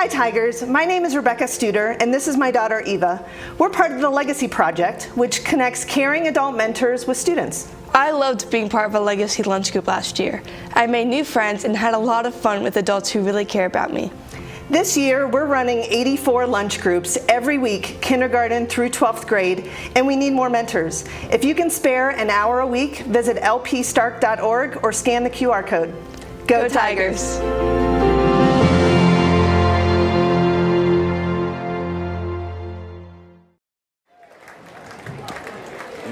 Tigers, my name is Rebecca Studer and this is my daughter Eva. We're part of the Legacy Project, which connects caring adult mentors with students. I loved being part of a Legacy lunch group last year. I made new friends and had a lot of fun with adults who really care about me. This year, we're running 84 lunch groups every week, kindergarten through 12th grade, and we need more mentors. If you can spare an hour a week, visit lpstark.org or scan the QR code. Go Tigers!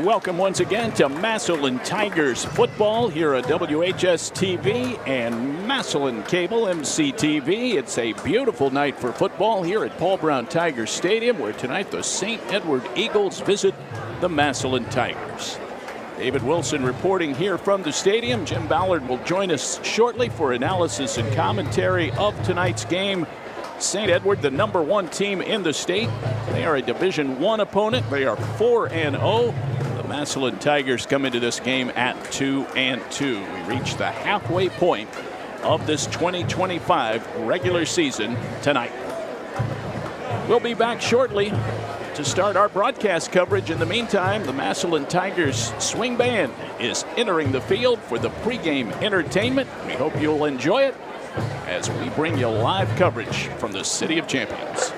Welcome once again to Massillon Tigers football here at WHS-TV and Massillon Cable MCTV. It's a beautiful night for football here at Paul Brown Tiger Stadium, where tonight the St. Edward Eagles visit the Massillon Tigers. David Wilson reporting here from the stadium. Jim Ballard will join us shortly for analysis and commentary of tonight's game. St. Edward, the #1 team in the state. They are a Division I opponent. They are 4-0. The Massillon Tigers come into this game at 2-2. We reach the halfway point of this 2025 regular season tonight. We'll be back shortly to start our broadcast coverage. In the meantime, the Massillon Tigers swing band is entering the field for the pregame entertainment. We hope you'll enjoy it as we bring you live coverage from the City of Champions.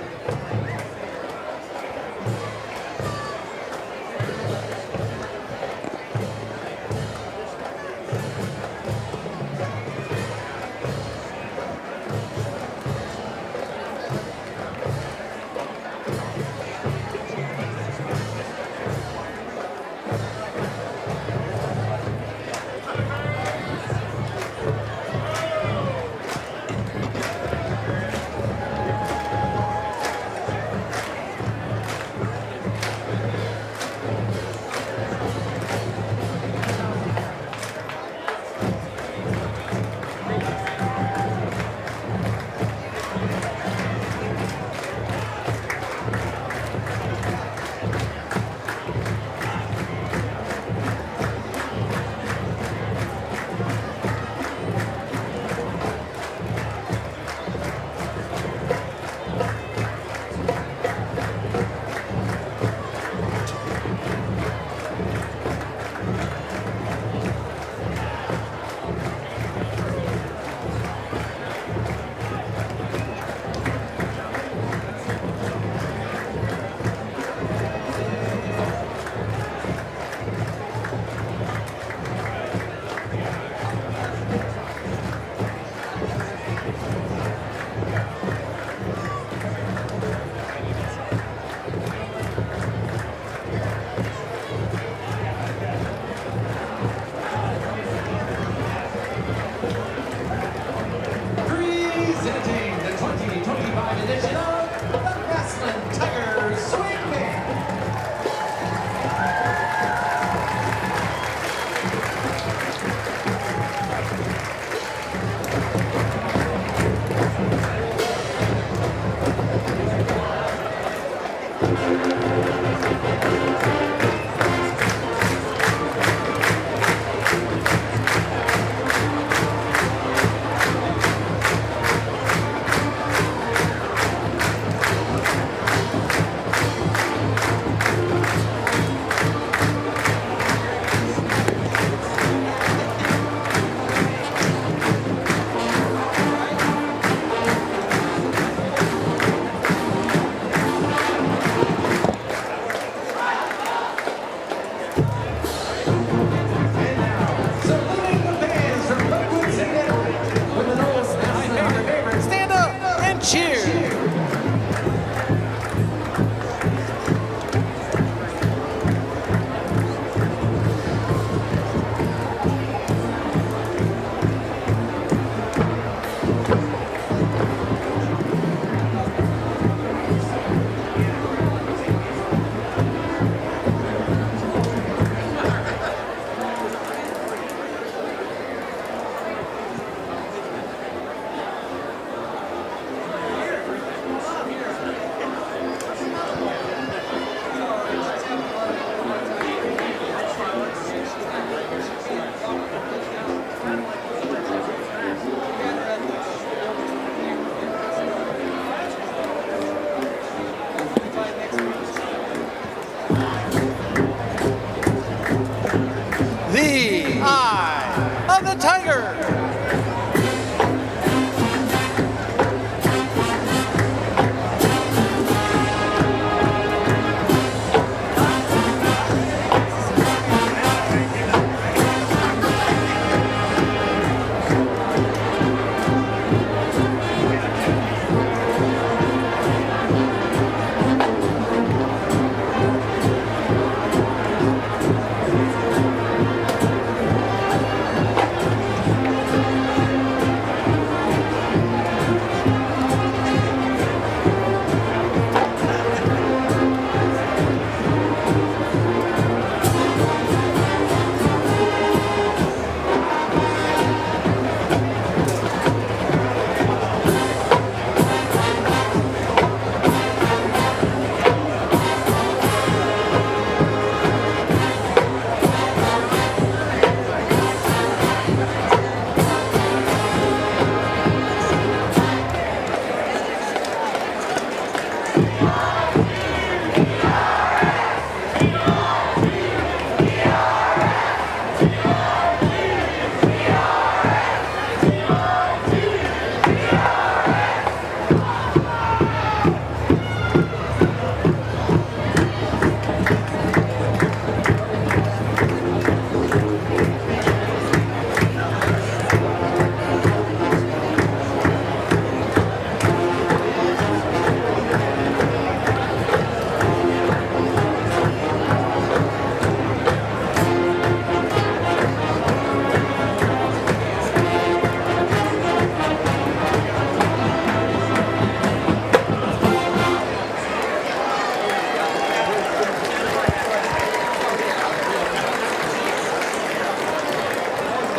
Tiger.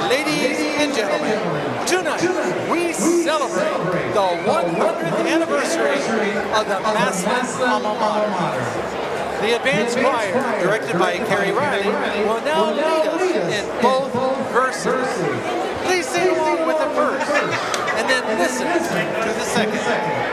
Ladies and gentlemen, tonight we celebrate the 100th anniversary of the Massillon alma mater. The advanced choir, directed by Carrie Riley, will now lead us in both verses. Please sing along with the first, and then listen to the second.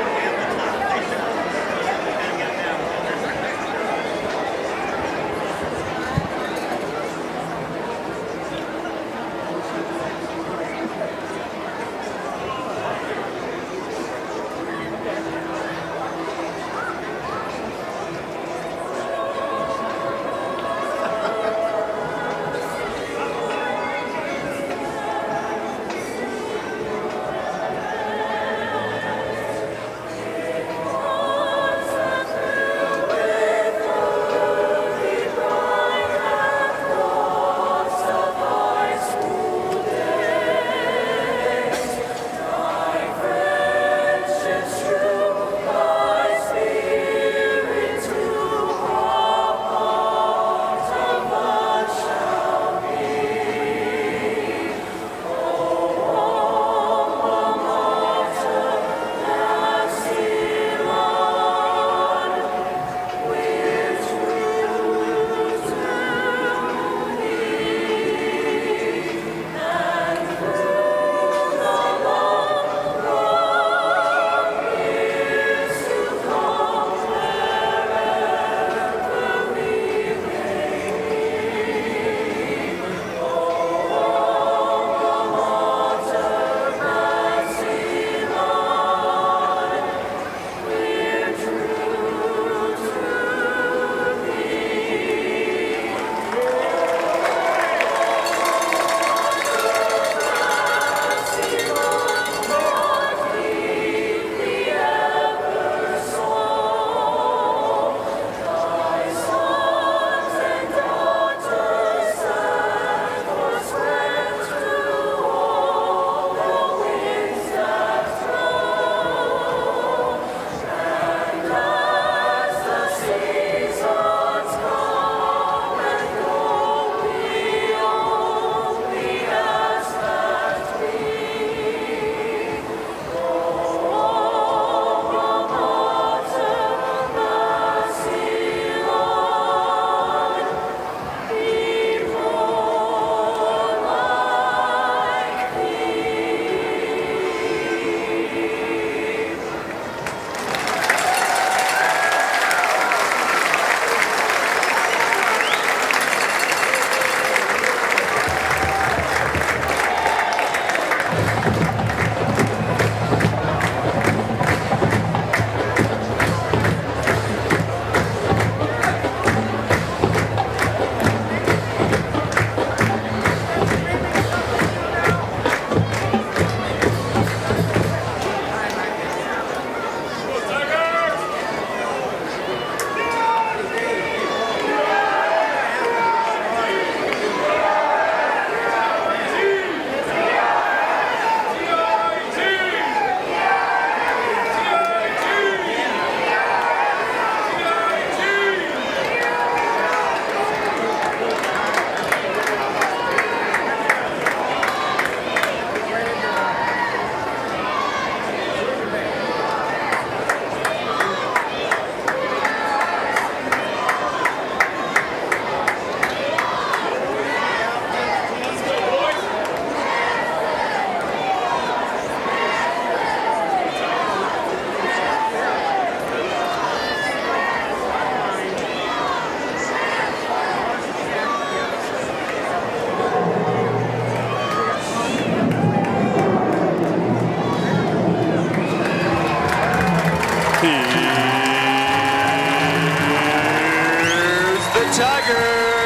Tigers!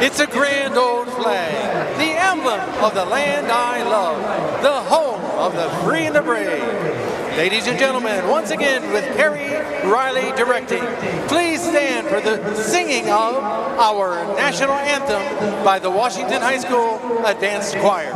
It's a grand old flag, the emblem of the land I love, the home of the free and the brave. Ladies and gentlemen, once again with Perry Riley directing, please stand for the singing of our national anthem by the Washington High School Advanced Choir.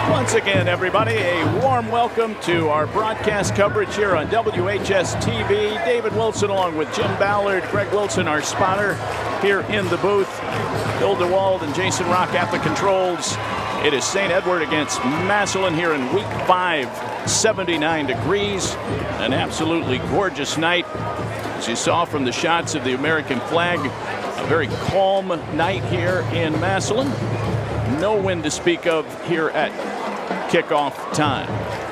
Once again, everybody, a warm welcome to our broadcast coverage here on WHS-TV. David Wilson along with Jim Ballard, Greg Wilson, our spotter, here in the booth. Bill DeWald and Jason Rock at the controls. It is St. Edward against Massillon here in week 5, 79 degrees. An absolutely gorgeous night. As you saw from the shots of the American flag, a very calm night here in Massillon. No wind to speak of here at kickoff time.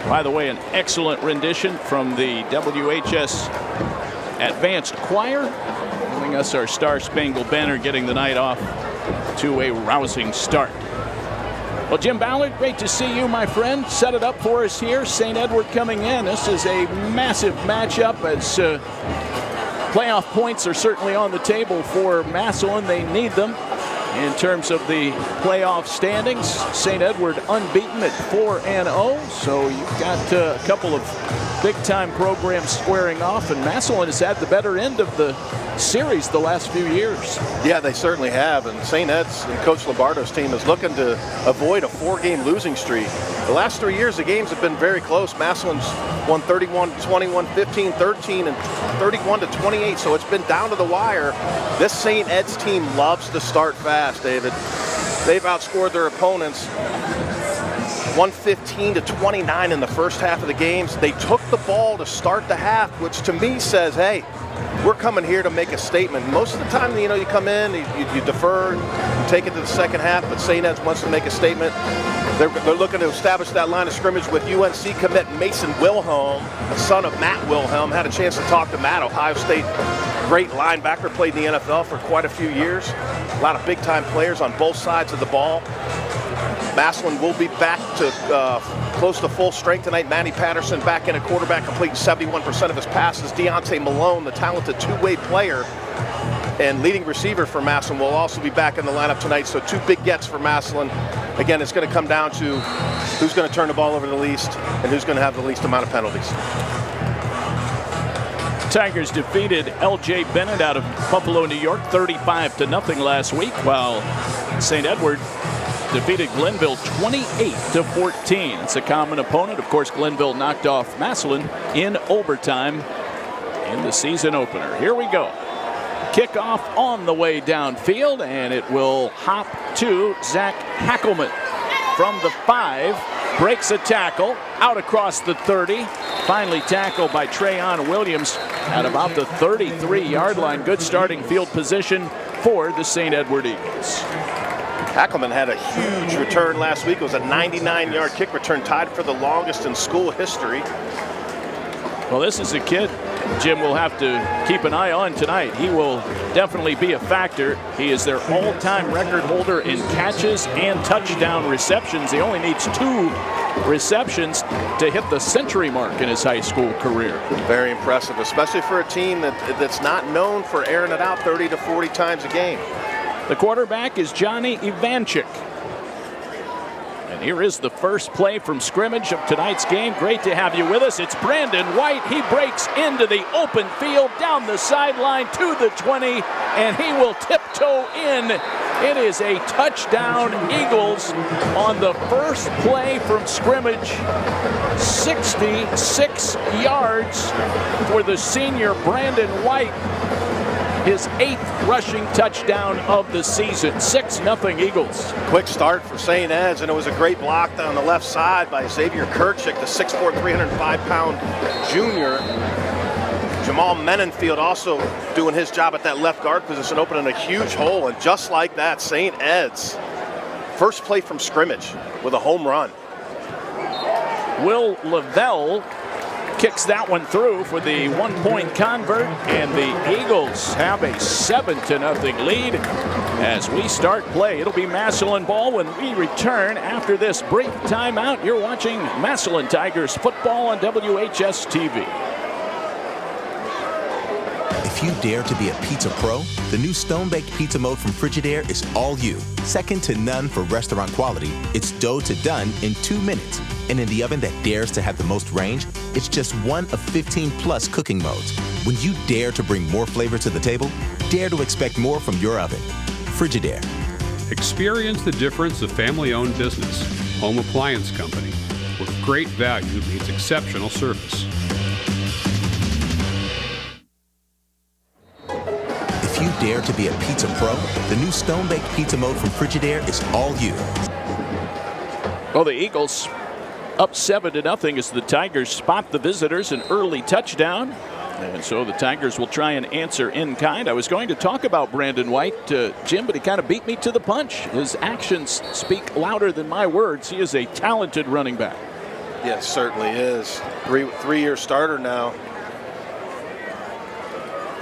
By the way, an excellent rendition from the WHS Advanced Choir, giving us our Star Spangled Banner, getting the night off to a rousing start. Well, Jim Ballard, great to see you, my friend. Set it up for us here. St. Edward coming in. This is a massive matchup as playoff points are certainly on the table for Massillon. They need them. In terms of the playoff standings, St. Edward unbeaten at 4-0, so you've got a couple of big-time programs squaring off, and Massillon has had the better end of the series the last few years. Yeah, they certainly have, and St. Ed's and Coach Lombardo's team is looking to avoid a 4-game losing streak. The last 3 years, the games have been very close. Massillon's won 31-21, 15-13, and 31-28, so it's been down to the wire. This St. Ed's team loves to start fast, David. They've outscored their opponents 115-29 in the first half of the games. They took the ball to start the half, which to me says, hey, we're coming here to make a statement. Most of the time, you know, you come in, you defer, you take it to the second half, but St. Ed's wants to make a statement. They're looking to establish that line of scrimmage with UNC commit Mason Wilhelm, the son of Matt Wilhelm. Had a chance to talk to Matt, Ohio State great linebacker, played in the NFL for quite a few years. A lot of big-time players on both sides of the ball. Massillon will be back to close to full strength tonight. Manny Patterson back in at quarterback, completing 71% of his passes. Deontay Malone, the talented two-way player and leading receiver for Massillon, will also be back in the lineup tonight. So 2 big gets for Massillon. Again, it's going to come down to who's going to turn the ball over the least and who's going to have the least amount of penalties. Tigers defeated L.J. Bennett out of Buffalo, New York, 35-0 last week, while St. Edward defeated Glenville 28-14. It's a common opponent. Of course, Glenville knocked off Massillon in overtime in the season opener. Here we go. Kickoff on the way downfield, and it will hop to Zach Hackelman from the 5. Breaks a tackle out across the 30. Finally tackled by Trayon Williams at about the 33-yard line. Good starting field position for the St. Edward Eagles. Hackelman had a huge return last week. It was a 99-yard kick return, tied for the longest in school history. Well, this is a kid Jim will have to keep an eye on tonight. He will definitely be a factor. He is their all-time record holder in catches and touchdown receptions. He only needs 2 receptions to hit the century mark in his high school career. Very impressive, especially for a team that's not known for airing it out 30 to 40 times a game. The quarterback is Johnny Ivanchik. And here is the first play from scrimmage of tonight's game. Great to have you with us. It's Brandon White. He breaks into the open field, down the sideline to the 20, and he will tiptoe in. It is a touchdown, Eagles, on the first play from scrimmage. 66 yards for the senior Brandon White. His 8th rushing touchdown of the season. 6-0 Eagles. Quick start for St. Ed's, and it was a great block down the left side by Xavier Kirchick, the 6'4", 305-pound junior. Jamal Menenfield also doing his job at that left guard position, opening a huge hole, and just like that, St. Ed's first play from scrimmage with a home run. Will Lavelle kicks that one through for the 1-point convert, and the Eagles have a 7-0 lead as we start play. It'll be Massillon ball when we return after this brief timeout. You're watching Massillon Tigers football on WHS-TV. If you dare to be a pizza pro, the new Stone-Baked Pizza Mode from Frigidaire is all you. Second to none for restaurant quality, it's dough to done in 2 minutes. And in the oven that dares to have the most range, it's just one of 15+ cooking modes. When you dare to bring more flavor to the table, dare to expect more from your oven. Frigidaire. Experience the difference of family-owned business, Home Appliance Company, where great value meets exceptional service. If you dare to be a pizza pro, the new Stone-Baked Pizza Mode from Frigidaire is all you. Well, the Eagles up 7-0 as the Tigers spot the visitors, an early touchdown. And so the Tigers will try and answer in kind. I was going to talk about Brandon White, Jim, but he kind of beat me to the punch. His actions speak louder than my words. He is a talented running back. Yes, certainly is. Three-year starter now.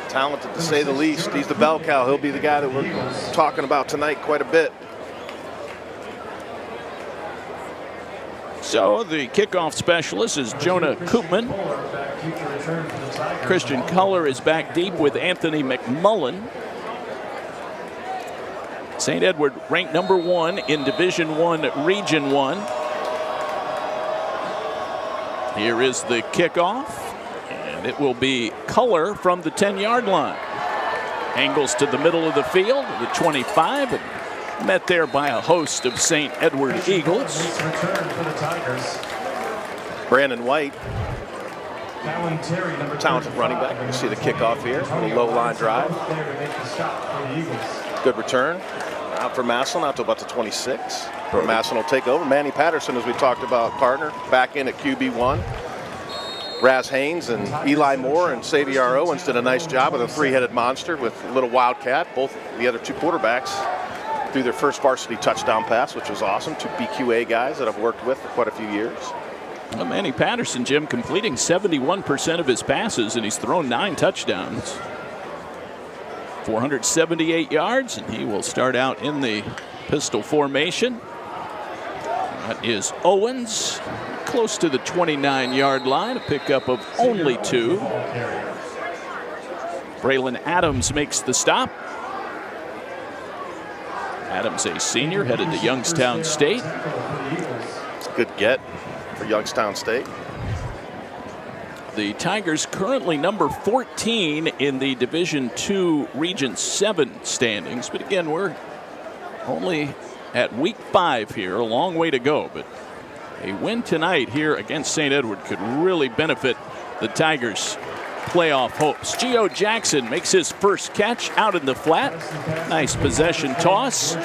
Talented to say the least. He's the bell cow. He'll be the guy that we're talking about tonight quite a bit. So the kickoff specialist is Jonah Koopman. Christian Culler is back deep with Anthony McMullen. St. Edward ranked number 1 in Division I, Region 1. Here is the kickoff, and it will be Culler from the 10-yard line. Angles to the middle of the field, the 25, met there by a host of St. Edward Eagles. Brandon White, talented running back. You can see the kickoff here, a low line drive. Good return. Out for Massillon, out to about the 26. Massillon will take over. Manny Patterson, as we talked about, partner, back in at QB1. Raz Haynes and Eli Moore and Xavier Owens did a nice job with a three-headed monster with Little Wildcat. Both the other two quarterbacks threw their first varsity touchdown pass, which was awesome. Two BQA guys that I've worked with for quite a few years. Well, Manny Patterson, Jim, completing 71% of his passes, and he's thrown 9 touchdowns. 478 yards, and he will start out in the pistol formation. That is Owens, close to the 29-yard line, a pickup of only 2. Braylon Adams makes the stop. Adams, a senior, headed to Youngstown State. It's a good get for Youngstown State. The Tigers currently number 14 in the Division II Region 7 standings. But again, we're only at week 5 here, a long way to go. But a win tonight here against St. Edward could really benefit the Tigers' playoff hopes. Gio Jackson makes his first catch out in the flat. Nice possession toss.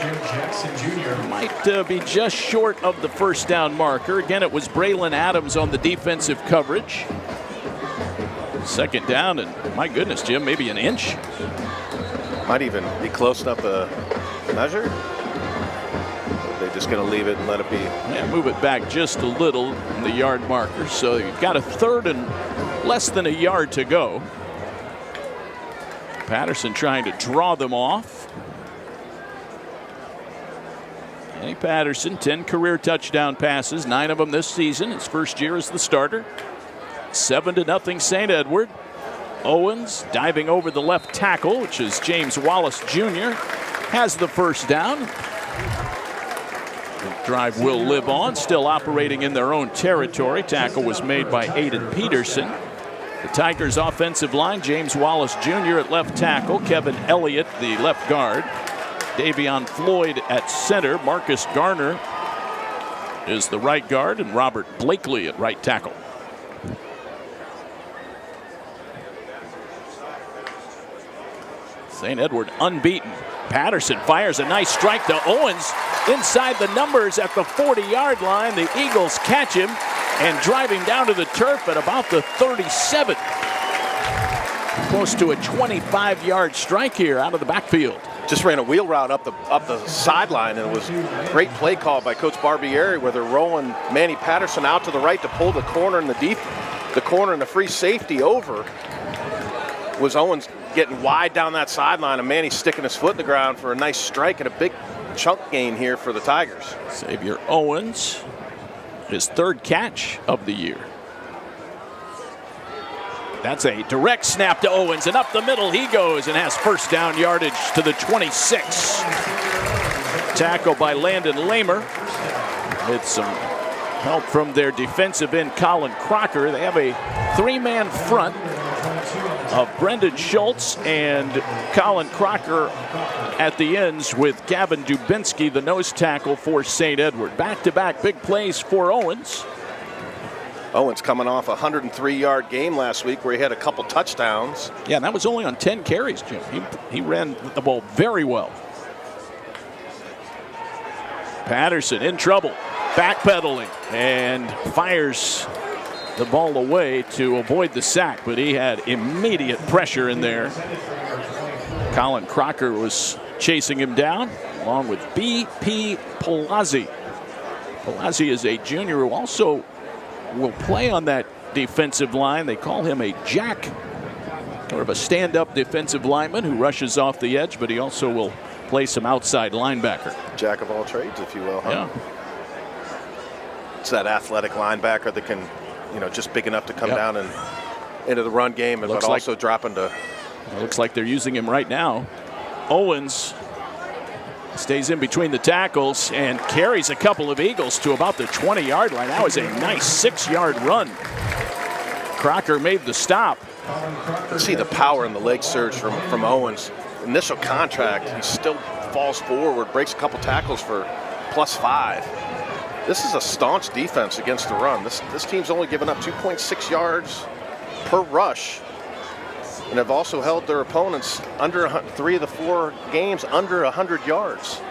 Might be just short of the first down marker. Again, it was Braylon Adams on the defensive coverage. Second down, and my goodness, Jim, maybe an inch. Might even be close enough to measure. They're just going to leave it and let it be. Yeah, move it back just a little in the yard marker. So you've got a third and less than a yard to go. Patterson trying to draw them off. Manny Patterson, 10 career touchdown passes, 9 of them this season. His first year as the starter. 7-0 St. Edward. Owens diving over the left tackle, which is James Wallace Jr., has the first down. The drive will live on, still operating in their own territory. Tackle was made by Aiden Peterson. The Tigers' offensive line, James Wallace Jr. at left tackle, Kevin Elliott, the left guard, Davion Floyd at center, Marcus Garner is the right guard, and Robert Blakely at right tackle. St. Edward unbeaten. Patterson fires a nice strike to Owens inside the numbers at the 40-yard line. The Eagles catch him and drive him down to the turf at about the 37. Close to a 25-yard strike here out of the backfield. Just ran a wheel route up the sideline, and it was a great play call by Coach Barbieri, where they're rolling Manny Patterson out to the right to pull the corner and the corner and the free safety over. Was Owens getting wide down that sideline, and Manny sticking his foot in the ground for a nice strike and a big chunk gain here for the Tigers. Xavier Owens, his third catch of the year. That's a direct snap to Owens, and up the middle he goes and has first down yardage to the 26. Tackle by Landon Lamer. With some help from their defensive end, Colin Crocker. They have a 3-man front of Brendan Schultz and Colin Crocker at the ends, with Gavin Dubinsky, the nose tackle for St. Edward. Back-to-back big plays for Owens. Owens coming off a 103-yard game last week where he had a couple touchdowns. Yeah, and that was only on 10 carries, Jim. He ran the ball very well. Patterson in trouble, backpedaling, and fires the ball away to avoid the sack, but he had immediate pressure in there. Colin Crocker was chasing him down, along with B.P. Palazzi. Palazzi is a junior who also will play on that defensive line. They call him a jack, sort of a stand-up defensive lineman who rushes off the edge, but he also will play some outside linebacker. Jack of all trades, if you will, huh? Yeah. It's that athletic linebacker that can, just big enough to come down and into the run game, but also dropping to. It looks like they're using him right now. Owens stays in between the tackles and carries a couple of Eagles to about the 20-yard line. That was a nice 6-yard run. Crocker made the stop. See the power in the leg surge from Owens. Initial contact, he still falls forward, breaks a couple tackles for +5. This is a staunch defense against the run. This team's only given up 2.6 yards per rush, and have also held their opponents under 3 of the 4 games under 100 yards.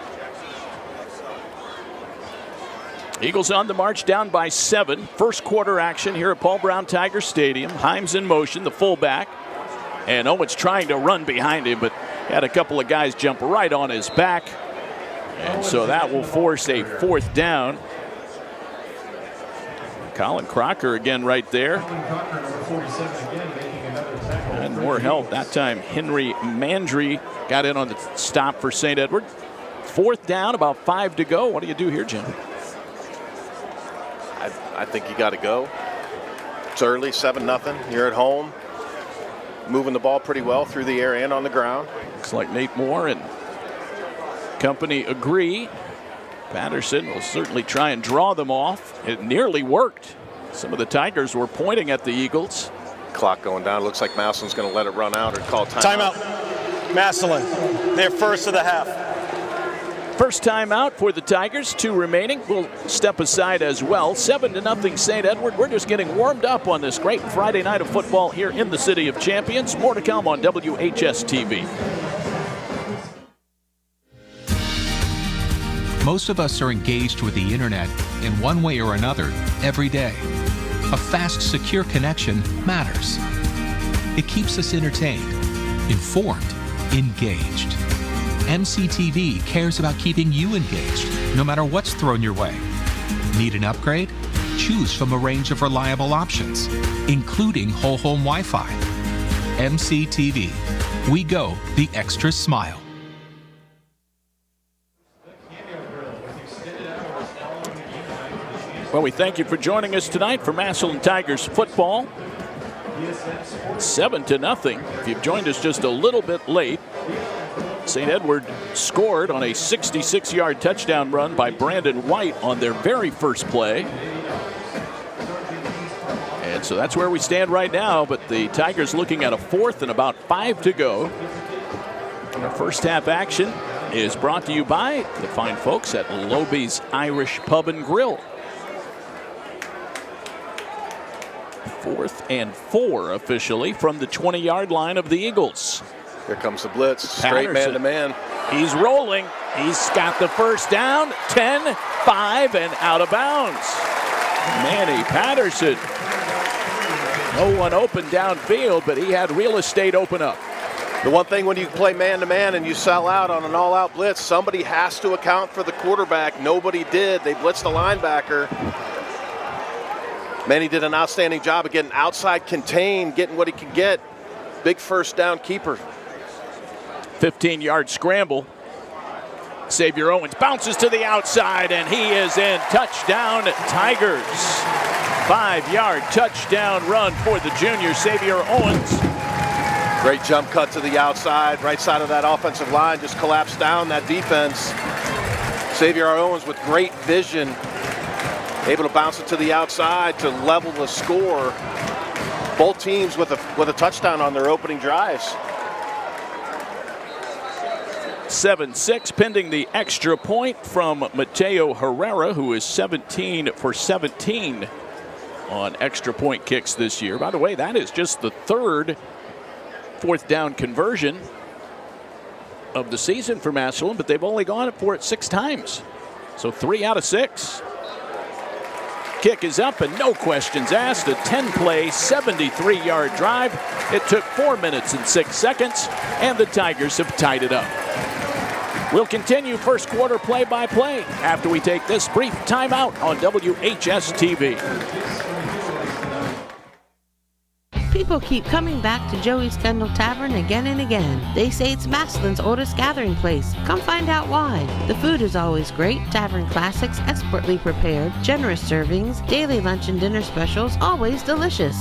Eagles on the march, down by 7. First quarter action here at Paul Brown Tiger Stadium. Himes in motion, the fullback. And Owens trying to run behind him, but had a couple of guys jump right on his back. And so that will force a 4th down. Colin Crocker again right there. And more help. That time Henry Mandry got in on the stop for St. Edward. 4th down, about 5 to go. What do you do here, Jim? I think you got to go. It's early, 7-0. You're at home. Moving the ball pretty well through the air and on the ground. Looks like Nate Moore and company agree. Patterson will certainly try and draw them off. It nearly worked. Some of the Tigers were pointing at the Eagles. Clock going down. Looks like Massillon's going to let it run out or call timeout. Timeout. Massillon, their first of the half. First timeout for the Tigers. 2 remaining. We'll step aside as well. 7-0 St. Edward. We're just getting warmed up on this great Friday night of football here in the City of Champions. More to come on WHS-TV. Most of us are engaged with the internet in one way or another every day. A fast, secure connection matters. It keeps us entertained, informed, engaged. MCTV cares about keeping you engaged, no matter what's thrown your way. Need an upgrade? Choose from a range of reliable options, including whole home Wi-Fi. MCTV. We go the extra smile. Well, we thank you for joining us tonight for Massillon Tigers football. 7-0. If you've joined us just a little bit late, St. Edward scored on a 66-yard touchdown run by Brandon White on their very first play. And so that's where we stand right now, but the Tigers looking at a 4th and about 5 to go. Our first half action is brought to you by the fine folks at Loby's Irish Pub and Grill. 4th and 4 officially from the 20-yard line of the Eagles. Here comes the blitz. Straight man-to-man. He's rolling. He's got the first down. 10, 5, and out of bounds. Manny Patterson. No one open downfield, but he had real estate open up. The one thing when you play man-to-man and you sell out on an all-out blitz, somebody has to account for the quarterback. Nobody did. They blitzed the linebacker. Manny did an outstanding job of getting outside contained, getting what he could get. Big first down keeper. 15-yard scramble. Xavier Owens bounces to the outside, and he is in. Touchdown, Tigers. 5-yard touchdown run for the junior, Xavier Owens. Great jump cut to the outside. Right side of that offensive line just collapsed down that defense. Xavier Owens with great vision, able to bounce it to the outside to level the score. Both teams with a touchdown on their opening drives. 7-6 pending the extra point from Mateo Herrera, who is 17 for 17 on extra point kicks this year. By the way, that is just the 3rd 4th down conversion of the season for Massillon, but they've only gone for it 6 times. So 3 out of 6. Kick is up and no questions asked. A 10-play, 73-yard drive. It took 4 minutes and 6 seconds, and the Tigers have tied it up. We'll continue first quarter play-by-play after we take this brief timeout on WHS-TV. People keep coming back to Joey's Kendall Tavern again and again. They say it's Massillon's oldest gathering place. Come find out why. The food is always great. Tavern classics, expertly prepared, generous servings, daily lunch and dinner specials, always delicious.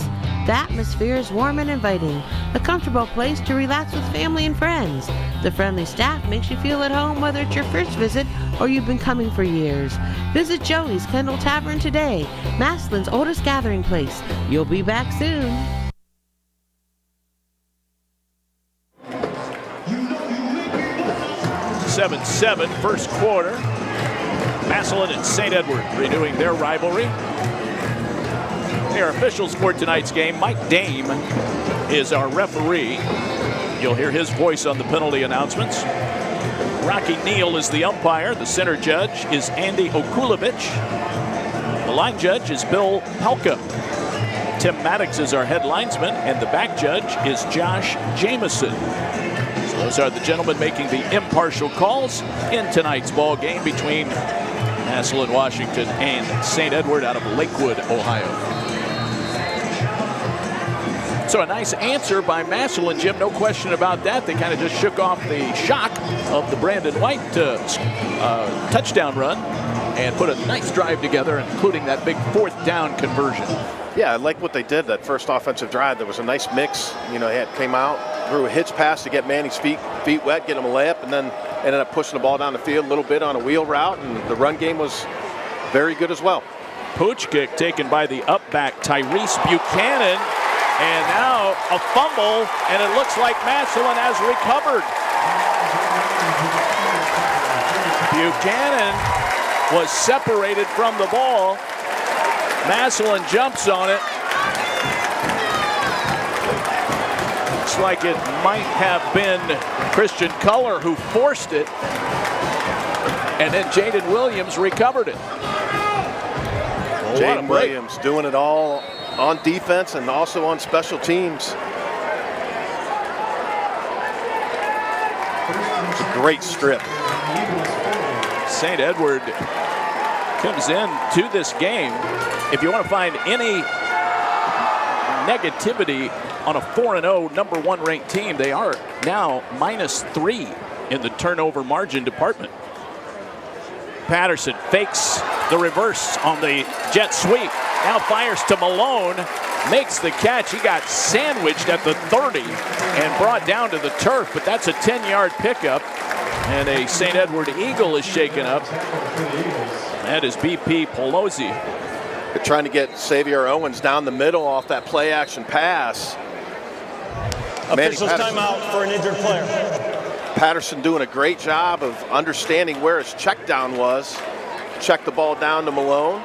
The atmosphere is warm and inviting. A comfortable place to relax with family and friends. The friendly staff makes you feel at home whether it's your first visit or you've been coming for years. Visit Joey's Kendall Tavern today, Massillon's oldest gathering place. You'll be back soon. 7-7 first quarter. Massillon and St. Edward renewing their rivalry. Our officials for tonight's game, Mike Dame is our referee. You'll hear his voice on the penalty announcements. Rocky Neal is the umpire. The center judge is Andy Okulovich. The line judge is Bill Pelka. Tim Maddox is our head linesman, and the back judge is Josh Jameson. So those are the gentlemen making the impartial calls in tonight's ball game between Massillon, Washington, and St. Edward out of Lakewood, Ohio. So a nice answer by Massillon, Jim, no question about that. They kind of just shook off the shock of the Brandon White touchdown run and put a nice drive together, including that big 4th down conversion. Yeah, I like what they did that first offensive drive. There was a nice mix. You know, he came out, threw a hitch pass to get Manny's feet wet, get him a layup, and then ended up pushing the ball down the field a little bit on a wheel route, and the run game was very good as well. Pooch kick taken by the up-back Tyrese Buchanan. And now a fumble, and it looks like Massillon has recovered. Buchanan was separated from the ball. Massillon jumps on it. Looks like it might have been Christian Culler who forced it. And then Jaden Williams recovered it. Jaden Williams doing it all on defense and also on special teams. It's a great strip. St. Edward comes in to this game. If you want to find any negativity on a 4-0 number 1 ranked team, they are now -3 in the turnover margin department. Patterson fakes the reverse on the jet sweep. Now fires to Malone, makes the catch. He got sandwiched at the 30 and brought down to the turf, but that's a 10-yard pickup. And a St. Edward Eagle is shaken up. That is BP Pelosi. They're trying to get Xavier Owens down the middle off that play action pass. Officials timeout for an injured player. Patterson doing a great job of understanding where his check down was. Check the ball down to Malone.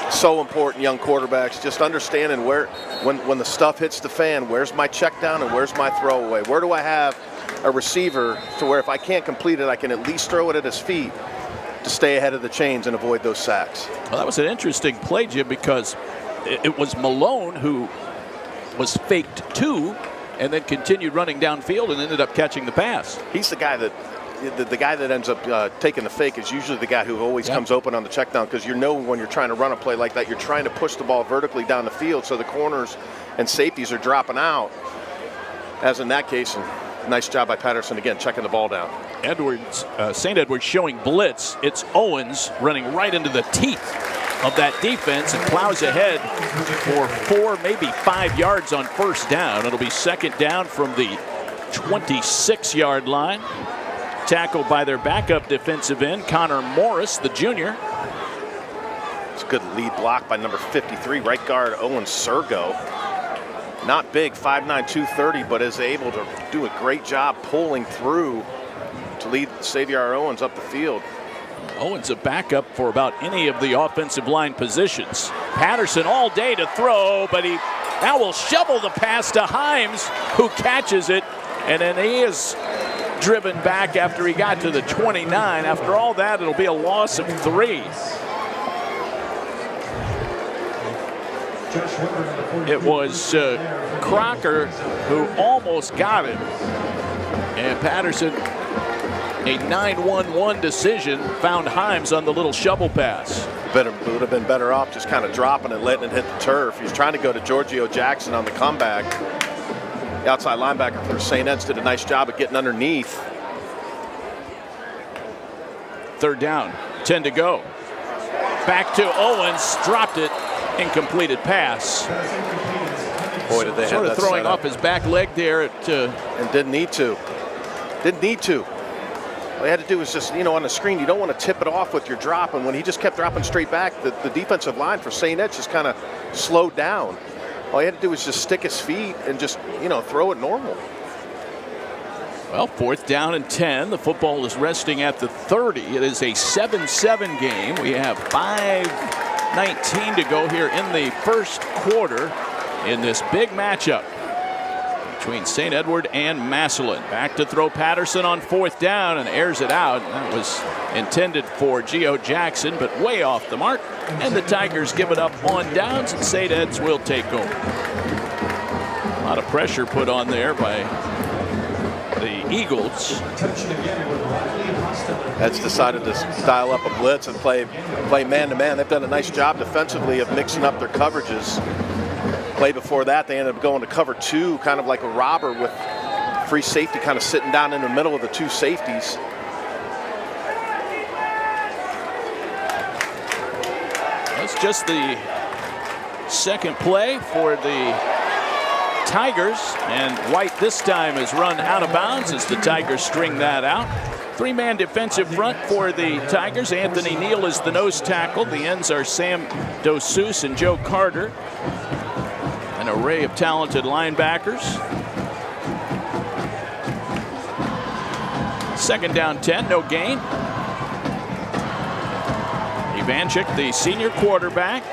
So important, young quarterbacks, just understanding where, when the stuff hits the fan, where's my check down and where's my throwaway? Where do I have a receiver to where if I can't complete it, I can at least throw it at his feet to stay ahead of the chains and avoid those sacks. Well, that was an interesting play, Jim, because it was Malone who was faked to and then continued running downfield and ended up catching the pass. He's the guy that the guy that ends up taking the fake is usually the guy who always comes open on the check down, because you know when you're trying to run a play like that, you're trying to push the ball vertically down the field so the corners and safeties are dropping out. As in that case, and nice job by Patterson again, checking the ball down. St. Edwards showing blitz. It's Owens running right into the teeth of that defense and plows ahead for 4, maybe 5 yards on first down. It'll be second down from the 26-yard line. Tackled by their backup defensive end, Connor Morris, the junior. It's a good lead block by number 53, right guard Owen Sergo. Not big, 5'9", 230, but is able to do a great job pulling through to lead Xavier Owens up the field. Owens a backup for about any of the offensive line positions. Patterson all day to throw, but he now will shovel the pass to Himes, who catches it, and then he is driven back after he got to the 29. After all that, it'll be a loss of 3. It was Crocker who almost got it, and Patterson, a 9-1-1 decision, found Himes on the little shovel pass. Would have been better off just kind of dropping and letting it hit the turf. He's trying to go to Giorgio Jackson on the comeback. The outside linebacker for St. Ed's did a nice job of getting underneath. Third down, 10 to go. Back to Owens, dropped it, incompleted pass. Boy, did they sort have of that throwing set up. off his back leg there. And didn't need to. Didn't need to. All he had to do was just, on the screen, you don't want to tip it off with your drop. And when he just kept dropping straight back, the defensive line for St. Ed's just kind of slowed down. All he had to do was just stick his feet and just, throw it normal. Well, fourth down and 10. The football is resting at the 30. It is a 7-7 game. We have 5:19 to go here in the first quarter in this big matchup between St. Edward and Massillon. Back to throw Patterson on 4th down and airs it out. That was intended for Geo Jackson, but way off the mark. And the Tigers give it up on downs, and St. Ed's will take over. A lot of pressure put on there by the Eagles. Ed's decided to dial up a blitz and play man-to-man. They've done a nice job defensively of mixing up their coverages. Play before that, they ended up going to cover 2, kind of like a robber with free safety kind of sitting down in the middle of the 2 safeties. That's just the second play for the Tigers, and White this time is run out of bounds as the Tigers string that out. 3-man defensive front for the Tigers. Anthony Neal is the nose tackle. The ends are Sam Dossus and Joe Carter. An array of talented linebackers. 2nd down 10, no gain. Ivanchik, the senior quarterback,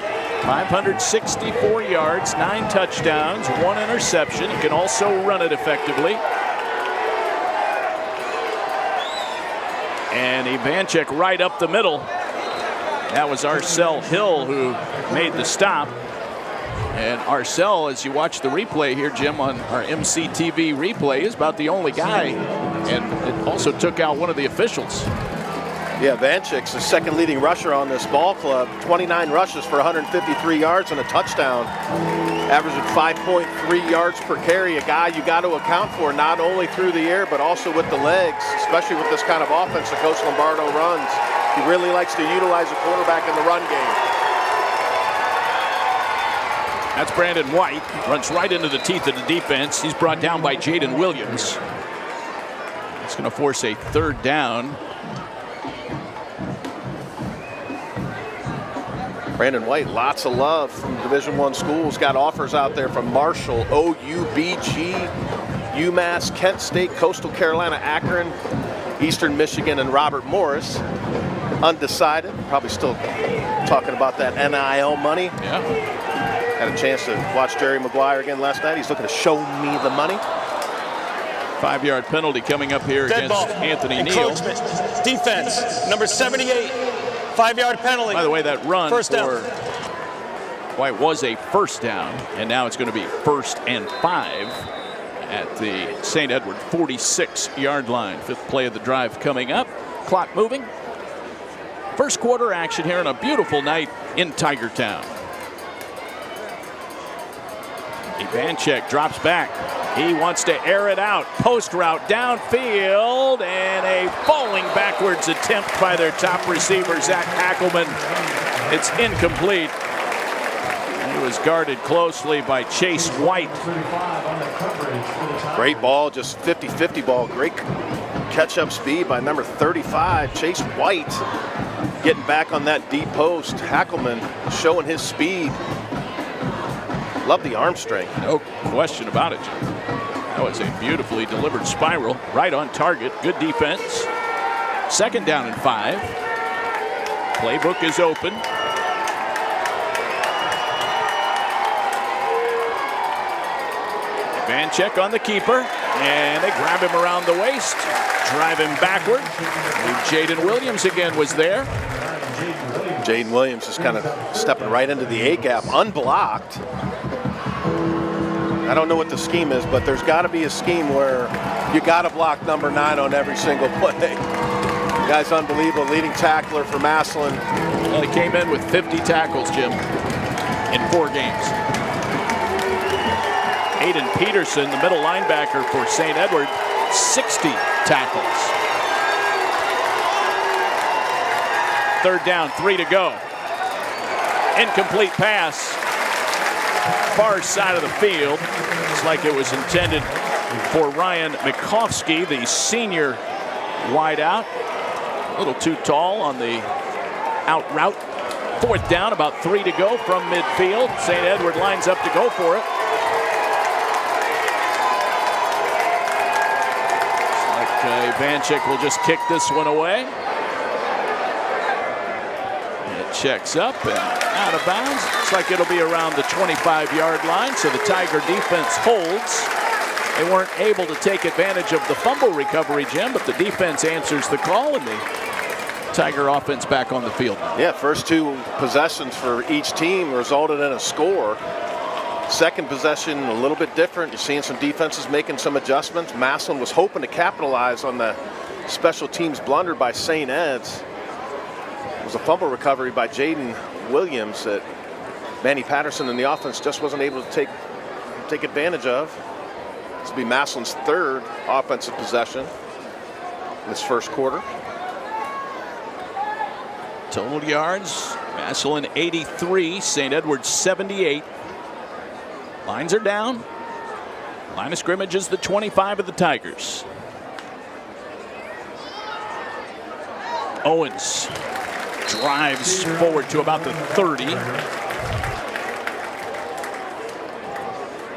564 yards, 9 touchdowns, 1 interception. He can also run it effectively. And Ivanchik right up the middle. That was Arcel Hill who made the stop. And Arcel, as you watch the replay here, Jim, on our MCTV replay, is about the only guy. And it also took out one of the officials. Yeah, Vanchik's the second leading rusher on this ball club. 29 rushes for 153 yards and a touchdown. Averaging 5.3 yards per carry. A guy you got to account for not only through the air, but also with the legs, especially with this kind of offense that Coach Lombardo runs. He really likes to utilize a quarterback in the run game. That's Brandon White. Runs right into the teeth of the defense. He's brought down by Jaden Williams. It's going to force a 3rd down. Brandon White, lots of love from Division I schools. Got offers out there from Marshall, OUBG, UMass, Kent State, Coastal Carolina, Akron, Eastern Michigan, and Robert Morris. Undecided. Probably still talking about that NIL money. Yeah. Had a chance to watch Jerry Maguire again last night. He's looking to show me the money. 5-yard penalty coming up here Dead against ball. Anthony Neal. Encroachment. Defense, number 78. 5-yard penalty. By the way, that run First down. for White was a 1st down, and now it's going to be 1st and 5 at the St. Edward 46-yard line. 5th play of the drive coming up. Clock moving. First quarter action here on a beautiful night in Tigertown. Ivanchik drops back. He wants to air it out. Post route downfield, and a falling backwards attempt by their top receiver, Zach Hackelman. It's incomplete. He was guarded closely by Chase White. Great ball, just 50-50 ball. Great catch-up speed by number 35, Chase White. Getting back on that deep post. Hackelman showing his speed. Love the arm strength. No question about it, Jim. That was a beautifully delivered spiral. Right on target. Good defense. 2nd down and 5. Playbook is open. Ivanchik on the keeper. And they grab him around the waist. Drive him backward. Jaden Williams again was there. Jaden Williams is kind of stepping right into the A-gap, unblocked. I don't know what the scheme is, but there's got to be a scheme where you got to block number 9 on every single play. The guy's unbelievable, leading tackler for Massillon. Well, he came in with 50 tackles, Jim, in 4 games. Aiden Peterson, the middle linebacker for St. Edward, 60 tackles. 3rd down, 3 to go. Incomplete pass. Far side of the field. It's like it was intended for Ryan Mikovsky, the senior wideout. A little too tall on the out route. 4th down, about 3 to go from midfield. St. Edward lines up to go for it. Looks like Ivanchik will just kick this one away. It checks up and out of bounds. Looks like it'll be around the 25-yard line, so the Tiger defense holds. They weren't able to take advantage of the fumble recovery, Jim, but the defense answers the call, and the Tiger offense back on the field. Yeah, first 2 possessions for each team resulted in a score. Second possession, a little bit different. You're seeing some defenses making some adjustments. Massillon was hoping to capitalize on the special teams blunder by St. Ed's. It was a fumble recovery by Jaden Williams that Manny Patterson and the offense just wasn't able to take advantage of. This will be Massillon's 3rd offensive possession in this first quarter. Total yards, Massillon 83, St. Edward's 78. Lines are down. Line of scrimmage is the 25 of the Tigers. Owens drives forward to about the 30.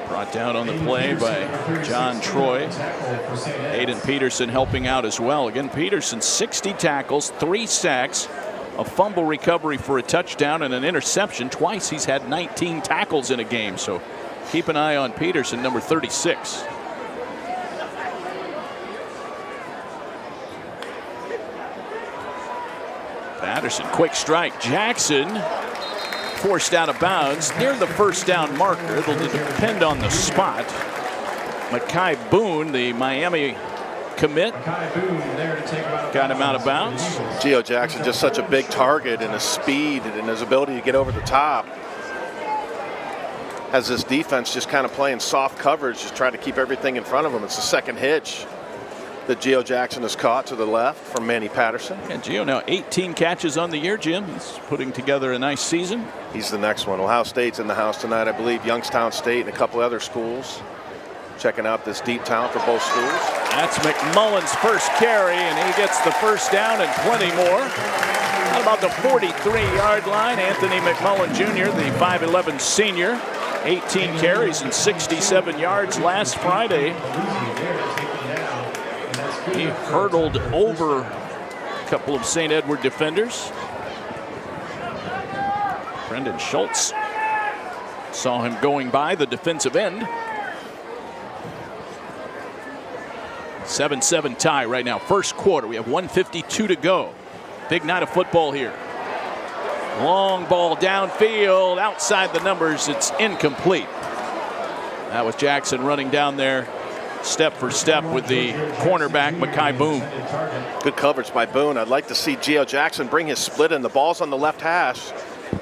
Brought down on the play by John Troy. Aiden Peterson helping out as well. Again, Peterson 60 tackles, 3 sacks, a fumble recovery for a touchdown, and an interception. Twice he's had 19 tackles in a game. So keep an eye on Peterson, number 36. Patterson, quick strike. Jackson forced out of bounds near the first down marker. It'll depend on the spot. Mekhi Boone, the Miami commit, got him out of bounds. Geo Jackson, just such a big target, and his speed and his ability to get over the top has this defense just kind of playing soft coverage, just trying to keep everything in front of him. It's the second hitch that Geo Jackson has caught to the left from Manny Patterson. And Geo now 18 catches on the year, Jim. He's putting together a nice season. He's the next one. Ohio State's in the house tonight, I believe. Youngstown State and a couple other schools. Checking out this deep talent for both schools. That's McMullen's first carry, and he gets the first down and plenty more. How about the 43-yard line? Anthony McMullen Jr., the 5'11 senior, 18 carries and 67 yards last Friday. He hurdled over a couple of St. Edward defenders. Brendan Schultz saw him going by the defensive end. 7-7 tie right now. First quarter. We have 1:52 to go. Big night of football here. Long ball downfield. Outside the numbers. It's incomplete. That was Jackson running down there step for step with the cornerback, Mekhi Boone. Good coverage by Boone. I'd like to see Geo Jackson bring his split in. The ball's on the left hash.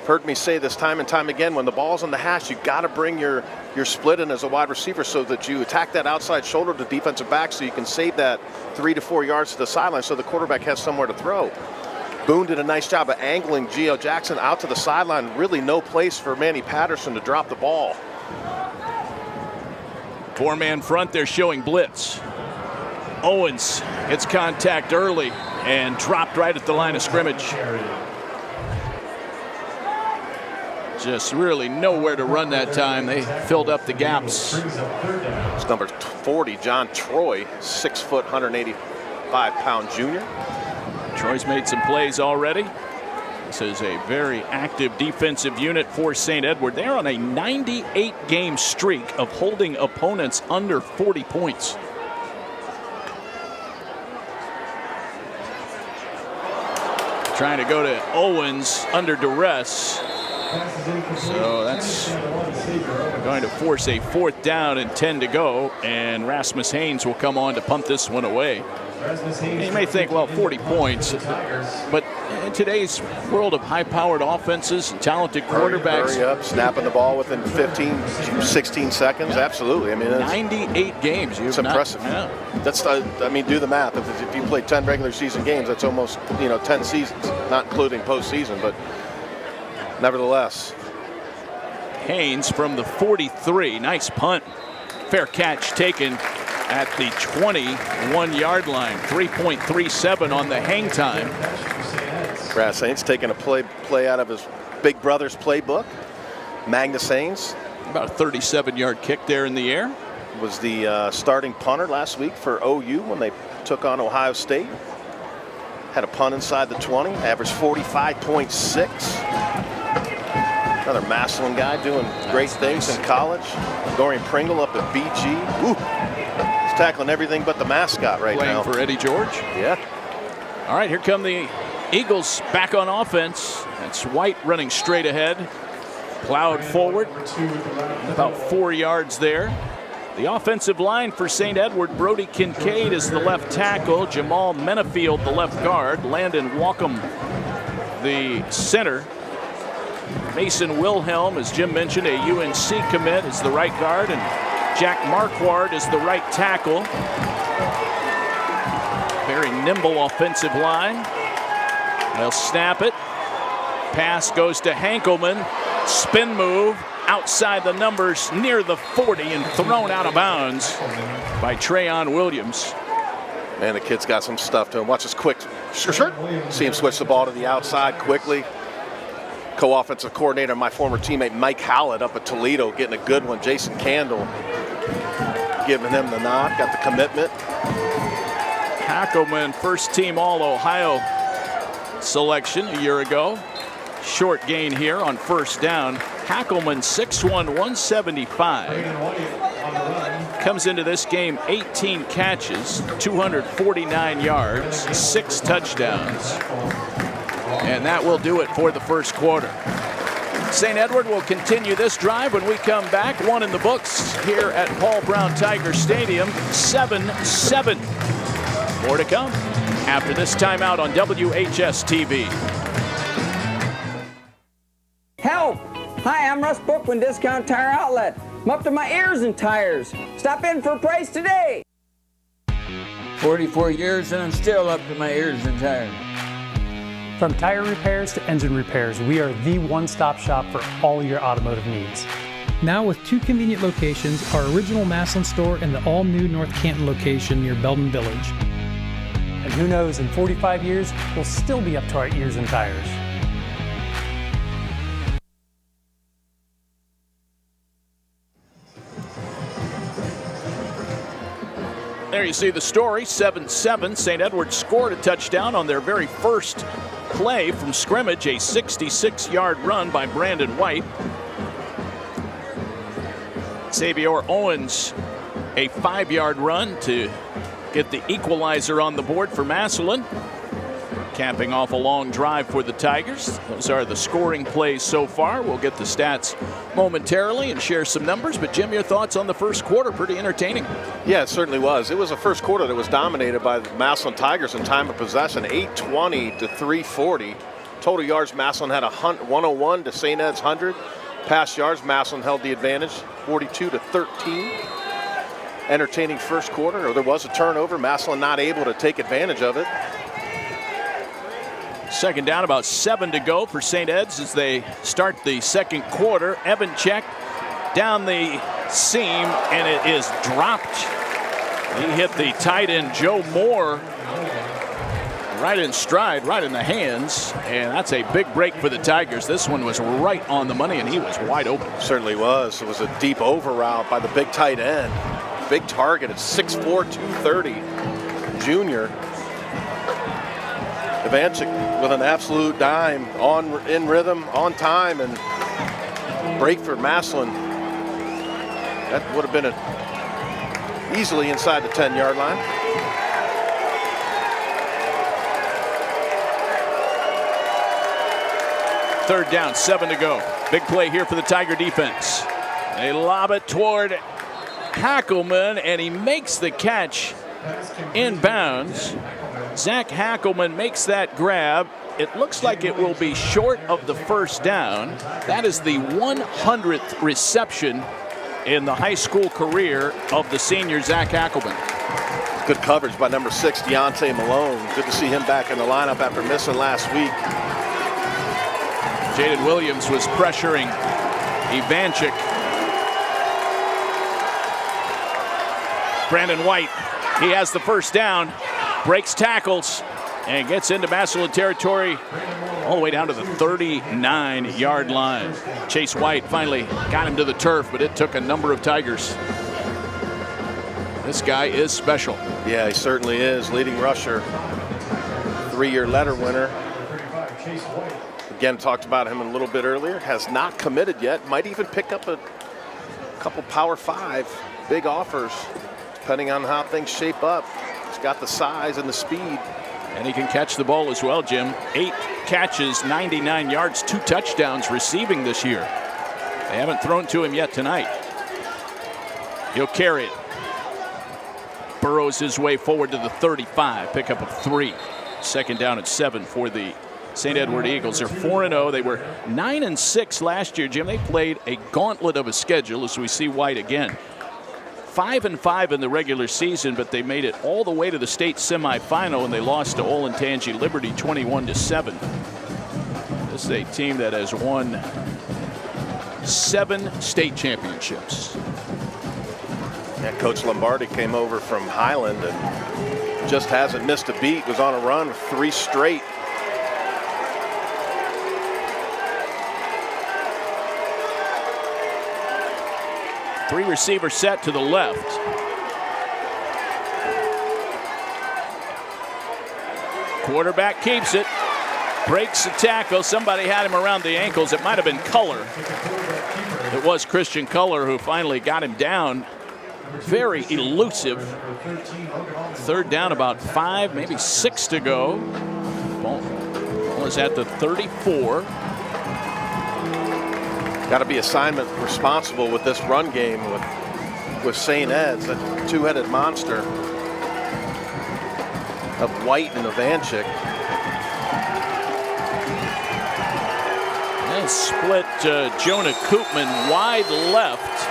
Heard me say this time and time again, when the ball's on the hash, you got to bring your split in as a wide receiver so that you attack that outside shoulder to defensive back so you can save that 3 to 4 yards to the sideline so the quarterback has somewhere to throw. Boone did a nice job of angling Geo Jackson out to the sideline. Really no place for Manny Patterson to drop the ball. 4-man front, they're showing blitz. Owens gets contact early and dropped right at the line of scrimmage. Just really nowhere to run that time. They filled up the gaps. It's number 40, John Troy, 6 foot, 185-pound junior. Troy's made some plays already. This is a very active defensive unit for St. Edward. They're on a 98-game streak of holding opponents under 40 points. Trying to go to Owens under duress. So that's going to force a 4th down and 10 to go, and Rasmus Haynes will come on to punt this one away. You may think, well, 40 points, but in today's world of high-powered offenses and talented quarterbacks. Hurry up, snapping the ball within 15, 16 seconds. Absolutely. I mean, 98 games. It's impressive. Yeah. That's, I mean, do the math. If you play 10 regular season games, that's almost, 10 seasons, not including postseason, but nevertheless. Haynes from the 43. Nice punt. Fair catch taken at the 21-yard line. 3.37 on the hang time. Grass Haynes taking a play out of his big brother's playbook. Magnus Haynes. About a 37-yard kick there in the air. Was the starting punter last week for OU when they took on Ohio State. Had a punt inside the 20, averaged 45.6. Another Massillon guy doing great things in college. Dorian Pringle up at BG. Ooh, He's tackling everything but the mascot right now. Playing for Eddie George. Yeah. All right, here come the Eagles back on offense. That's White running straight ahead. Plowed forward. About 4 yards there. The offensive line for St. Edward, Brody Kincaid is the left tackle. Jamal Menafield, the left guard. Landon Walkham, the center. Mason Wilhelm, as Jim mentioned, a UNC commit, is the right guard. And Jack Marquardt is the right tackle. Very nimble offensive line. They'll snap it. Pass goes to Hankelman. Spin move outside the numbers near the 40 and thrown out of bounds by Trayon Williams. Man, the kid's got some stuff to him. Watch this quick. See him switch the ball to the outside quickly. Co-offensive coordinator, my former teammate Mike Hallett up at Toledo, getting a good one. Jason Candle giving him the nod, got the commitment. Hackelman, first team All-Ohio selection a year ago. Short gain here on first down. Hackelman 6'1", 175. Comes into this game 18 catches, 249 yards, 6 touchdowns. And that will do it for the first quarter. St. Edward will continue this drive when we come back. One in the books here at Paul Brown Tiger Stadium, 7-7. More to come after this timeout on WHS-TV. Help! Hi, I'm Russ Bookman, Discount Tire Outlet. I'm up to my ears in tires. Stop in for a price today. 44 years and I'm still up to my ears in tires. From tire repairs to engine repairs, we are the one-stop shop for all your automotive needs. Now with 2 convenient locations, our original Massillon store and the all-new North Canton location near Belden Village. And who knows, in 45 years, we'll still be up to our ears in tires. There you see the story, 7-7. St. Edward scored a touchdown on their very first play from scrimmage, a 66-yard run by Brandon White. Xavier Owens, a 5-yard run to get the equalizer on the board for Massillon. Capping off a long drive for the Tigers. Those are the scoring plays so far. We'll get the stats momentarily and share some numbers. But Jim, your thoughts on the first quarter? Pretty entertaining. Yeah, it certainly was. It was a first quarter that was dominated by the Massillon Tigers in time of possession, 820 to 340. Total yards, Massillon had 101 to St. Ed's 100. Pass yards, Massillon held the advantage, 42 to 13. Entertaining first quarter, or there was a turnover. Massillon not able to take advantage of it. Second down, about 7 to go for St. Ed's as they start the second quarter. Evanchek down the seam, and it is dropped. He hit the tight end, Joe Moore, right in stride, right in the hands, and that's a big break for the Tigers. This one was right on the money, and he was wide open. Certainly was. It was a deep over route by the big tight end. Big target at 6'4", 230, junior. Evanchik with an absolute dime, in rhythm, on time, and break for Massillon. That would have been easily inside the 10-yard line. Third down, 7 to go. Big play here for the Tiger defense. They lob it toward Hackelman, and he makes the catch inbounds. Zach Hackelman makes that grab. It looks like it will be short of the first down. That is the 100th reception in the high school career of the senior Zach Hackelman. Good coverage by number 6, Deontay Malone. Good to see him back in the lineup after missing last week. Jaden Williams was pressuring Evanchik. Brandon White, he has the first down, breaks tackles, and gets into Massillon territory all the way down to the 39-yard line. Chase White finally got him to the turf, but it took a number of Tigers. This guy is special. Yeah, he certainly is. Leading rusher, 3-year letter winner. Again, talked about him a little bit earlier. Has not committed yet. Might even pick up a couple Power 5 big offers. depending on how things shape up. He's got the size and the speed. And he can catch the ball as well, Jim. 8 catches, 99 yards, 2 touchdowns receiving this year. They haven't thrown to him yet tonight. He'll carry it. Burrows his way forward to the 35, pickup of 3. Second down at 7 for the St. Edward Eagles. They're 4-0. They were 9-6 last year, Jim. They played a gauntlet of a schedule, as we see White again. 5-5 in the regular season, but they made it all the way to the state semifinal, and they lost to Olentangy Liberty 21-7. This is a team that has won 7 state championships. Yeah, Coach Lombardi came over from Highland and just hasn't missed a beat. Was on a run with 3 straight. Three receiver set to the left. Quarterback keeps it. Breaks the tackle. Somebody had him around the ankles. It might have been Culler. It was Christian Culler who finally got him down. Very elusive. Third down, about 5, maybe 6 to go. Ball is at the 34. Got to be assignment responsible with this run game with St. Ed's, a 2-headed monster of White and Ivanchik. And split Jonah Koopman wide left.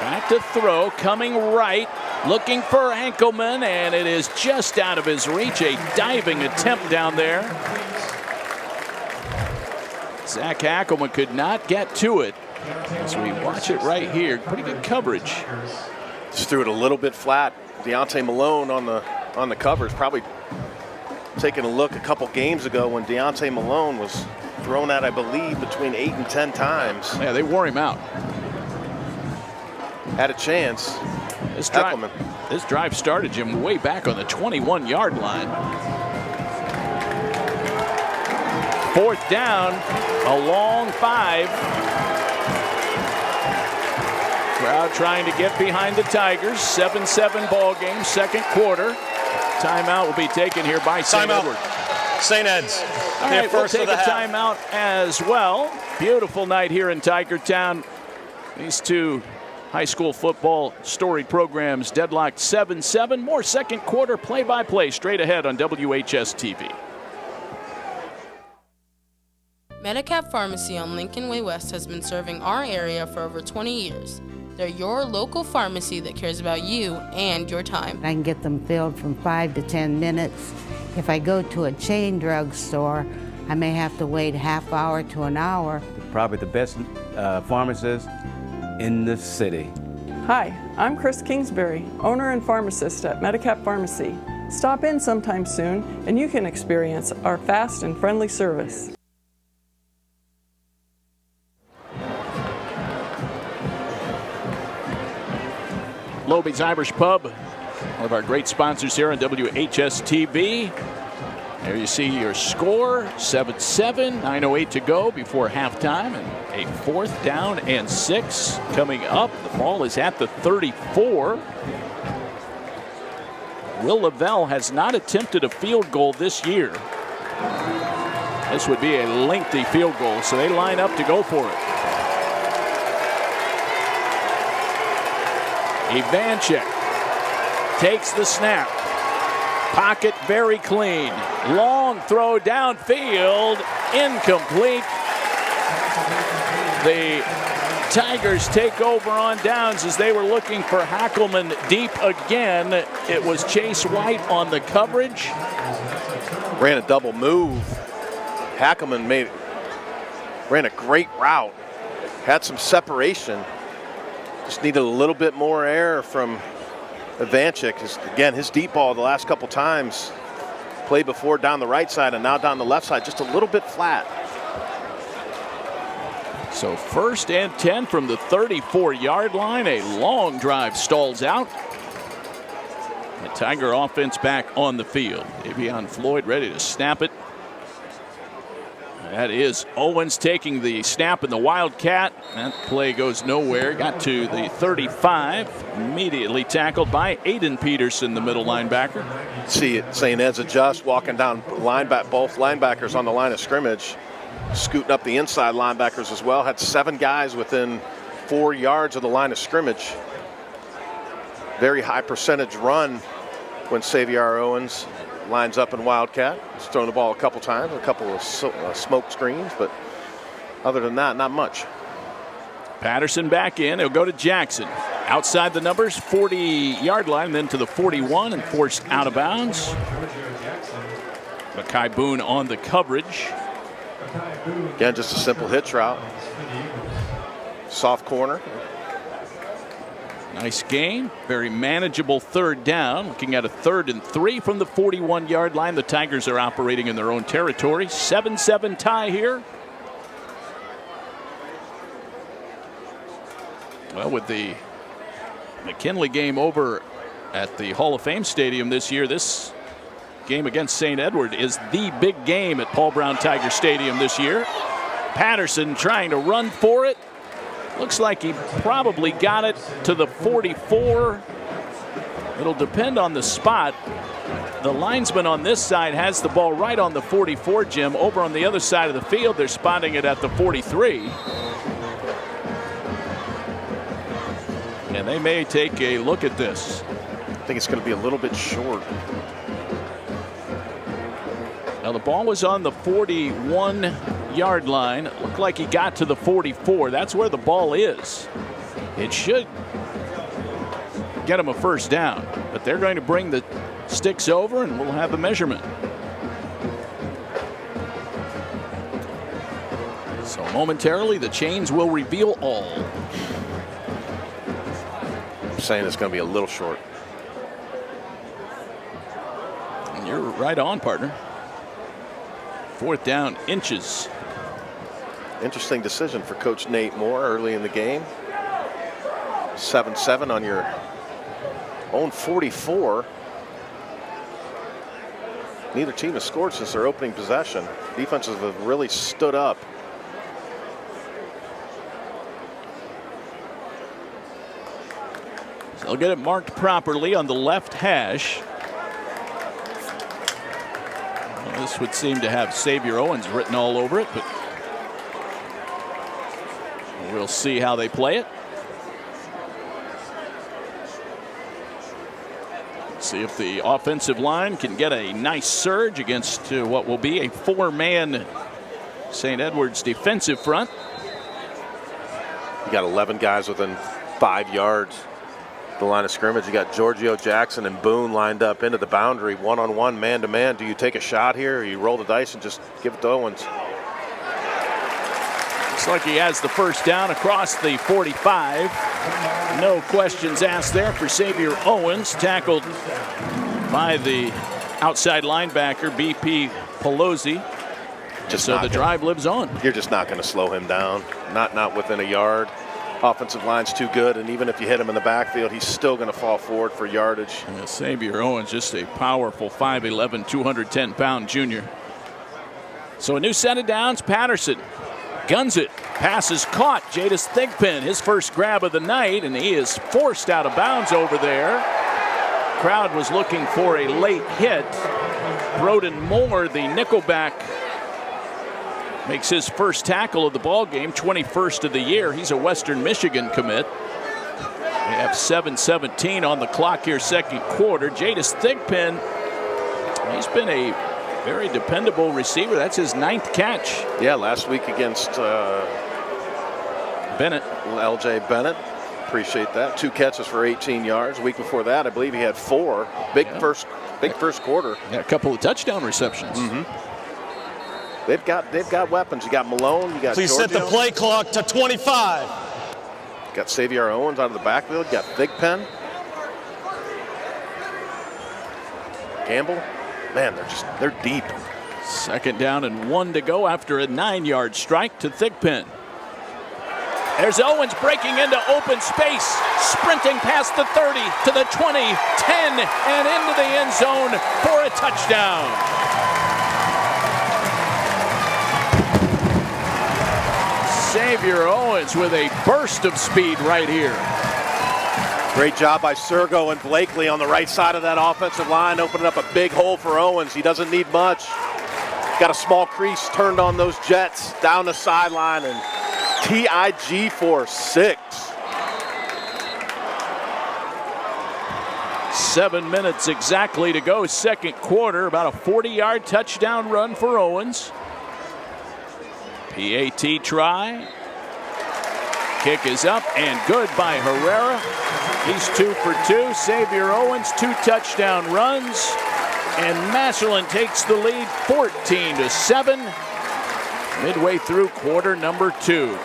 Back to throw, coming right, looking for Hankelman, and it is just out of his reach. A diving attempt down there. Zach Hackelman could not get to it. As we watch it right here, pretty good coverage. Just threw it a little bit flat. Deontay Malone on the covers, probably taking a look a couple games ago when Deontay Malone was thrown at, I believe, between 8 and 10 times. Yeah, they wore him out. Had a chance. This drive started, Jim, way back on the 21-yard line. 4th down, a long 5. Crowd trying to get behind the Tigers. 7-7 ball game, second quarter. Timeout will be taken here by St. Edward. St. Ed's. All right, we'll take a timeout as well. Beautiful night here in Tigertown. These two high school football storied programs deadlocked 7-7. More second quarter play-by-play straight ahead on WHS-TV. Medicap Pharmacy on Lincoln Way West has been serving our area for over 20 years. They're your local pharmacy that cares about you and your time. I can get them filled from 5 to 10 minutes. If I go to a chain drugstore, I may have to wait a half hour to an hour. Probably the best pharmacist in the city. Hi, I'm Chris Kingsbury, owner and pharmacist at Medicap Pharmacy. Stop in sometime soon and you can experience our fast and friendly service. Loby's Irish Pub, one of our great sponsors here on WHS-TV. There you see your score, 7-7, 9:08 to go before halftime, and a 4th down and 6 coming up. The ball is at the 34. Will Lavelle has not attempted a field goal this year. This would be a lengthy field goal, so they line up to go for it. Ivanchik takes the snap. Pocket very clean. Long throw downfield. Incomplete. The Tigers take over on downs as they were looking for Hackelman deep again. It was Chase White on the coverage. Ran a double move. Hackelman ran a great route. Had some separation. Just needed a little bit more air from Ivanchik. Again, his deep ball the last couple times played before down the right side and now down the left side, just a little bit flat. So 1st and 10 from the 34-yard line. A long drive stalls out. The Tiger offense back on the field. Davion Floyd ready to snap it. That is Owens taking the snap in the Wildcat. That play goes nowhere. Got to the 35. Immediately tackled by Aiden Peterson, the middle linebacker. See it, St. Ed's adjust, walking down both linebackers on the line of scrimmage, scooting up the inside linebackers as well. Had 7 guys within 4 yards of the line of scrimmage. Very high percentage run when Xavier Owens lines up in Wildcat. He's thrown the ball a couple times, a couple of smoke screens, but other than that, not much. Patterson back in. He'll go to Jackson. Outside the numbers, 40-yard line, then to the 41 and forced out of bounds. Makai Boone on the coverage. Again, just a simple hitch route. Soft corner. Nice gain. Very manageable third down. Looking at a 3rd and 3 from the 41-yard line. The Tigers are operating in their own territory. 7-7 tie here. Well, with the McKinley game over at the Hall of Fame Stadium this year, this game against St. Edward is the big game at Paul Brown Tiger Stadium this year. Patterson trying to run for it. Looks like he probably got it to the 44. It'll depend on the spot. The linesman on this side has the ball right on the 44, Jim. Over on the other side of the field, they're spotting it at the 43. And they may take a look at this. I think it's going to be a little bit short. Now the ball was on the 41-yard line. It looked like he got to the 44. That's where the ball is. It should get him a first down, but they're going to bring the sticks over and we'll have a measurement. So momentarily the chains will reveal all. I'm saying it's going to be a little short. And you're right on, partner. 4th down, inches. Interesting decision for Coach Nate Moore early in the game. 7-7 on your own 44. Neither team has scored since their opening possession. Defenses have really stood up. So they'll get it marked properly on the left hash. Well, this would seem to have Xavier Owens written all over it, but we'll see how they play it. See if the offensive line can get a nice surge against what will be a 4-man St. Edward's defensive front. You got 11 guys within 5 yards of the line of scrimmage. You got Giorgio Jackson and Boone lined up into the boundary, one-on-one, man-to-man. Do you take a shot here or you roll the dice and just give it to Owens? Looks like he has the first down across the 45. No questions asked there for Xavier Owens, tackled by the outside linebacker, BP Pelosi. So the drive lives on. You're just not going to slow him down, not within a yard. Offensive line's too good, and even if you hit him in the backfield, he's still going to fall forward for yardage. And Xavier Owens, just a powerful 5'11", 210-pound junior. So a new set of downs. Patterson guns it. Pass is caught. Jadis Thigpen, his first grab of the night, and he is forced out of bounds over there. Crowd was looking for a late hit. Broden Moore, the nickelback, makes his first tackle of the ball game, 21st of the year. He's a Western Michigan commit. We have 7:17 on the clock here, second quarter. Jadis Thigpen, he's been a very dependable receiver. That's his 9th catch. Yeah, last week against Bennett. LJ Bennett. Appreciate that. 2 catches for 18 yards. The week before that, I believe he had 4. Big first quarter. Yeah, a couple of touchdown receptions. They've got weapons. You got Malone. You got Please Giorgio. set the play clock to 25. Got Xavier Owens out of the backfield. Got Thigpen. Campbell. Man, they're deep. 2nd down and 1 to go after a 9-yard strike to Thigpen. There's Owens breaking into open space, sprinting past the 30 to the 20, 10, and into the end zone for a touchdown. Xavier Owens with a burst of speed right here. Great job by Sergo and Blakely on the right side of that offensive line, opening up a big hole for Owens. He doesn't need much. Got a small crease turned on those Jets down the sideline, and TIG for 6. 7 minutes exactly to go, second quarter. About a 40-yard touchdown run for Owens. PAT try. Kick is up and good by Herrera. He's 2 for 2. Xavier Owens, 2 touchdown runs. And Massillon takes the lead 14-7. Midway through quarter number 2.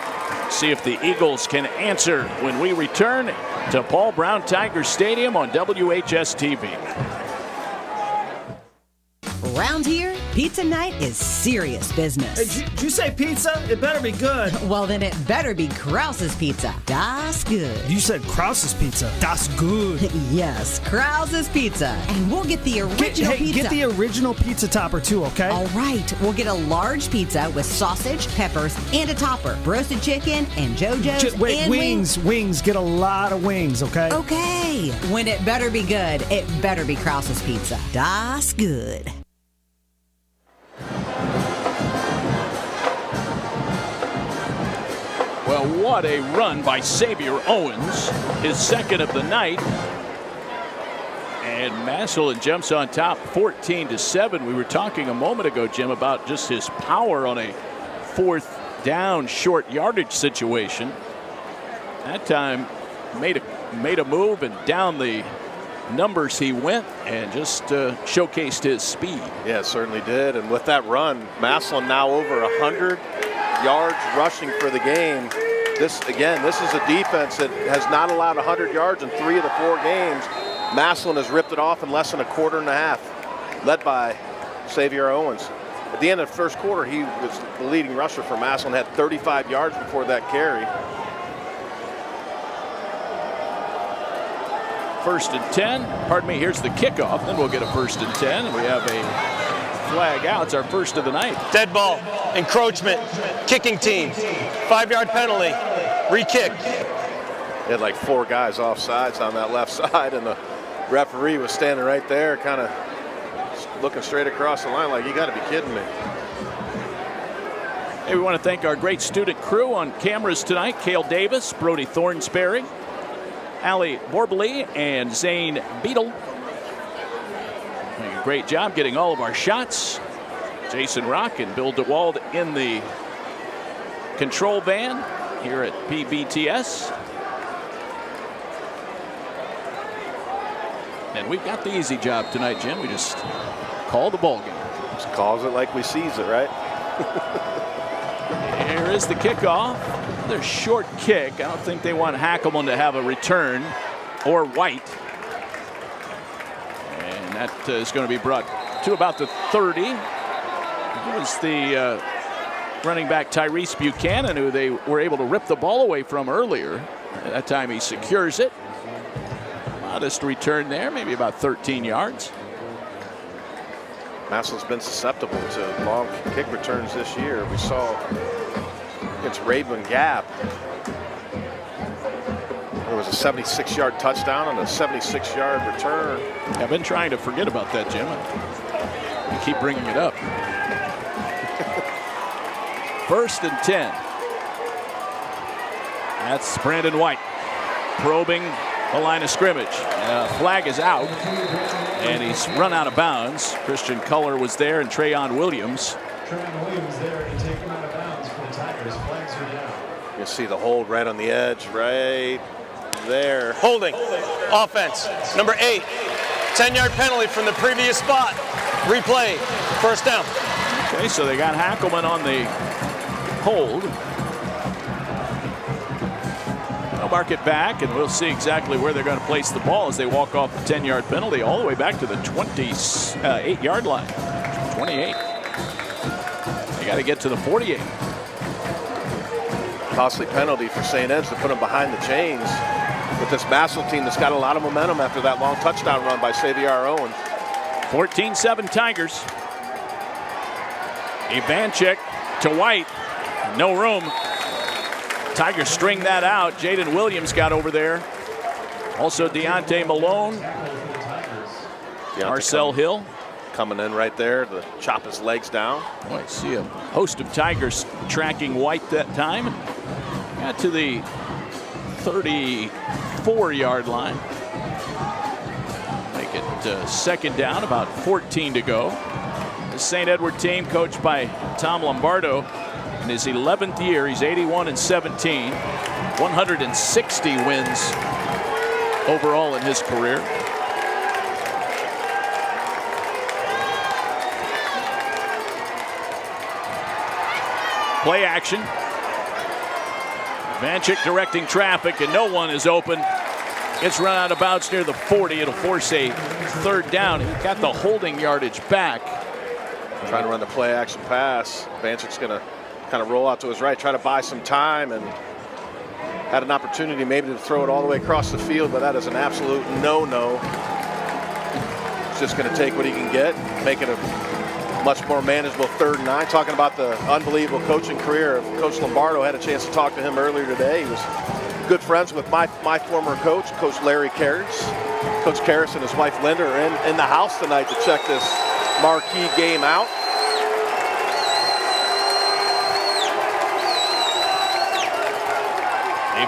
See if the Eagles can answer when we return to Paul Brown Tiger Stadium on WHS-TV. Around here, pizza night is serious business. Hey, did you say pizza? It better be good. Well, then it better be Krause's Pizza. Das good. You said Krause's Pizza. Das good. Yes, Krause's Pizza. And we'll get the original pizza. Get the original pizza topper too, okay? All right. We'll get a large pizza with sausage, peppers, and a topper. Roasted chicken and JoJo's and wings. Wings. Get a lot of wings, okay? Okay. When it better be good, it better be Krause's Pizza. Das good. Well, what a run by Xavier Owens, his second of the night. And Massillon jumps on top 14-7. We were talking a moment ago, Jim, about just his power on a 4th down short yardage situation. That time made a move and down the numbers he went and just showcased his speed. Yeah, it certainly did. And with that run, Massillon now over 100 yards rushing for the game. This is a defense that has not allowed 100 yards in 3 of the 4 games. Massillon has ripped it off in less than a quarter and a half, led by Xavier Owens. At the end of the first quarter, he was the leading rusher for Massillon, had 35 yards before that carry. 1st and 10. Pardon me, here's the kickoff. Then we'll get a 1st and 10. And we have a flag out. It's our first of the night. Dead ball, encroachment, kicking team, 5-yard penalty, re-kick. They had like 4 guys offsides on that left side, and the referee was standing right there, kind of looking straight across the line like, you got to be kidding me. Hey, we want to thank our great student crew on cameras tonight. Cale Davis, Brody Thornsberry, Allie Borbely, and Zane Beadle. Doing a great job getting all of our shots. Jason Rock and Bill DeWald in the control van here at PBTS. And we've got the easy job tonight, Jim. We just call the ball game. Just calls it like we sees it, right? Here is the kickoff. Another short kick. I don't think they want Hackelman to have a return, or White. And that is going to be brought to about the 30. It was the running back Tyrese Buchanan who they were able to rip the ball away from earlier. At that time he secures it. Modest return there, maybe about 13 yards. Massillon's been susceptible to long kick returns this year. We saw against Raven Gap, there was a 76-yard touchdown and a 76-yard return. I've been trying to forget about that, Jim. You keep bringing it up. 1st and 10. That's Brandon White probing the line of scrimmage. Flag is out, and he's run out of bounds. Christian Culler was there, and Trayon Williams. there, and take him out of bounds for the Tigers. Flags are down. You'll see the hold right on the edge, right there. Holding, offense, number 8, 10-yard penalty from the previous spot. Replay, 1st down. Okay, so they got Hackelman on the hold. They'll mark it back, and we'll see exactly where they're going to place the ball as they walk off the 10-yard penalty all the way back to the 28-yard line. 28. They got to get to the 48. Costly penalty for St. Ed's to put them behind the chains with this Massillon team that's got a lot of momentum after that long touchdown run by Xavier Owens. 14-7 Tigers. Ivanchik to White. No room. Tigers string that out. Jaden Williams got over there. Also Deontay Malone. Marcel Hill. Coming in right there to chop his legs down. Oh, I see a host of Tigers tracking White that time. Got to the 34-yard line. Make it second down, about 14 to go. The St. Edward team, coached by Tom Lombardo, in his 11th year, he's 81-17, 160 wins overall in his career. Play action. Vanchik directing traffic, and no one is open. Gets run out of bounds near the 40. It'll force a third down. He got the holding yardage back. Trying to run the play action pass. Vanchik's going to kind of roll out to his right, try to buy some time, and had an opportunity maybe to throw it all the way across the field, but that is an absolute no-no. He's just going to take what he can get, make it a much more manageable 3rd and 9. Talking about the unbelievable coaching career of Coach Lombardo. Had a chance to talk to him earlier today. He was good friends with my former coach, Coach Larry Karras. Coach Karras and his wife Linda are in the house tonight to check this marquee game out.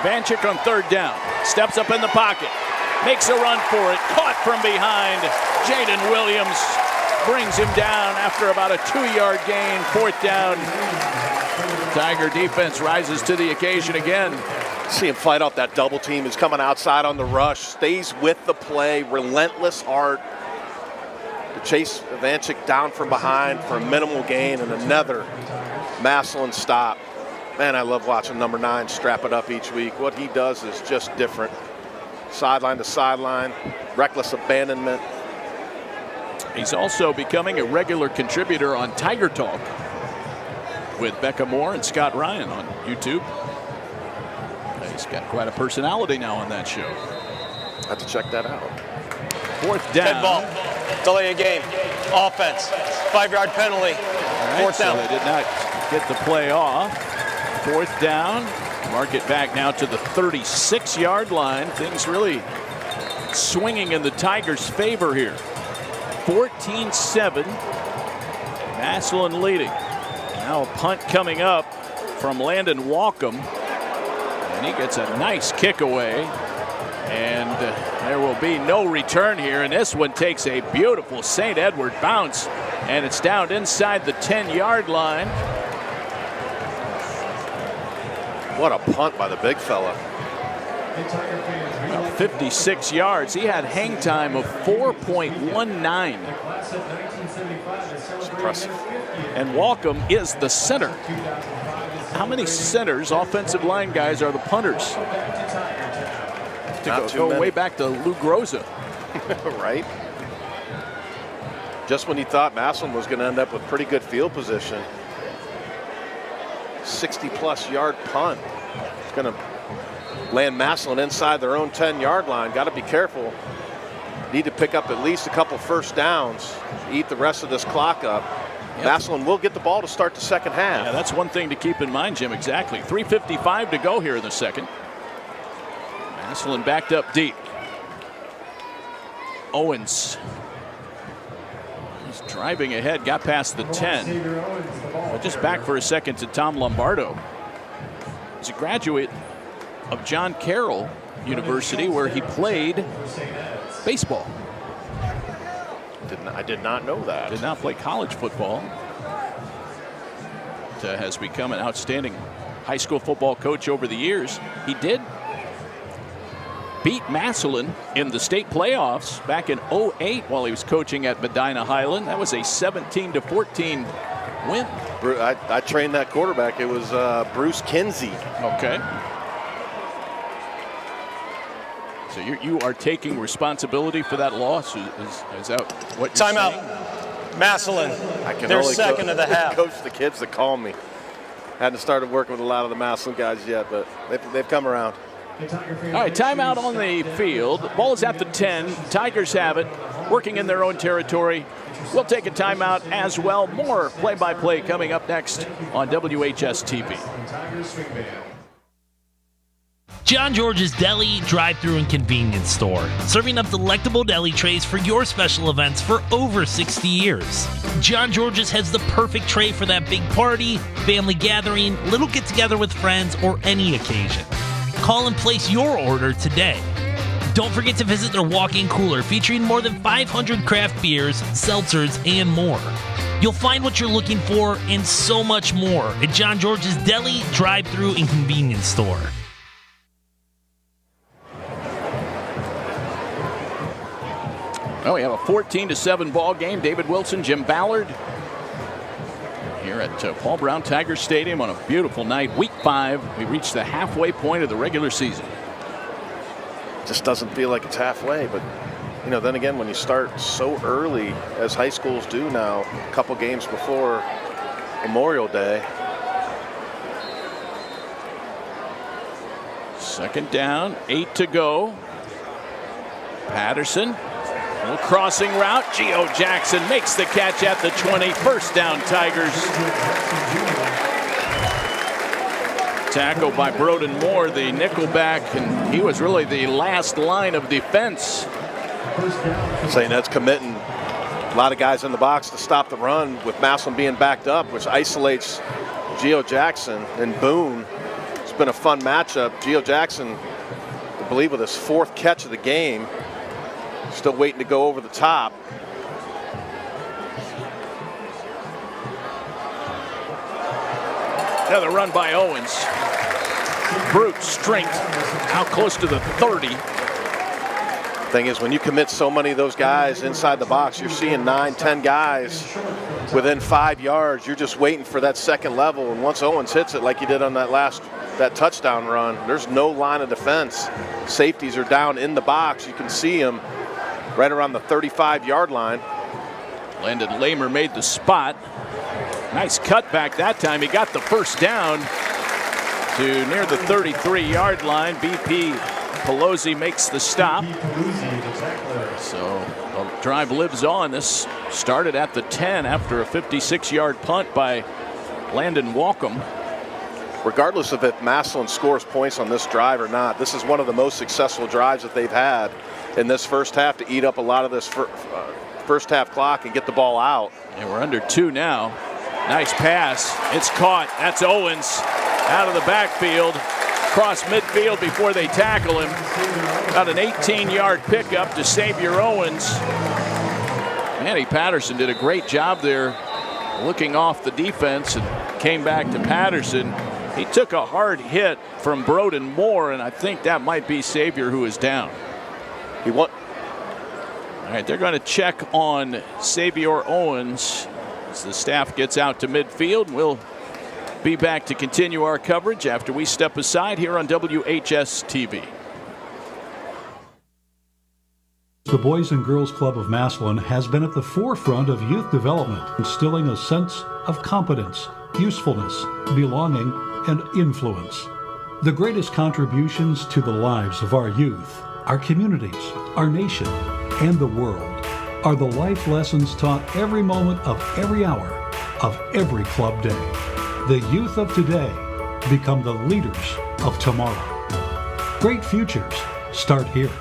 Vanchik on 3rd down. Steps up in the pocket. Makes a run for it. Caught from behind. Jaden Williams brings him down after about a 2-yard gain. 4th down. Tiger defense rises to the occasion again. See him fight off that double team. He's coming outside on the rush. Stays with the play. Relentless heart. To chase Vanchik down from behind for a minimal gain and another Massillon stop. Man, I love watching number 9 strap it up each week. What he does is just different. Sideline to sideline, reckless abandonment. He's also becoming a regular contributor on Tiger Talk with Becca Moore and Scott Ryan on YouTube. He's got quite a personality now on that show. Have to check that out. 4th down. 10 ball. Delay a game. Offense. 5-yard penalty. Right, 4th down. So they did not get the play off. 4th down. Mark it back now to the 36-yard line. Things really swinging in the Tigers' favor here. 14-7. Massillon leading. Now a punt coming up from Landon Walkham. And he gets a nice kick away. And there will be no return here. And this one takes a beautiful St. Edward bounce. And it's down inside the 10-yard line. What a punt by the big fella. Well, 56 yards. He had hang time of 4.19. It's impressive. And Walkham is the center. How many centers, offensive line guys, are the punters? To go way back to Lou Groza. Right. Just when you thought Massillon was going to end up with pretty good field position. 60-plus yard punt. It's going to land Massillon inside their own 10-yard line. Got to be careful. Need to pick up at least a couple first downs. Eat the rest of this clock up. Yep. Massillon will get the ball to start the second half. Yeah, that's one thing to keep in mind, Jim. Exactly. 3:55 to go here in the second. Massillon backed up deep. Owens. He's driving ahead, got past the 10. But just back for a second to Tom Lombardo. He's a graduate of John Carroll University, where he played baseball. I did not know that. Did not play college football. Has become an outstanding high school football coach over the years. He did beat Massillon in the state playoffs back in 08 while he was coaching at Medina Highland. That was a 17-14 win. I trained that quarterback. It was Bruce Kinsey. Okay. So you are taking responsibility for that loss? Is that what you're Timeout. saying? Massillon. I can They're only second of the half. Coach the kids that call me. Hadn't started working with a lot of the Massillon guys yet, but they've come around. All right, timeout on the field. Ball is at the 10. Tigers have it, working in their own territory. We'll take a timeout as well. More play-by-play coming up next on WHS-TV. John George's Deli, Drive-Thru, and Convenience Store. Serving up delectable deli trays for your special events for over 60 years. John George's has the perfect tray for that big party, family gathering, little get-together with friends, or any occasion. Call and place your order today. Don't forget to visit their walk-in cooler featuring more than 500 craft beers, seltzers, and more. You'll find what you're looking for and so much more at John George's Deli, Drive-Thru, and Convenience Store. Well, we have a 14-7 ball game. David Wilson, Jim Ballard here at Paul Brown Tiger Stadium on a beautiful night. Week 5, we reached the halfway point of the regular season. Just doesn't feel like it's halfway, but you know, then again, when you start so early, as high schools do now, a couple games before Memorial Day. Second down, 8 to go. Patterson, a little crossing route. Gio Jackson makes the catch at the 20. First down, Tigers. Tackle by Broden Moore, the nickelback, and he was really the last line of defense. Saying that's committing a lot of guys in the box to stop the run with Massillon being backed up, which isolates Gio Jackson and Boone. It's been a fun matchup. Gio Jackson, I believe, with his 4th catch of the game, still waiting to go over the top. Another run by Owens. Brute strength out close to the 30. Thing is, when you commit so many of those guys inside the box, you're seeing 9-10 guys within 5 yards. You're just waiting for that second level, and once Owens hits it like he did on that touchdown run, there's no line of defense. Safeties are down in the box. You can see them right around the 35-yard line. Landon Lamer made the spot. Nice cutback that time. He got the first down to near the 33-yard line. BP Pelosi makes the stop. So the drive lives on. This started at the 10 after a 56-yard punt by Landon Walcom. Regardless of if Massillon scores points on this drive or not, this is one of the most successful drives that they've had in this first half to eat up a lot of this first half clock and get the ball out. And we're under 2 now. Nice pass. It's caught. That's Owens out of the backfield. Cross midfield before they tackle him. Got an 18-yard pickup to Xavier Owens. Manny Patterson did a great job there looking off the defense and came back to Patterson. He took a hard hit from Broden Moore, and I think that might be Xavier who is down. All right, they're going to check on Xavier Owens as the staff gets out to midfield. We'll be back to continue our coverage after we step aside here on WHS-TV. The Boys and Girls Club of Massillon has been at the forefront of youth development, instilling a sense of competence, usefulness, belonging, and influence. The greatest contributions to the lives of our youth, our communities, our nation, and the world are the life lessons taught every moment of every hour of every club day. The youth of today become the leaders of tomorrow. Great futures start here.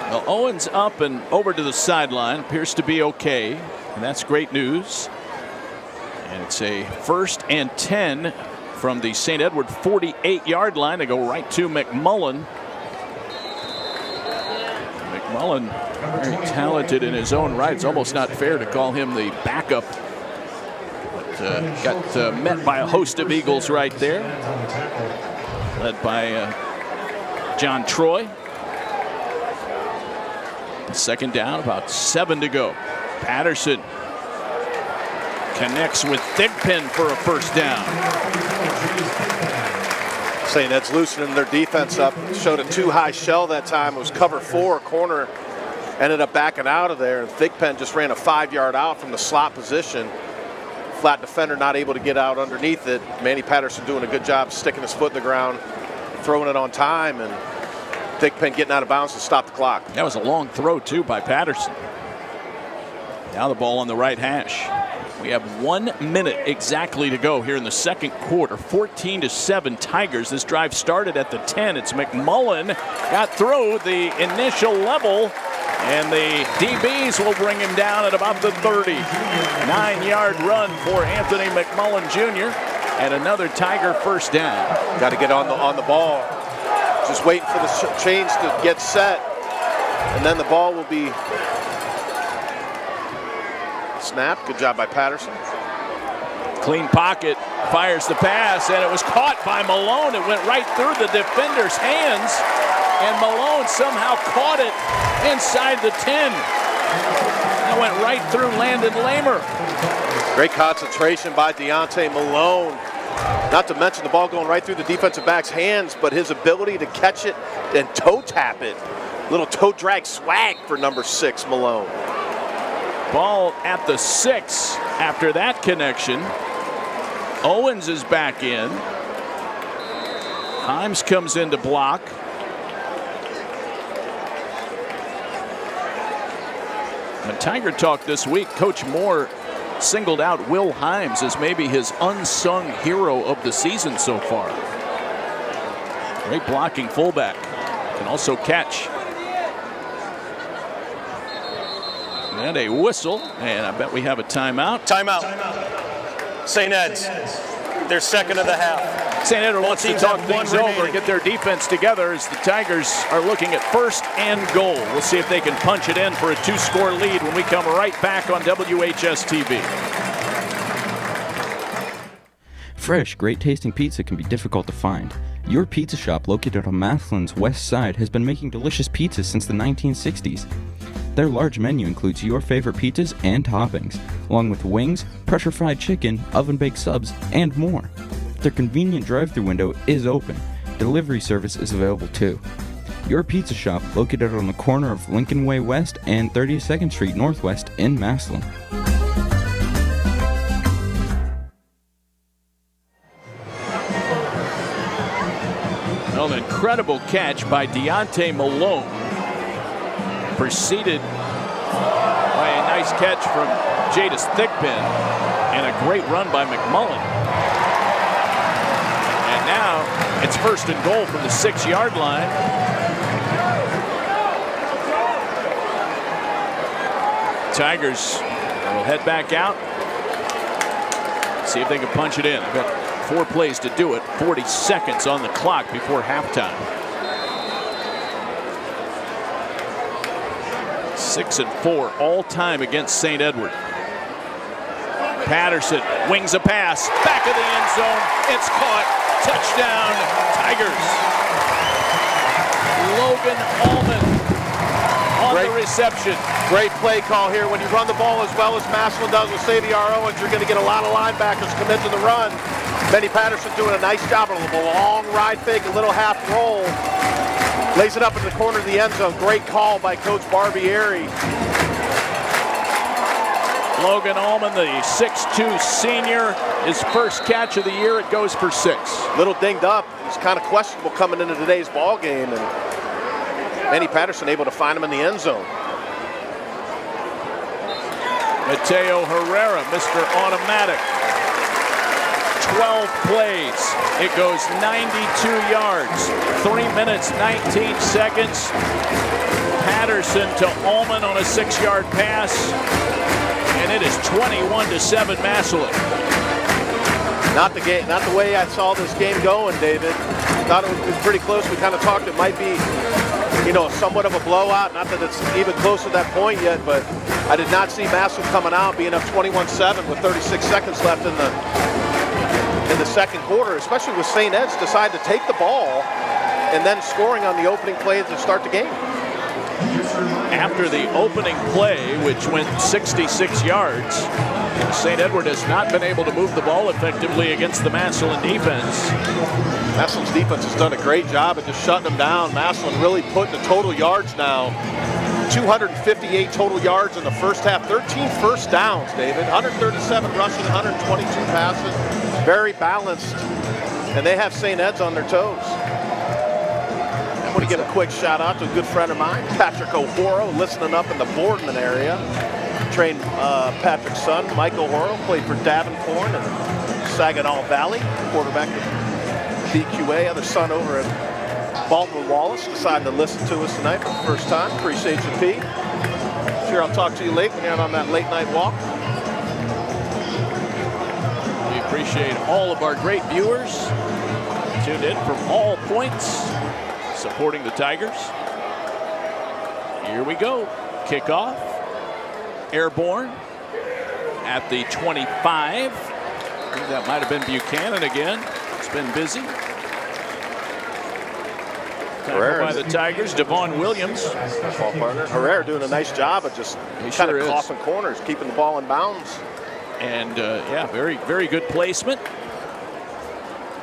Well, Owens up and over to the sideline. Appears to be okay, and that's great news. And it's a 1st and 10 from the St. Edward 48-yard line. They go right to McMullen. McMullen, very talented in his own right. It's almost not fair to call him the backup. But got met by a host of Eagles right there, led by John Troy. 2nd down, about 7 to go. Patterson connects with Thigpen for a first down. Saying that's loosening their defense up. Showed a too high shell that time. It was cover 4, corner. Ended up backing out of there, and Thigpen just ran a 5-yard out from the slot position. Flat defender not able to get out underneath it. Manny Patterson doing a good job sticking his foot in the ground, throwing it on time, and Thigpen getting out of bounds to stop the clock. That was a long throw, too, by Patterson. Now the ball on the right hash. We have 1 minute exactly to go here in the second quarter. 14-7 Tigers. This drive started at the 10. It's McMullen got through the initial level, and the DBs will bring him down at about the 30. 9-yard run for Anthony McMullen Jr. and another Tiger first down. Got to get on the ball. Just waiting for the chains to get set, and then the ball will be snapped. Good job by Patterson. Clean pocket, fires the pass, and it was caught by Malone. It went right through the defender's hands, and Malone somehow caught it inside the 10. That went right through Landon Lamer. Great concentration by Deontay Malone. Not to mention the ball going right through the defensive back's hands, but his ability to catch it and toe tap it. Little toe drag swag for number 6, Malone. Ball at the 6 after that connection. Owens is back in. Himes comes in to block. And Tiger Talk this week, Coach Moore singled out Will Himes as maybe his unsung hero of the season so far. Great blocking fullback. Can also catch. And a whistle, and I bet we have a timeout. Timeout. St. Ed's, their second of the half. St. Edward wants to talk things over and get their defense together as the Tigers are looking at 1st and goal. We'll see if they can punch it in for a 2-score lead when we come right back on WHS-TV. Fresh, great-tasting pizza can be difficult to find. Your pizza shop, located on Massillon's west side, has been making delicious pizzas since the 1960s. Their large menu includes your favorite pizzas and toppings, along with wings, pressure-fried chicken, oven-baked subs, and more. Their convenient drive-thru window is open. Delivery service is available too. Your pizza shop, located on the corner of Lincoln Way West and 32nd Street Northwest in Massillon. An incredible catch by Deontay Malone, preceded by a nice catch from Jadis Thigpen and a great run by McMullen. And now it's 1st and goal from the 6-yard line. Tigers will head back out, see if they can punch it in. I've got 4 plays to do it, 40 seconds on the clock before halftime. 6-4 all time against St. Edward. Patterson wings a pass, back of the end zone. It's caught. Touchdown, Tigers. Logan Allman on the reception. Great play call here. When you run the ball as well as Massillon does with Saviar Owens, you're going to get a lot of linebackers commit to the run. Benny Patterson doing a nice job of a long ride fake, a little half roll. Lays it up in the corner of the end zone. Great call by Coach Barbieri. Logan Allman, the 6'2 senior, his first catch of the year. It goes for 6. Little dinged up. He's kind of questionable coming into today's ball game, and Benny Patterson able to find him in the end zone. Mateo Herrera, Mr. Automatic. 12 plays. It goes 92 yards. 3 minutes, 19 seconds. Patterson to Allman on a 6-yard pass. And it is 21-7 Massillon. Not the way I saw this game going, David. Thought it was pretty close. We kind of talked it might be, somewhat of a blowout. Not that it's even close to that point yet, but I did not see Massillon coming out being up 21-7 with 36 seconds left in the second quarter, especially with St. Ed's decide to take the ball and then scoring on the opening play to start the game. After the opening play, which went 66 yards, St. Edward has not been able to move the ball effectively against the Massillon defense. Massillon's defense has done a great job of just shutting them down. Massillon really putting the total yards now. 258 total yards in the first half, 13 first downs, David. 137 rushing, 122 passes. Very balanced, and they have St. Ed's on their toes. I want to give a quick shout out to a good friend of mine, Patrick O'Horo, listening up in the Boardman area. trained Patrick's son, Michael Hoyle, played for Davenport and Saginaw Valley, quarterback of DQA. Other son over at Baltimore Wallace decided to listen to us tonight for the first time. Appreciate you, Pete. Sure, I'll talk to you late when you're on that late night walk. We appreciate all of our great viewers tuned in from all points, supporting the Tigers. Here we go. Kickoff. Airborne at the 25. I think that might have been Buchanan again. It's been busy. Tackled by the Tigers, Devon Williams. Ball partner. Herrera doing a nice job of just kind of coughing corners, keeping the ball in bounds. And yeah, very, very good placement.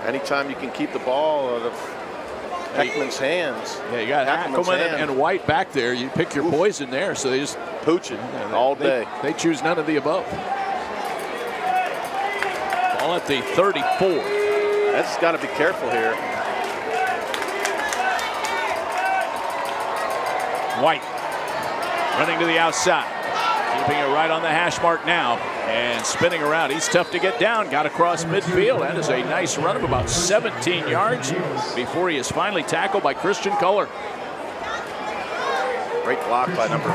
Anytime you can keep the ball out of Heckman's hands. Yeah, you got Heckman and White back there. You pick your poison there, so they just pooch it all day. They choose none of the above. Ball at the 34. That's got to be careful here. White running to the outside, keeping it right on the hash mark now and spinning around. He's tough to get down. Got across midfield. That is a nice run of about 17 yards before he is finally tackled by Christian Culler. Great block by number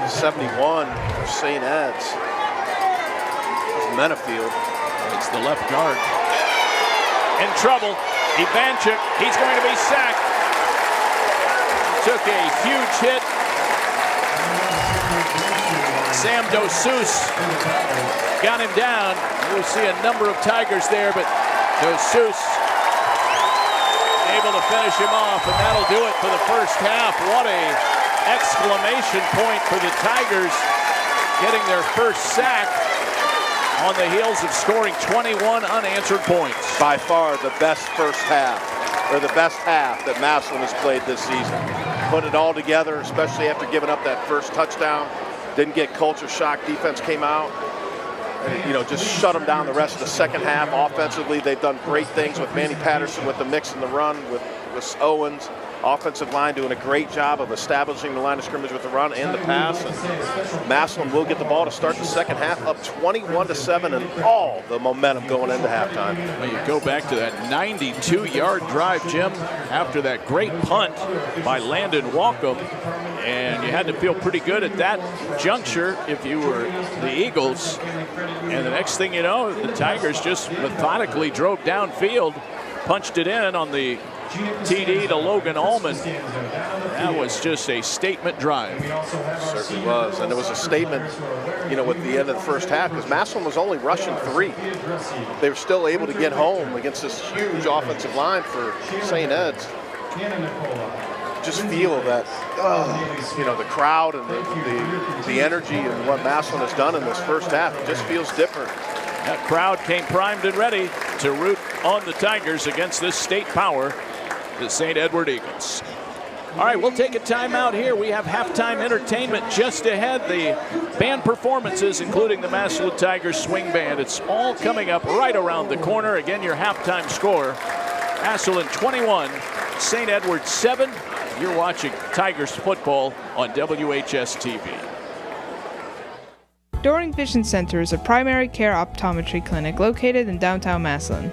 71 for St. Ed's. Menafield. It's the left guard. In trouble. Ivanchuk. He's going to be sacked. Took a huge hit. Sam Dossus got him down. You'll see a number of Tigers there, but Dossus able to finish him off, and that'll do it for the first half. What a exclamation point for the Tigers, getting their first sack on the heels of scoring 21 unanswered points. By far the best first half, or the best half that Massillon has played this season. Put it all together, especially after giving up that first touchdown. Didn't get culture shock. Defense came out and, just shut them down the rest of the second half. Offensively, they've done great things with Manny Patterson with the mix and the run, with Owens. Offensive line doing a great job of establishing the line of scrimmage with the run and the pass. And Massillon will get the ball to start the second half up 21-7, and all the momentum going into halftime. Well, you go back to that 92-yard drive, Jim, after that great punt by Landon Walkham. And you had to feel pretty good at that juncture if you were the Eagles. And the next thing you know, the Tigers just methodically drove downfield, punched it in on the TD to Logan Allman. That was just a statement drive. Certainly was. And it was a statement, with the end of the first half, because Massillon was only rushing 3. They were still able to get home against this huge offensive line for St. Ed's. Just feel that, the crowd and the energy and what Massillon has done in this first half, it just feels different. That crowd came primed and ready to root on the Tigers against this state power, the St. Edward Eagles. All right, we'll take a timeout here. We have halftime entertainment just ahead. The band performances, including the Massillon Tigers Swing Band. It's all coming up right around the corner. Again, your halftime score, Massillon 21, St. Edward 7. You're watching Tigers football on WHS-TV. Doring Vision Center is a primary care optometry clinic located in downtown Massillon.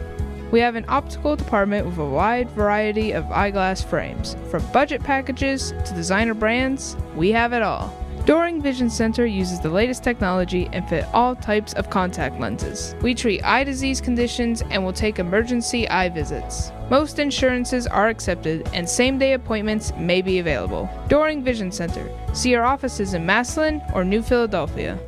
We have an optical department with a wide variety of eyeglass frames. From budget packages to designer brands, we have it all. Doring Vision Center uses the latest technology and fit all types of contact lenses. We treat eye disease conditions and will take emergency eye visits. Most insurances are accepted and same-day appointments may be available. Doring Vision Center. See our offices in Massillon or New Philadelphia.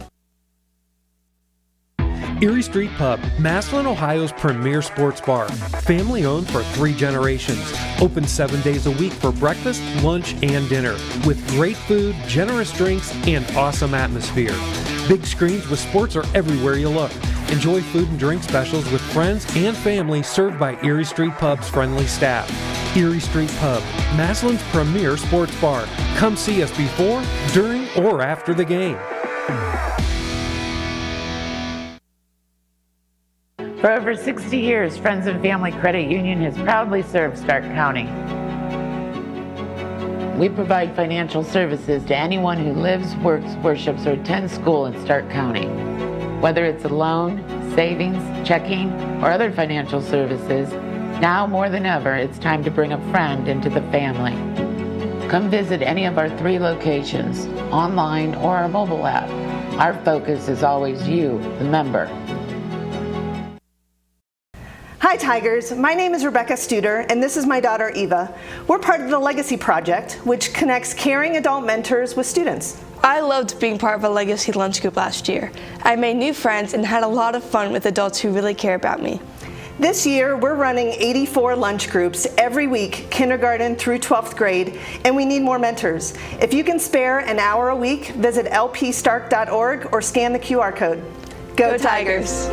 Erie Street Pub, Massillon, Ohio's premier sports bar. Family owned for 3 generations. Open 7 days a week for breakfast, lunch, and dinner. With great food, generous drinks, and awesome atmosphere. Big screens with sports are everywhere you look. Enjoy food and drink specials with friends and family served by Erie Street Pub's friendly staff. Erie Street Pub, Massillon's premier sports bar. Come see us before, during, or after the game. For over 60 years, Friends and Family Credit Union has proudly served Stark County. We provide financial services to anyone who lives, works, worships, or attends school in Stark County. Whether it's a loan, savings, checking, or other financial services, now more than ever, it's time to bring a friend into the family. Come visit any of our 3 locations, online or our mobile app. Our focus is always you, the member. Hi Tigers, my name is Rebecca Studer and this is my daughter Eva. We're part of the Legacy Project, which connects caring adult mentors with students. I loved being part of a Legacy lunch group last year. I made new friends and had a lot of fun with adults who really care about me. This year, we're running 84 lunch groups every week, kindergarten through 12th grade, and we need more mentors. If you can spare an hour a week, visit lpstark.org or scan the QR code. Go Tigers!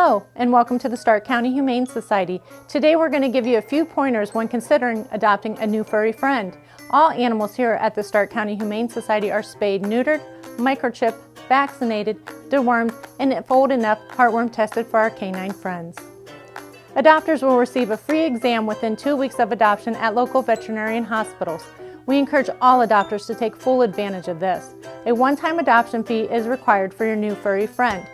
Hello, and welcome to the Stark County Humane Society. Today we're going to give you a few pointers when considering adopting a new furry friend. All animals here at the Stark County Humane Society are spayed, neutered, microchipped, vaccinated, dewormed, and if old enough, heartworm tested for our canine friends. Adopters will receive a free exam within 2 weeks of adoption at local veterinarian hospitals. We encourage all adopters to take full advantage of this. A one-time adoption fee is required for your new furry friend.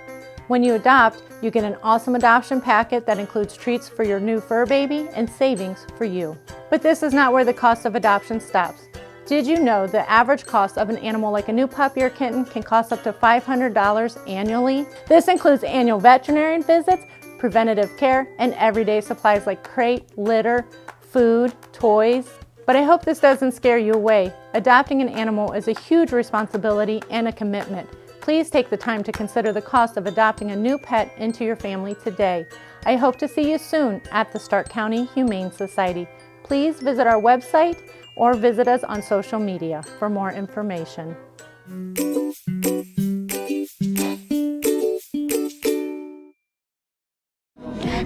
When you adopt, you get an awesome adoption packet that includes treats for your new fur baby and savings for you. But this is not where the cost of adoption stops. Did you know the average cost of an animal like a new puppy or kitten can cost up to $500 annually? This includes annual veterinarian visits, preventative care, and everyday supplies like crate, litter, food, toys. But I hope this doesn't scare you away. Adopting an animal is a huge responsibility and a commitment. Please take the time to consider the cost of adopting a new pet into your family today. I hope to see you soon at the Stark County Humane Society. Please visit our website or visit us on social media for more information.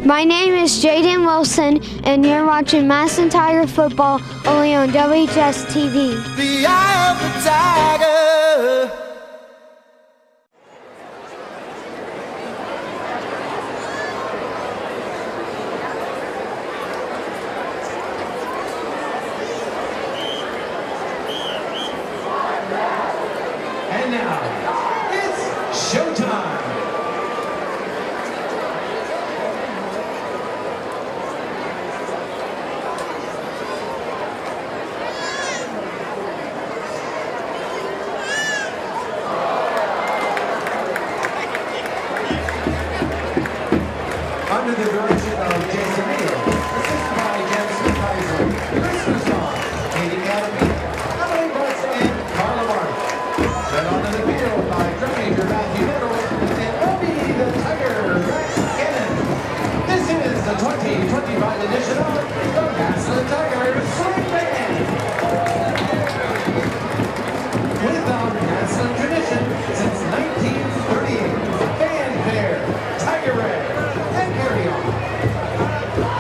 My name is Jaden Wilson, and you're watching Massillon Tiger football only on WHS-TV. The eye of the tiger. And now, it's showtime. Under the direction of Jason Neal, assisted by Jensen Kaiser, Christmas song, Katie Academy, Emily Butts, and Carla Martin. Led onto the field by drum major Matthew Little and Obi the Tiger Rex Cannon. This is the 2025 edition of the Massillon Tigers Swing Band. With our Massillon tradition since 1938, fanfare, Tiger Red, and carry on.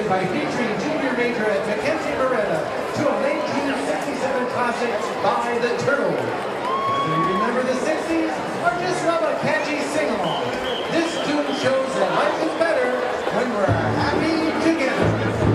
presented by featuring junior majorette Mackenzie Beretta to a 1967 classic by the Turtles. Whether you remember the 60s or just love a catchy sing-along, this tune shows that life is better when we're happy together.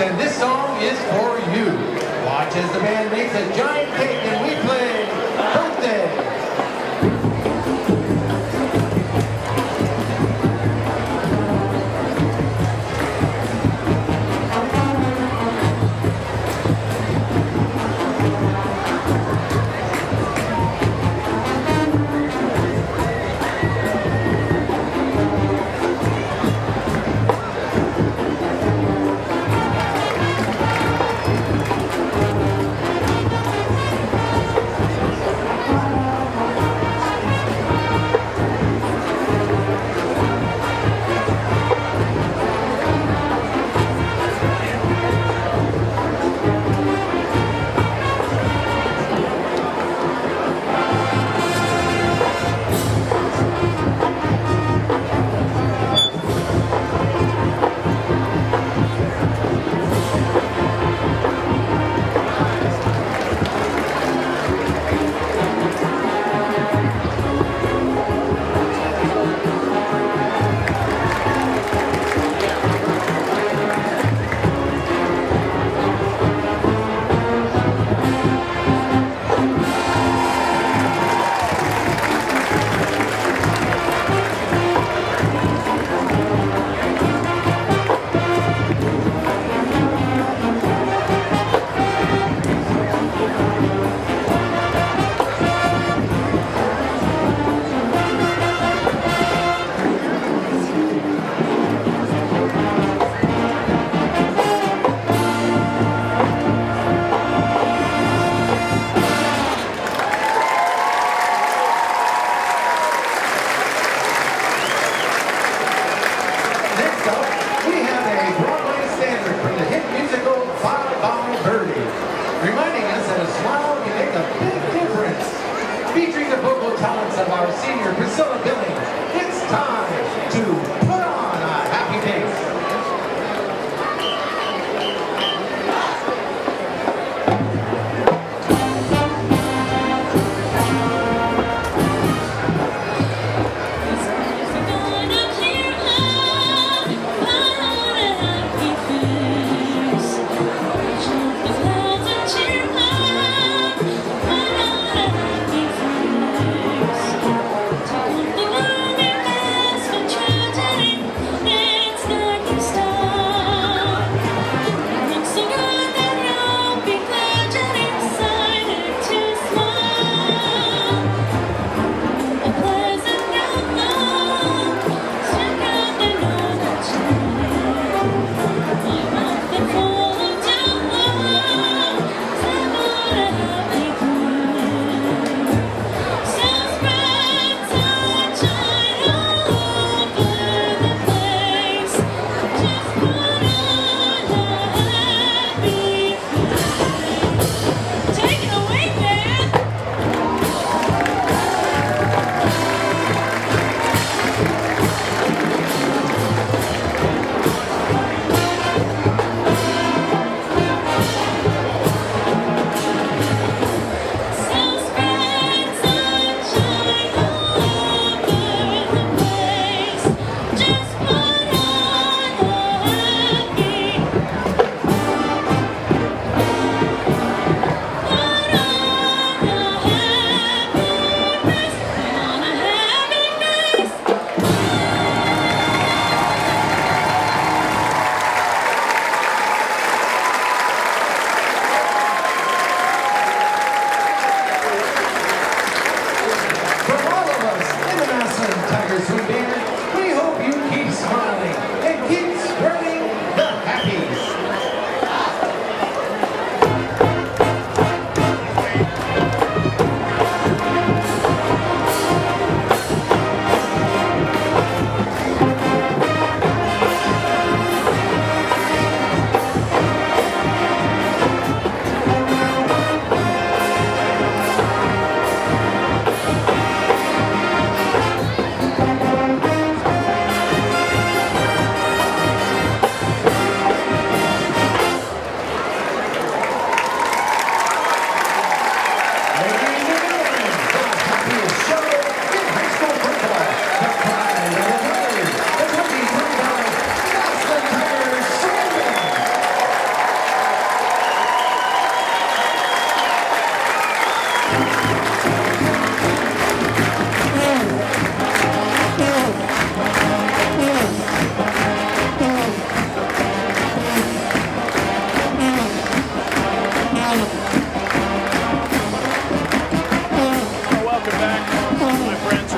Then this song is for you. Watch as the band makes a giant cake and we play Birthday.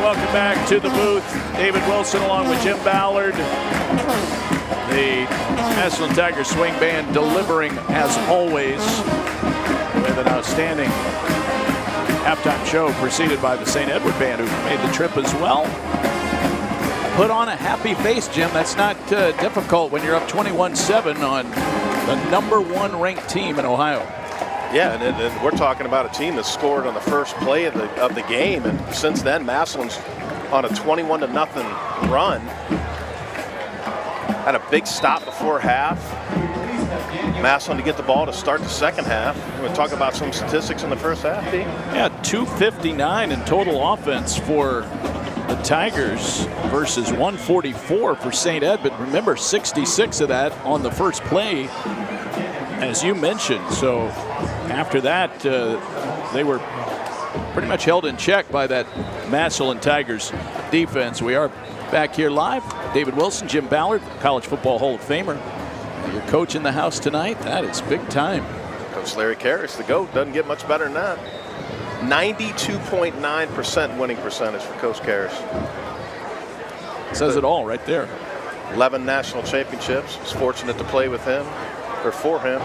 welcome back to the booth. David Wilson along with Jim Ballard. The Massillon Tigers Swing Band delivering, as always, with an outstanding halftime show preceded by the St. Edward Band, who made the trip as well. Put on a happy face, Jim. That's not difficult when you're up 21-7 on the #1 ranked team in Ohio. Yeah, and we're talking about a team that scored on the first play of the game, and since then, Massillon's on a 21-0 run. Had a big stop before half. Massillon to get the ball to start the second half. We're going to talk about some statistics in the first half, Dee. Yeah, 259 in total offense for the Tigers versus 144 for St. Ed. But remember, 66 of that on the first play, as you mentioned. So after that, they were pretty much held in check by that Massillon Tigers defense. We are back here live. David Wilson, Jim Ballard, College Football Hall of Famer. Your coach in the house tonight. That is big time. Coach Larry Karras, the GOAT, doesn't get much better than that. 92.9% winning percentage for Coach Karras. Says it all right there. 11 national championships. Was fortunate to play with him, or for him.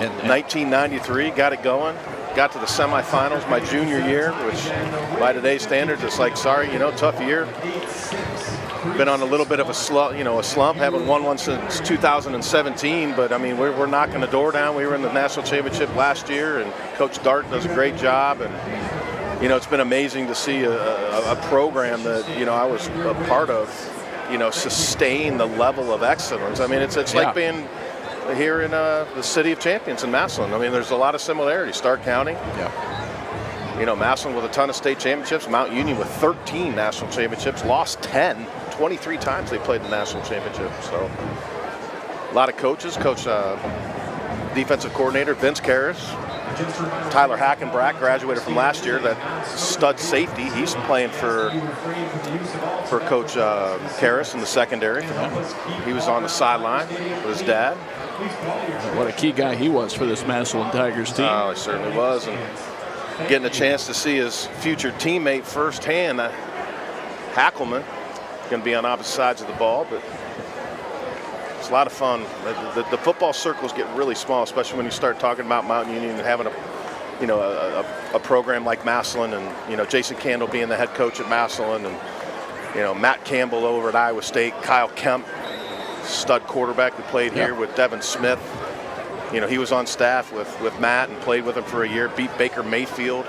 In 1993, got it going. Got to the semifinals my junior year, which by today's standards, it's like, sorry, tough year. Been on a little bit of a slump, haven't won one since 2017, but I mean, we're knocking the door down. We were in the national championship last year, and Coach Dart does a great job, and it's been amazing to see a program that I was a part of, sustain the level of excellence. I mean, it's like being here in the City of Champions in Massillon. I mean, there's a lot of similarities. Stark County. Yeah. Massillon with a ton of state championships. Mount Union with 13 national championships. Lost 10. 23 times they played the national championship. So a lot of coaches. Coach defensive coordinator Vince Karras. Tyler Hackenbrack graduated from last year. That stud safety. He's playing for Coach Karras in the secondary. He was on the sideline with his dad. What a key guy he was for this Massillon Tigers team. Oh, he certainly was. And getting a chance to see his future teammate firsthand, Hackelman, going to be on opposite sides of the ball, but it's a lot of fun. The football circles get really small, especially when you start talking about Mount Union and having a program like Massillon, and Jason Candle being the head coach at Massillon, and Matt Campbell over at Iowa State, Kyle Kemp, stud quarterback who played here with Devin Smith. He was on staff with Matt and played with him for a year, beat Baker Mayfield,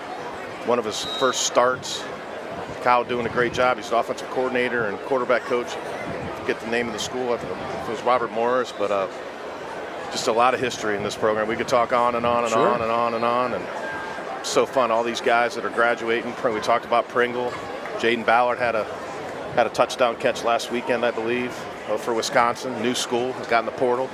one of his first starts. Kyle doing a great job. He's the offensive coordinator and quarterback coach. I forget the name of the school. I think it was Robert Morris, but just a lot of history in this program. We could talk on and on and on and on and on, and so fun. All these guys that are graduating. We talked about Pringle. Jaden Ballard had a touchdown catch last weekend, I believe, for Wisconsin. New school, got in the portal.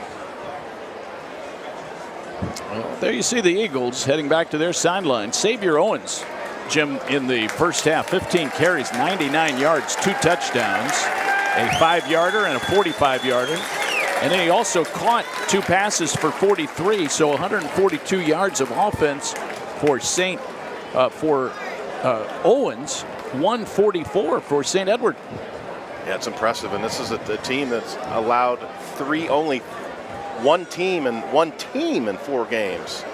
Well, there you see the Eagles heading back to their sideline. Xavier Owens, Jim, in the first half, 15 carries, 99 yards, 2 touchdowns, a 5-yarder and a 45-yarder. And then he also caught 2 passes for 43, so 142 yards of offense for Owens, 144 for St. Edward. Yeah, it's impressive, and this is a team that's allowed only one team in 4 games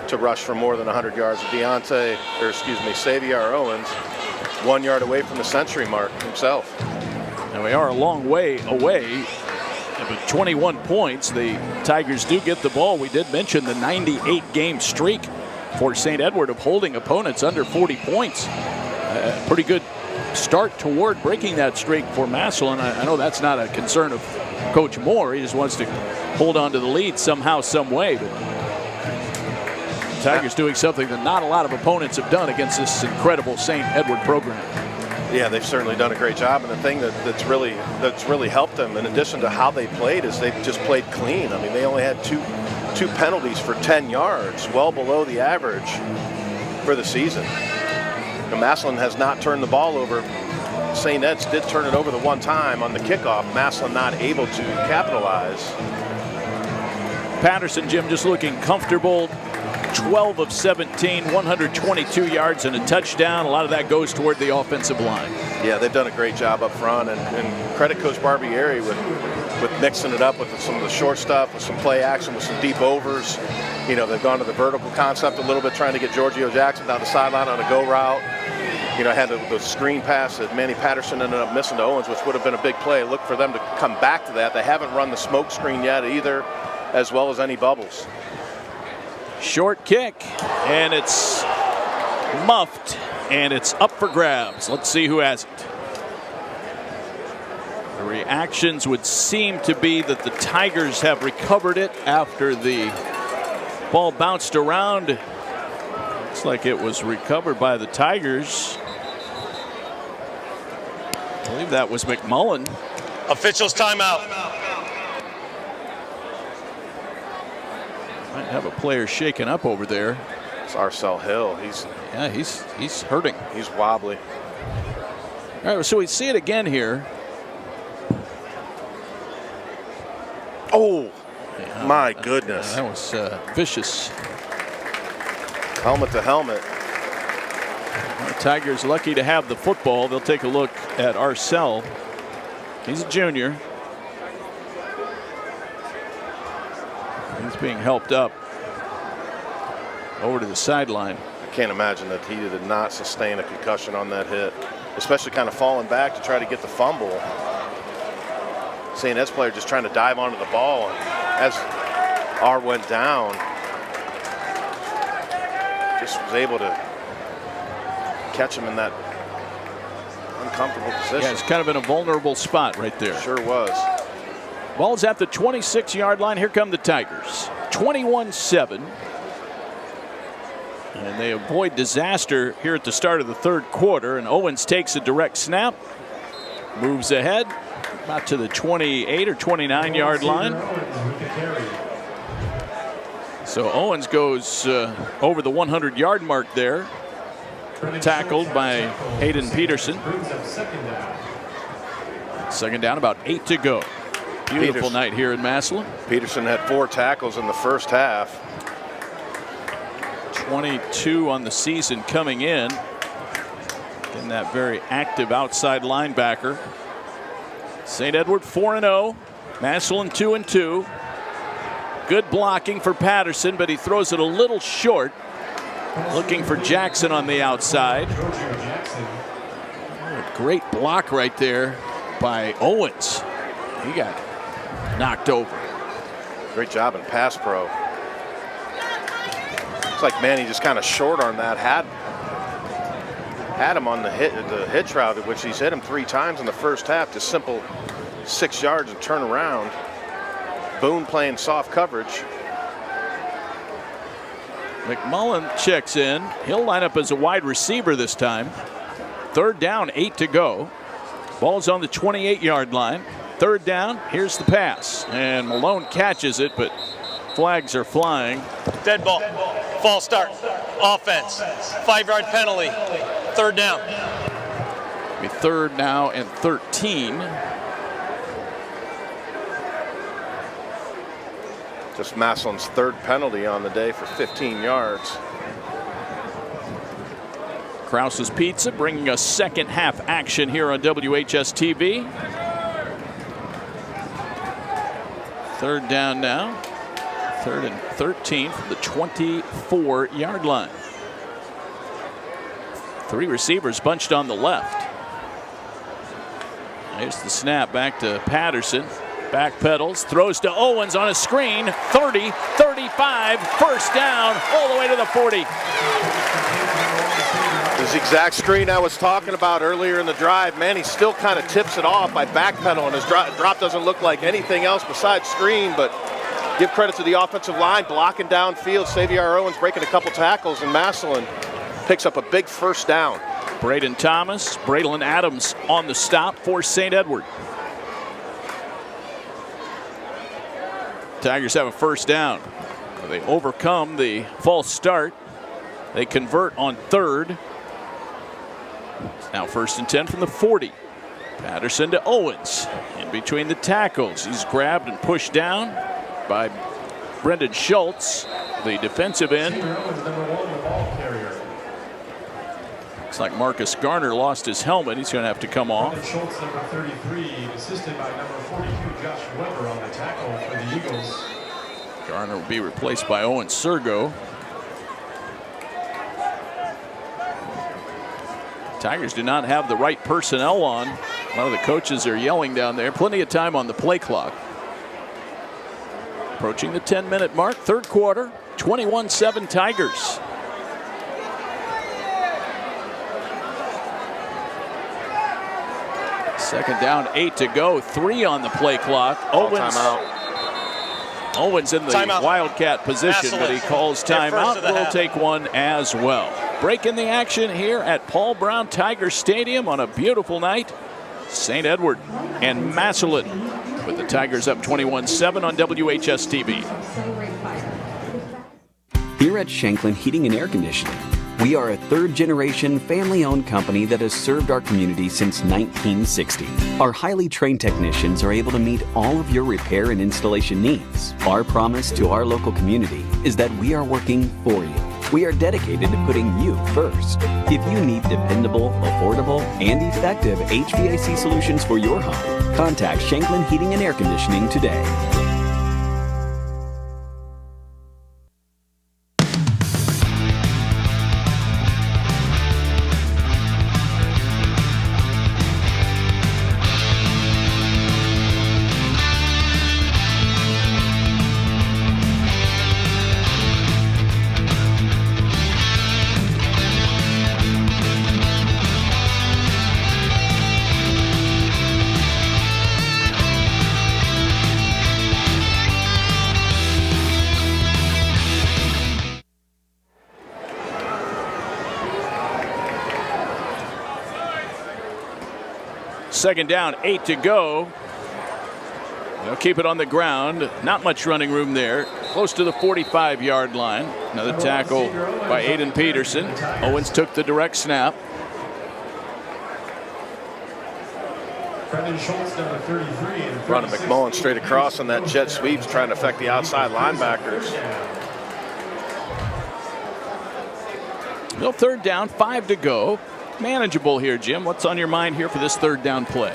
to rush for more than 100 yards. Xavier Owens, 1 yard away from the century mark himself. And we are a long way away. With 21 points, the Tigers do get the ball. We did mention the 98-game streak for St. Edward of holding opponents under 40 points. Pretty good start toward breaking that streak for Massillon. I know that's not a concern of Coach Moore. He just wants to hold on to the lead somehow, some way. But the Tigers doing something that not a lot of opponents have done against this incredible St. Edward program. Yeah, they've certainly done a great job, and the thing that's really helped them, in addition to how they played, is they've just played clean. I mean, they only had two penalties for 10 yards, well below the average for the season. Now, Massillon has not turned the ball over. St. Ed's did turn it over the one time on the kickoff. Massillon not able to capitalize. Patterson, Jim, just looking comfortable, 12 of 17, 122 yards and a touchdown. A lot of that goes toward the offensive line. Yeah, they've done a great job up front, and credit Coach Barbieri with mixing it up with some of the short stuff, with some play action, with some deep overs. You know, they've gone to the vertical concept a little bit, trying to get Giorgio Jackson down the sideline on a go route. You know, had the screen pass that Manny Patterson ended up missing to Owens, which would have been a big play. Look for them to come back to that. They haven't run the smoke screen yet either, as well as any bubbles. Short kick, and it's muffed, and it's up for grabs. Let's see who has it. The reactions would seem to be that the Tigers have recovered it after the ball bounced around. Looks like it was recovered by the Tigers. I believe that was McMullen. Officials timeout. Might have a player shaken up over there. It's Arcel Hill. He's hurting. He's wobbly. All right, so we see it again here. Oh, my goodness. That was vicious. Helmet to helmet. The Tigers lucky to have the football. They'll take a look at Arcel. He's a junior. He's being helped up over to the sideline. I can't imagine that he did not sustain a concussion on that hit, especially kind of falling back to try to get the fumble. St. Ed's player just trying to dive onto the ball. As R went down, just was able to catch him in that uncomfortable position. Yeah, it's kind of in a vulnerable spot right there. Sure was. Ball's at the 26-yard line. Here come the Tigers. 21-7. And they avoid disaster here at the start of the third quarter. And Owens takes a direct snap. Moves ahead. About to the 28 or 29-yard line. So Owens goes over the 100-yard mark there. Tackled by Hayden Peterson. Second down, about 8 to go. Beautiful night here in Massillon. Peterson had 4 tackles in the first half. 22 on the season coming in. And that very active outside linebacker. St. Edward 4-0. Massillon 2-2. Good blocking for Patterson, but he throws it a little short. Looking for Jackson on the outside. Oh, a great block right there by Owens. He got knocked over. Great job in pass pro. Looks like Manny just kind of short on that. Had him on the hitch route, which he's hit him 3 times in the first half. Just simple 6 yards and turn around. Boone playing soft coverage. McMullen checks in. He'll line up as a wide receiver this time. Third down, 8 to go. Ball's on the 28-yard line. Third down, here's the pass. And Malone catches it, but flags are flying. Dead ball. False start. Offense. 5-yard penalty. Third down. Be third now and 13. Just Massillon's 3rd penalty on the day for 15 yards. Krause's Pizza bringing us second half action here on WHS-TV. Third down now. 3rd and 13 from the 24-yard line. 3 receivers bunched on the left. There's the snap back to Patterson. Back pedals, throws to Owens on a screen. 30, 35, first down, all the way to the 40. This exact screen I was talking about earlier in the drive. Manny still kind of tips it off by backpedaling. His drop doesn't look like anything else besides screen, but give credit to the offensive line, blocking downfield. Xavier Owens breaking a couple tackles, and Massillon picks up a big first down. Braden Thomas, Braylon Adams on the stop for St. Edward. Tigers have a first down. They overcome the false start. They convert on 3rd. It's now 1st and 10 from the 40. Patterson to Owens. In between the tackles. He's grabbed and pushed down by Brendan Schultz. the defensive end. Looks like Marcus Garner lost his helmet. He's going to have to come off. Schultz, number 33, assisted by number 42, Josh Weber, on the tackle for the Eagles. Garner will be replaced by Owen Sergo. Tigers do not have the right personnel on. One of the coaches are yelling down there. Plenty of time on the play clock. Approaching the 10-minute mark, third quarter, 21-7 Tigers. Second down, 8 to go, 3 on the play clock. Owens in the timeout. Wildcat position, Massillon. but he calls timeout. We'll take one as well. Breaking the action here at Paul Brown Tiger Stadium on a beautiful night. St. Edward and Massillon with the Tigers up 21-7 on WHS-TV. Here at Shanklin Heating and Air Conditioning, we are a third-generation, family-owned company that has served our community since 1960. Our highly trained technicians are able to meet all of your repair and installation needs. Our promise to our local community is that we are working for you. We are dedicated to putting you first. If you need dependable, affordable, and effective HVAC solutions for your home, contact Shanklin Heating and Air Conditioning today. Second down, 8 to go. They'll keep it on the ground. Not much running room there. Close to the 45-yard line. Another tackle by Aiden Peterson. Owens took the direct snap. Brendan Schultz, number 33. Running McMullen straight across on that jet sweep, trying to affect the outside linebackers. No, third down, 5 to go. Manageable here, Jim. What's on your mind here for this third down play?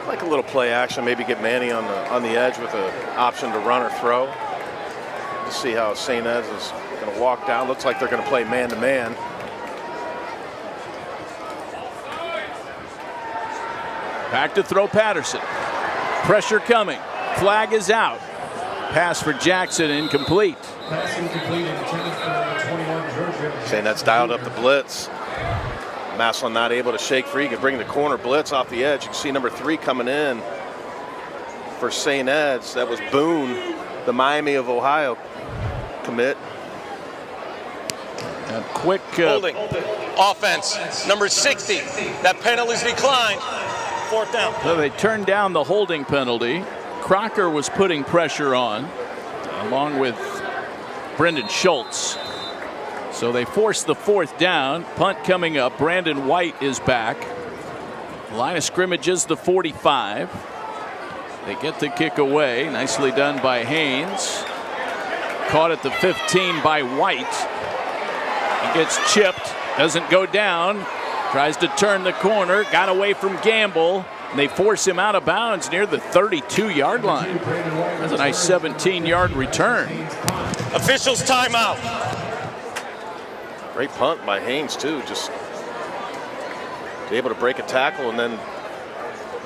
Like a little play action, maybe get Manny on the edge with an option to run or throw. To see how St. Ed's is going to walk down. Looks like they're going to play man-to-man. Back to throw Patterson. Pressure coming. Flag is out. Pass for Jackson, incomplete. Pass incomplete, intended for number 21, Georgia. St. Ed's dialed up the blitz. Massillon not able to shake free. He can bring the corner blitz off the edge. You can see number 3 coming in for St. Ed's. That was Boone, the Miami of Ohio commit. A quick holding. Offense, number 60. That penalty's declined. Fourth down. So they turned down the holding penalty. Crocker was putting pressure on, along with Brendan Schultz. So they forced the fourth down. Punt coming up. Brandon White is back. Line of scrimmage is the 45. They get the kick away. Nicely done by Haynes. Caught at the 15 by White. He gets chipped. Doesn't go down. Tries to turn the corner. Got away from Gamble. And they force him out of bounds near the 32-yard line. That's a nice 17-yard return. Officials timeout. Great punt by Haynes, too. Just able to break a tackle, and then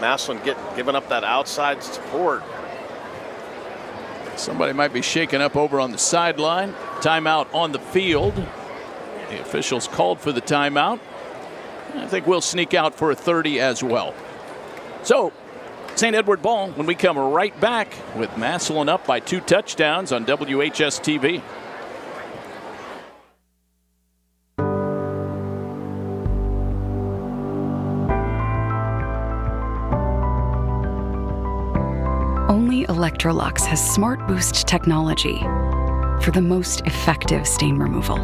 Massillon giving up that outside support. Somebody might be shaken up over on the sideline. Timeout on the field. The officials called for the timeout. I think we'll sneak out for a 30 as well. So, St. Edward ball when we come right back with Massillon up by 2 touchdowns on WHS-TV. Only Electrolux has Smart Boost technology for the most effective stain removal.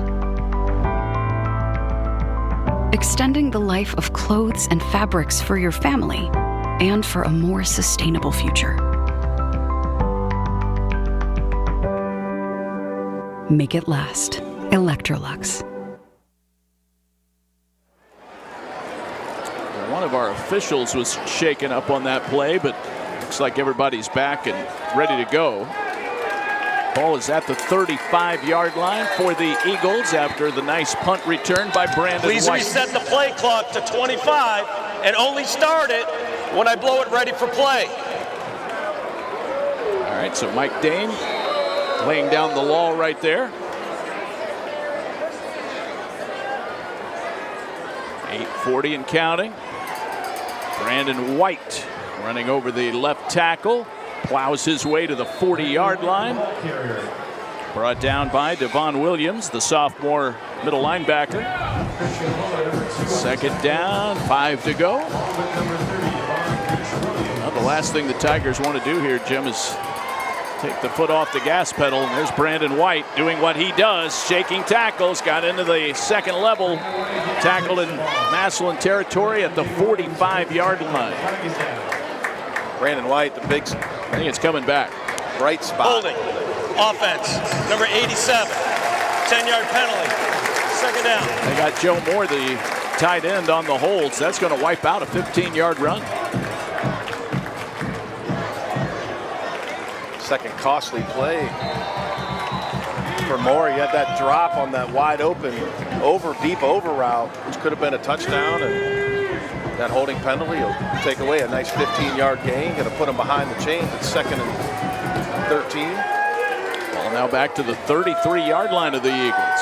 Extending the life of clothes and fabrics for your family and for a more sustainable future. Make it last. Electrolux. One of our officials was shaken up on that play, but looks like everybody's back and ready to go. Ball is at the 35-yard line for the Eagles after the nice punt return by Brandon Please White. reset the play clock to 25 and only start it when I blow it ready for play. All right, so Mike Dane laying down the law right there. 8:40 and counting. Brandon White running over the left tackle, plows his way to the 40-yard line. Brought down by Devon Williams, the sophomore middle linebacker. Second down, 5 to go. Well, the last thing the Tigers want to do here, Jim, is take the foot off the gas pedal. And there's Brandon White doing what he does, shaking tackles, got into the second level, tackled in Massillon territory at the 45-yard line. Brandon White, the big, I think it's coming back. Bright spot. Holding. Offense. Number 87. 10-yard penalty. Second down. They got Joe Moore, the tight end, on the holds. That's going to wipe out a 15-yard run. Second costly play for Moore. He had that drop on that wide open deep over route, which could have been a touchdown, and that holding penalty will take away a nice 15-yard gain. Going to put him behind the chains at 2nd and 13. Well, now back to the 33-yard line of the Eagles.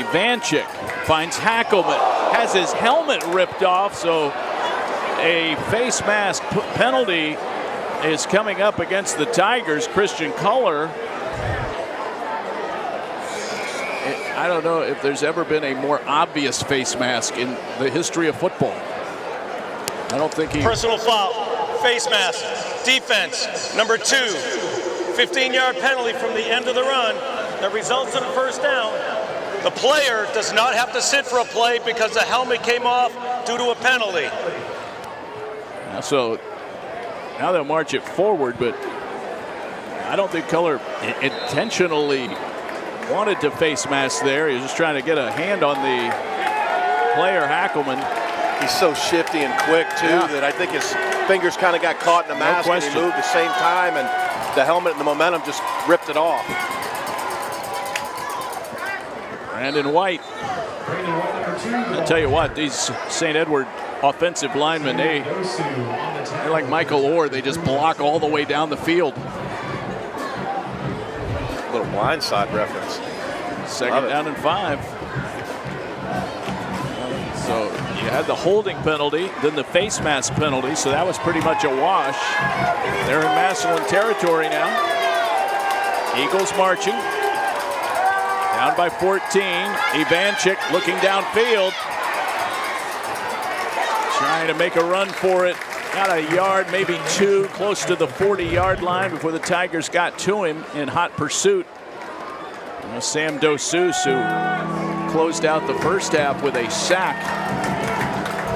Ivanchik finds Hackelman, has his helmet ripped off, so a face mask penalty is coming up against the Tigers. Christian Culler. I don't know if there's ever been a more obvious face mask in the history of football. I don't think he... Personal foul, face mask, defense, number 2. 15-yard penalty from the end of the run that results in a first down. The player does not have to sit for a play because the helmet came off due to a penalty. So now they'll march it forward, but I don't think Culler intentionally wanted to face mask there. He was just trying to get a hand on the player, Hackelman. He's so shifty and quick, too, that I think his fingers kind of got caught in the mask and he moved the same time, and the helmet and the momentum just ripped it off. Brandon White. I'll tell you what, these St. Edward offensive linemen, they're like Michael Orr. They just block all the way down the field. A little blindside reference. Second down and 5. So you had the holding penalty, then the face mask penalty, so that was pretty much a wash. They're in Massillon territory now. Eagles marching. Down by 14. Ivanchik looking downfield. Trying to make a run for it. Got a yard, maybe 2, close to the 40-yard line before the Tigers got to him in hot pursuit. Sam Dossus, who closed out the first half with a sack.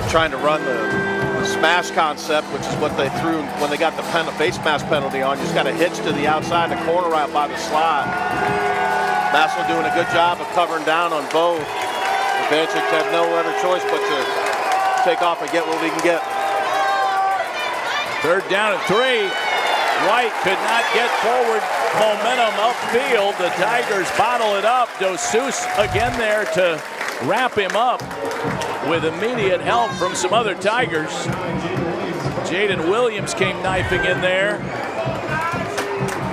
Trying to run the smash concept, which is what they threw when they got the face mask penalty on. You just got a hitch to the outside, the corner right by the slot. Massillon doing a good job of covering down on both. Ivanchik had no other choice but to take off and get what we can get. Third down and 3. White could not get forward momentum upfield. The Tigers bottle it up. Dossus again there to wrap him up with immediate help from some other Tigers. Jaden Williams came knifing in there.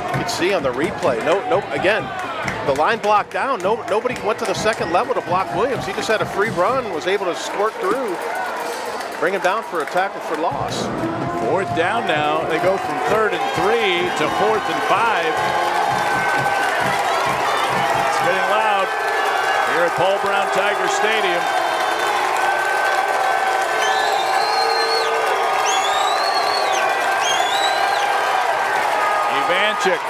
You can see on the replay, again, the line blocked down. Nobody went to the second level to block Williams. He just had a free run, was able to squirt through, bring him down for a tackle for loss. 4th down now. They go from 3rd and 3 to 4th and 5. It's getting loud here at Paul Brown Tiger Stadium. Ivanchik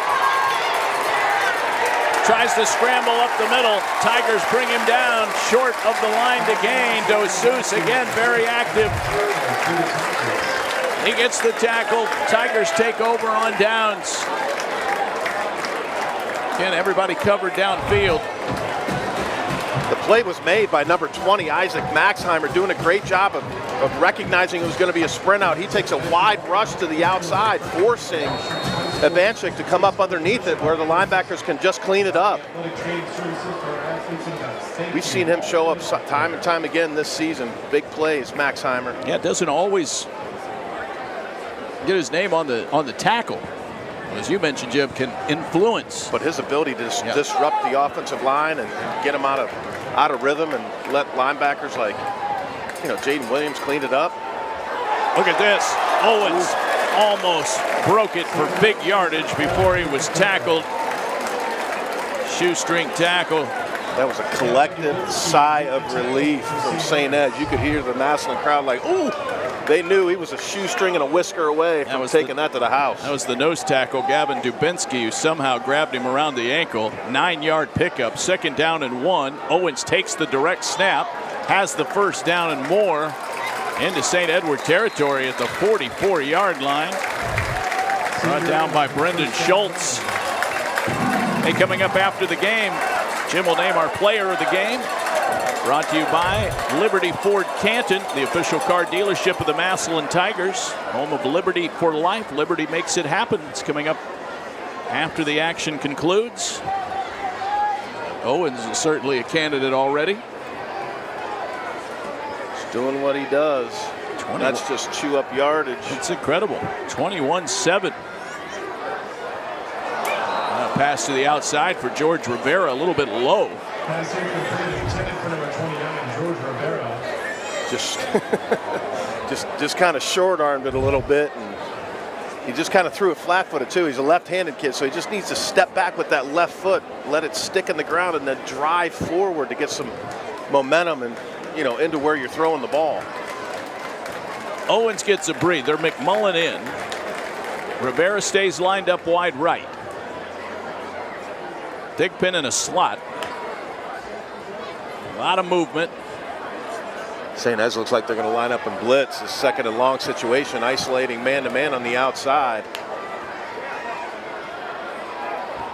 tries to scramble up the middle. Tigers bring him down short of the line to gain. Dossus again very active. He gets the tackle. Tigers take over on downs. Again, everybody covered downfield. The play was made by number 20, Isaac Maxheimer, doing a great job of recognizing it was going to be a sprint out. He takes a wide rush to the outside, forcing Ivanchik to come up underneath it where the linebackers can just clean it up. We've seen him show up time and time again this season. Big plays, Maxheimer. Yeah, it doesn't always get his name on the tackle. As you mentioned, Jim, can influence. But his ability to disrupt the offensive line and get him out of rhythm and let linebackers like, Jaden Williams clean it up. Look at this. Owens almost broke it for big yardage before he was tackled. Shoestring tackle. That was a collective sigh of relief from St. Ed's. You could hear the Massillon crowd like, ooh. They knew he was a shoestring and a whisker away from taking that to the house. That was the nose tackle, Gavin Dubinsky, who somehow grabbed him around the ankle. 9-yard pickup, 2nd down and 1. Owens takes the direct snap, has the 1st down and more into St. Edward territory at the 44-yard line. Brought down by Brendan Schultz. Hey, coming up after the game, Jim will name our player of the game. Brought to you by Liberty Ford Canton, the official car dealership of the Massillon Tigers. Home of Liberty for life. Liberty makes it happen. It's coming up after the action concludes. Owens is certainly a candidate already. He's doing what he does. That's just chew up yardage. It's incredible. 21-7. Pass to the outside for George Rivera, a little bit low. Just kind of short-armed it a little bit, and he just kind of threw it flat-footed too. He's a left-handed kid, so he just needs to step back with that left foot, let it stick in the ground, and then drive forward to get some momentum and into where you're throwing the ball. Owens gets a breather. McMullen in. Rivera stays lined up wide right. Thigpen in a slot. A lot of movement. St. Ed's looks like they're going to line up and blitz. A 2nd and long situation, isolating man-to-man on the outside.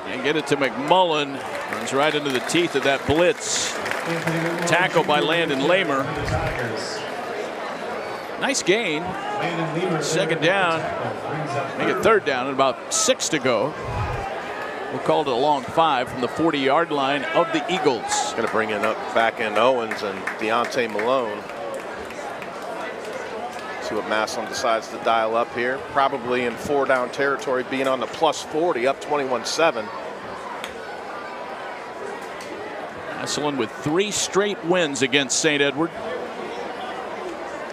And get it to McMullen. Runs right into the teeth of that blitz. Tackle by Landon Lamer. Nice gain. 2nd down. Make it 3rd down and about 6 to go. We'll call it a long 5 from the 40-yard line of the Eagles. Going to bring in back in Owens and Deontay Malone. See what Massillon decides to dial up here. Probably in 4-down territory, being on the +40, up 21-7. Massillon with 3 straight wins against St. Edward.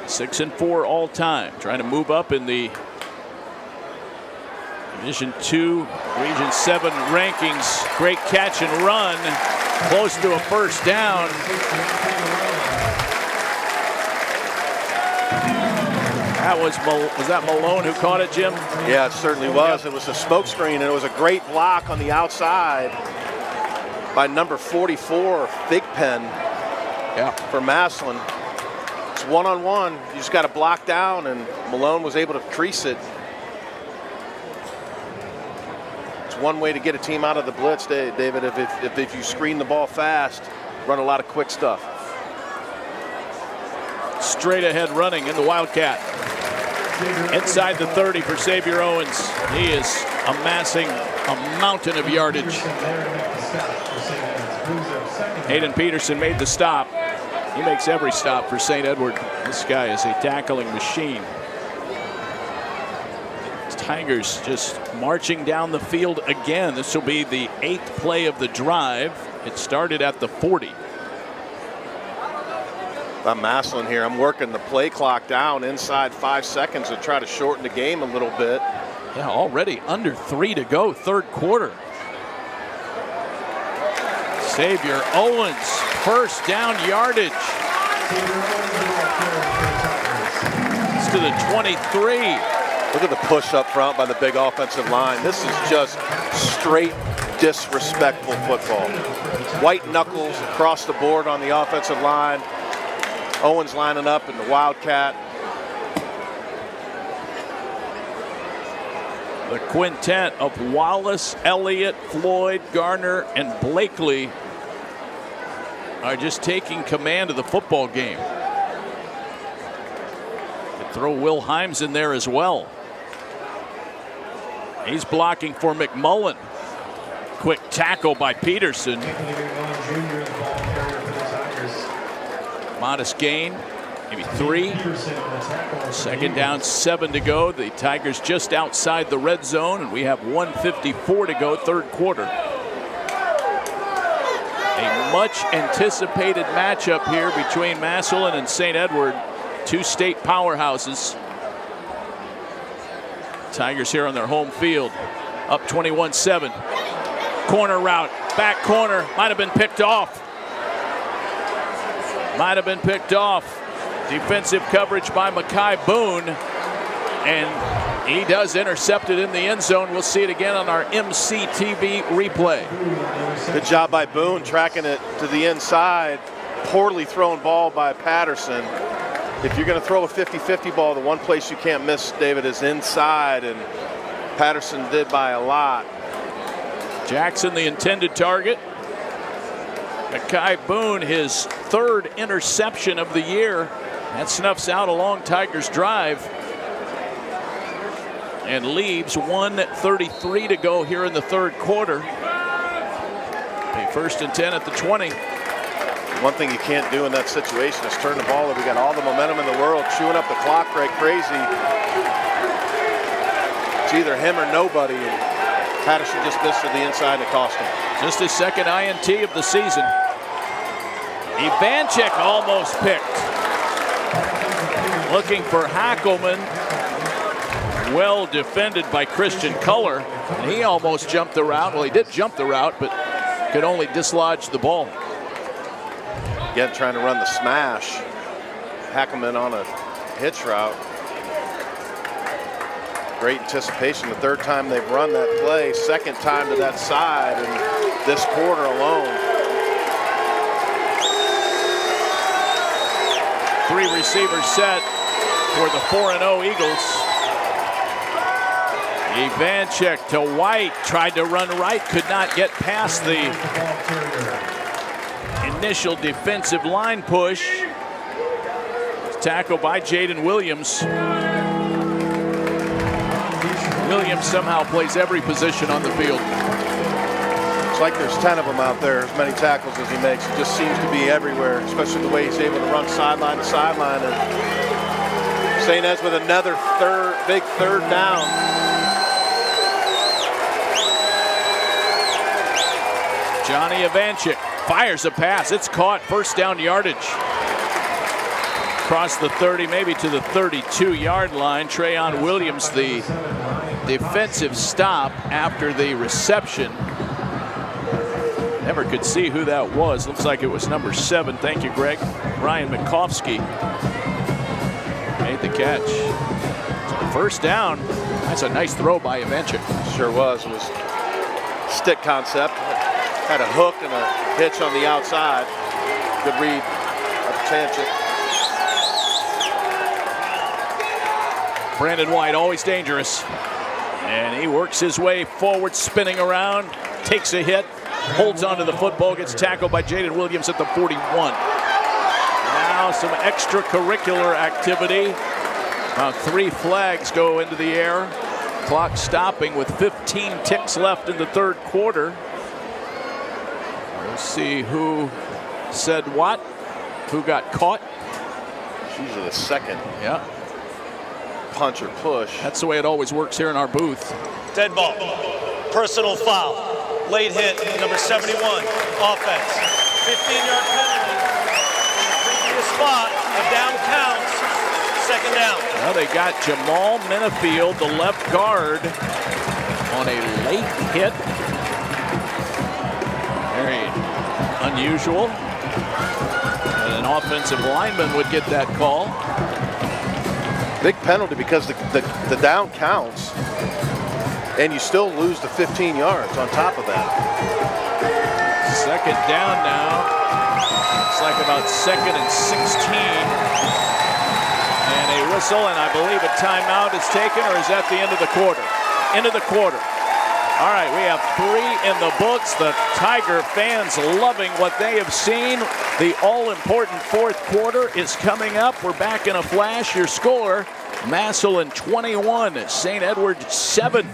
6-4 all time. Trying to move up in the Division 2, Region 7 rankings. Great catch and run. Close to a 1st down. That was that Malone who caught it, Jim? Yeah, it certainly was. It was a smoke screen, and it was a great block on the outside by number 44, Thigpen. For Massillon. It's one-on-one. You just got to block down, and Malone was able to crease it. One way to get a team out of the blitz, David, if you screen the ball fast, run a lot of quick stuff. Straight ahead running in the Wildcat. Inside the 30 for Xavier Owens. He is amassing a mountain of yardage. Hayden Peterson made the stop. He makes every stop for St. Edward. This guy is a tackling machine. Tigers just marching down the field again. This will be the 8th play of the drive. It started at the 40. I'm Massillon here. I'm working the play clock down inside 5 seconds to try to shorten the game a little bit. Yeah, already under 3 to go, 3rd quarter. Xavier Owens, 1st down yardage. It's to the 23. Look at the push up front by the big offensive line. This is just straight disrespectful football. White knuckles across the board on the offensive line. Owens lining up in the Wildcat. The quintet of Wallace, Elliott, Floyd, Garner, and Blakely are just taking command of the football game. Could throw Will Himes in there as well. He's blocking for McMullen. Quick tackle by Peterson. Modest gain, maybe 3. Second down, 7 to go. The Tigers just outside the red zone, and we have 1:54 to go, third quarter. A much anticipated matchup here between Massillon and St. Edward, two state powerhouses. Tigers here on their home field, up 21-7. Corner route, back corner, might have been picked off. Might have been picked off. Defensive coverage by Mekhi Boone, and he does intercept it in the end zone. We'll see it again on our MCTV replay. Good job by Boone tracking it to the inside. Poorly thrown ball by Patterson. If you're going to throw a 50-50 ball, the one place you can't miss, David, is inside, and Patterson did by a lot. Jackson, the intended target. Mekhi Boone, his third interception of the year. That snuffs out a long Tigers drive and leaves 1:33 to go here in the third quarter. A 1st and 10 at the 20. One thing you can't do in that situation is turn the ball over. We got all the momentum in the world, chewing up the clock like crazy. It's either him or nobody. And Patterson just missed to the inside and it cost him. Just his second INT of the season. Ivanchik almost picked. Looking for Hackelman. Well defended by Christian Culler. And he almost jumped the route. Well, he did jump the route, but could only dislodge the ball. Again, trying to run the smash. Hackelman on a hitch route. Great anticipation. The third time they've run that play, second time to that side in this quarter alone. 3 receivers set for the 4-0 Eagles. Ivanchik to White, tried to run right, could not get past the initial defensive line push. Tackled by Jaden Williams. Williams somehow plays every position on the field. It's like there's 10 of them out there, as many tackles as he makes. He just seems to be everywhere, especially the way he's able to run sideline to sideline. And St. Ed's with another big third down. Johnny Ivanchik fires a pass. It's caught, first down yardage. Across the 30, maybe to the 32-yard line. Trayon Williams, the defensive stop after the reception. Never could see who that was. Looks like it was number 7. Thank you, Greg. Ryan Mikovsky made the catch. So first down. That's a nice throw by Ivanchik. Sure was. It was stick concept. Had a hook and a hitch on the outside. Good read of Ivanchik. Brandon White, always dangerous. And he works his way forward, spinning around, takes a hit, holds onto the football, gets tackled by Jaden Williams at the 41. Now some extracurricular activity. 3 flags go into the air. Clock stopping with 15 ticks left in the third quarter. We'll see who said what, who got caught. It's usually the second. Yeah. Punch or push. That's the way it always works here in our booth. Dead ball. Personal foul. Late hit, number 71. Offense. 15-yard penalty. In the spot. A down counts. Second down. Well, they got Jamal Minifield, the left guard, on a late hit. Very unusual. And an offensive lineman would get that call. Big penalty because the down counts, and you still lose the 15 yards on top of that. Second down now. It's like about 2nd and 16. And a whistle, and I believe a timeout is taken, or is that the end of the quarter? into the quarter. All right, we have 3 in the books. The Tiger fans loving what they have seen. The all-important fourth quarter is coming up. We're back in a flash. Your score, Massillon 21, St. Edward 7.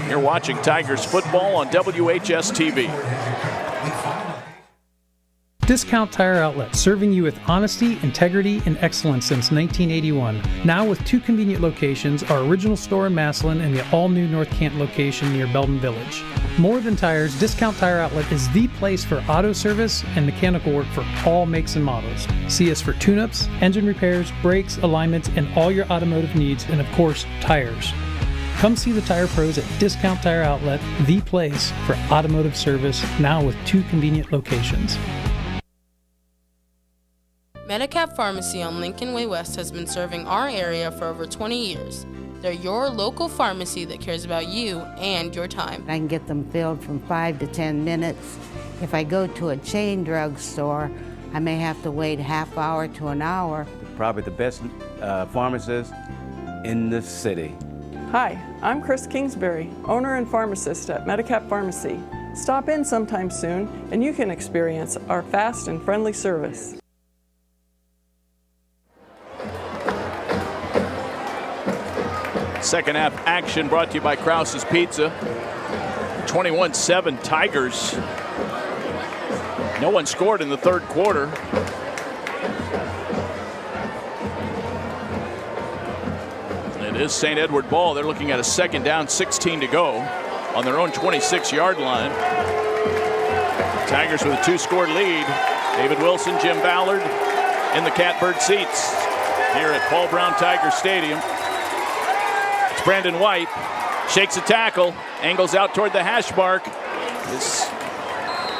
You're watching Tigers football on WHS-TV. Discount Tire Outlet, serving you with honesty, integrity, and excellence since 1981. Now with 2 convenient locations, our original store in Massillon and the all-new North Canton location near Belden Village. More than tires, Discount Tire Outlet is the place for auto service and mechanical work for all makes and models. See us for tune-ups, engine repairs, brakes, alignments, and all your automotive needs, and of course, tires. Come see the tire pros at Discount Tire Outlet, the place for automotive service, now with 2 convenient locations. Medicap Pharmacy on Lincoln Way West has been serving our area for over 20 years. They're your local pharmacy that cares about you and your time. I can get them filled from 5 to 10 minutes. If I go to a chain drugstore, I may have to wait a half hour to an hour. Probably the best pharmacist in the city. Hi, I'm Chris Kingsbury, owner and pharmacist at Medicap Pharmacy. Stop in sometime soon and you can experience our fast and friendly service. Second half action brought to you by Krause's Pizza. 21-7 Tigers. No one scored in the third quarter. It is St. Edward ball. They're looking at a second down, 16 to go on their own 26-yard line. Tigers with a 2-score lead. David Wilson, Jim Ballard in the catbird seats here at Paul Brown Tiger Stadium. Brandon White shakes a tackle, angles out toward the hash mark. Is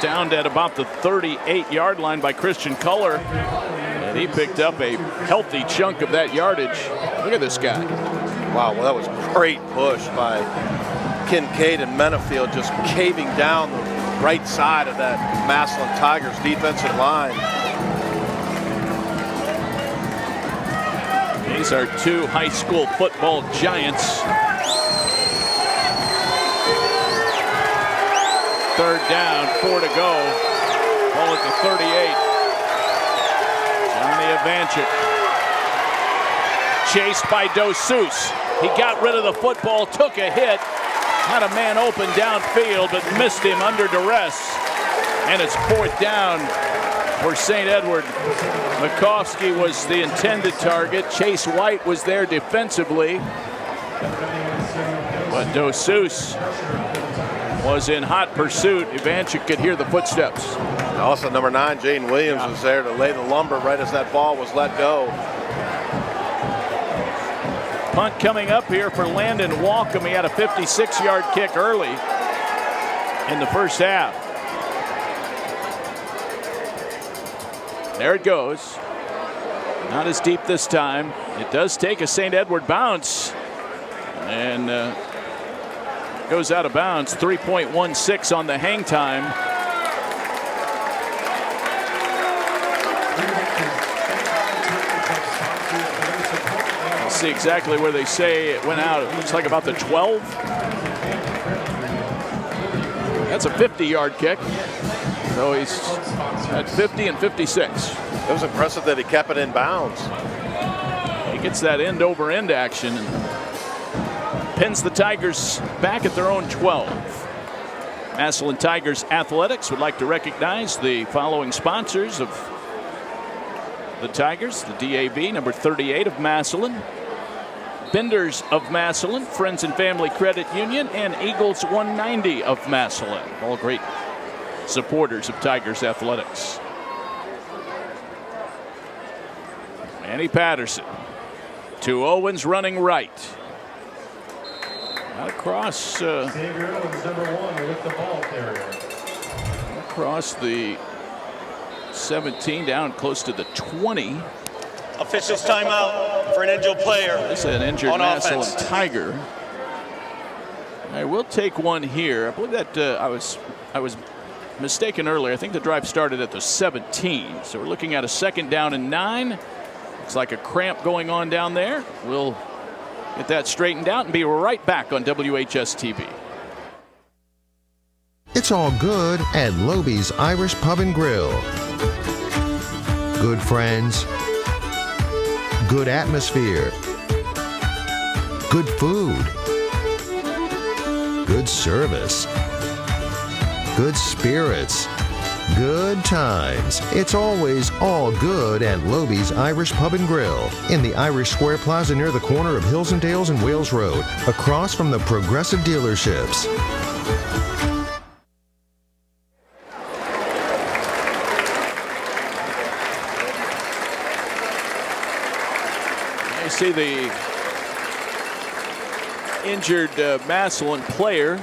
downed at about the 38-yard line by Christian Culler, and he picked up a healthy chunk of that yardage. Look at this guy. Wow, well, that was a great push by Kincaid and Menafield, just caving down the right side of that Massillon Tigers defensive line. These are 2 high school football giants. Third down, 4 to go. Ball at the 38. Johnny Ivanchik. Chased by Dossus. He got rid of the football, took a hit, had a man open downfield, but missed him under duress. And it's 4th down for St. Edward. Makovsky was the intended target. Chase White was there defensively. But Dossus was in hot pursuit. Ivanchik could hear the footsteps. Also, number 9, Jaden Williams, was there to lay the lumber right as that ball was let go. Punt coming up here for Landon Walcom. He had a 56-yard kick early in the first half. There it goes. Not as deep this time. It does take a St. Edward bounce. And goes out of bounds. 3.16 on the hang time. Let's see exactly where they say it went out. It looks like about the 12. That's a 50-yard kick. So he's at 50 and 56. It was impressive that he kept it in bounds. He gets that end-over-end action and pins the Tigers back at their own 12. Massillon Tigers Athletics would like to recognize the following sponsors of the Tigers: the DAV number 38 of Massillon, Benders of Massillon, Friends and Family Credit Union, and Eagles 190 of Massillon. All great supporters of Tigers Athletics. Manny Patterson. 2 Owens running right. Out across Xavier Owens, number 1, with the ball carrier. Across the 17 down close to the 20. Officials timeout for an injured player. This is an injured Massillon Tiger. I will take one here. I believe that I was mistaken earlier. I think the drive started at the 17. So we're looking at a 2nd down and 9. Looks like a cramp going on down there. We'll Get that straightened out and be right back on WHS-TV. It's all good at Lobie's Irish Pub and Grill. Good friends, good atmosphere, good food, good service, good spirits, good times. It's always all good at Lobie's Irish Pub and Grill in the Irish Square Plaza near the corner of Hills and Dales and Wales Road, across from the Progressive dealerships. I see the injured Massillon player.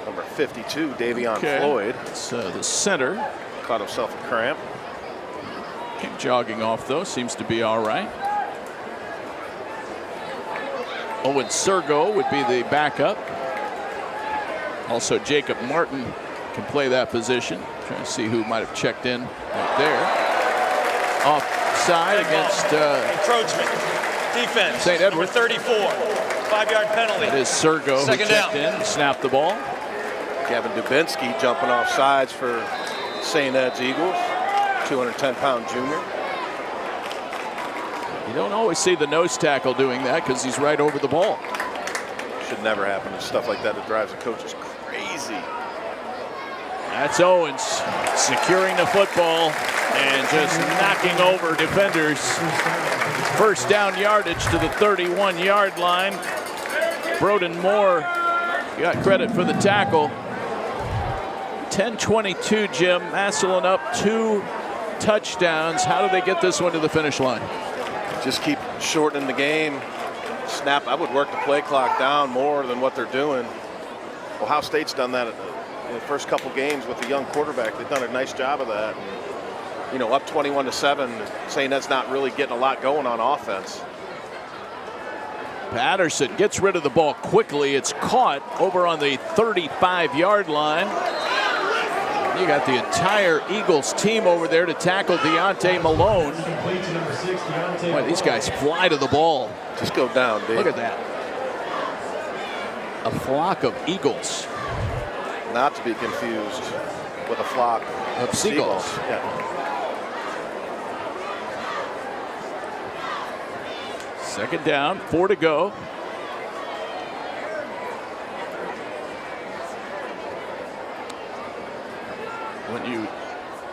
Number 52, Davion Floyd. It's the center. Caught himself a cramp. Came jogging off, though. Seems to be all right. Owen Sergo would be the backup. Also, Jacob Martin can play that position. Trying to see who might have checked in right there. Offside against encroachment. Defense. St. Edward. Number 34. 5-yard penalty. It is Sergo who checked in and snapped the ball. Gavin Dubinsky jumping off sides for St. Ed's Eagles. 210-pound junior. You don't always see the nose tackle doing that because he's right over the ball. Should never happen. It's stuff like that that drives the coaches crazy. That's Owens securing the football and just knocking over defenders. First down yardage to the 31-yard line. Broden Moore got credit for the tackle. 10-22, Jim. Massillon up 2 touchdowns. How do they get this one to the finish line? Just keep shortening the game. Snap. I would work the play clock down more than what they're doing. Ohio State's done that in the first couple games with the young quarterback. They've done a nice job of that. And, you know, up 21-7, St. Ed's not really getting a lot going on offense. Patterson gets rid of the ball quickly. It's caught over on the 35-yard line. You got the entire Eagles team over there to tackle Deontay Malone. Boy, these guys fly to the ball. Just go down, Dave. Look at that. A flock of eagles. Not to be confused with a flock of seagulls. Yeah. Second down, 4 to go. When you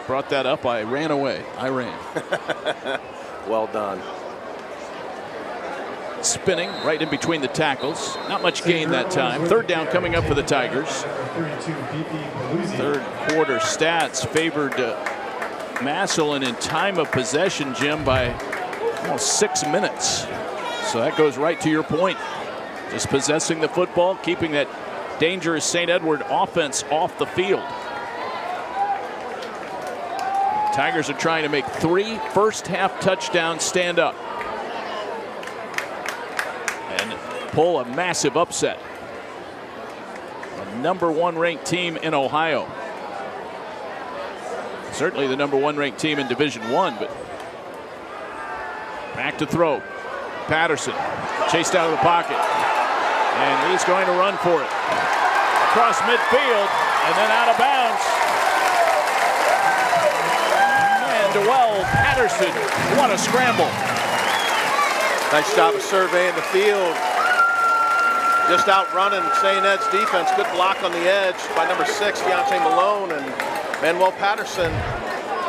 brought that up, I ran away. I ran. Well done. Spinning right in between the tackles. Not much gain that time. Third down coming up for the Tigers. Third quarter stats favored Massillon in time of possession, Jim, by almost 6 minutes. So that goes right to your point. Just possessing the football, keeping that dangerous St. Edward offense off the field. Tigers are trying to make 3 first-half touchdowns stand up and pull a massive upset. A number 1 ranked team in Ohio. Certainly the number 1 ranked team in Division I, but back to throw. Patterson chased out of the pocket, and he's going to run for it. Across midfield, and then out of bounds. Well, Patterson, what a scramble. Nice job of surveying the field. Just outrunning St. Ed's defense. Good block on the edge by number 6, Deontay Malone, and Manuel Patterson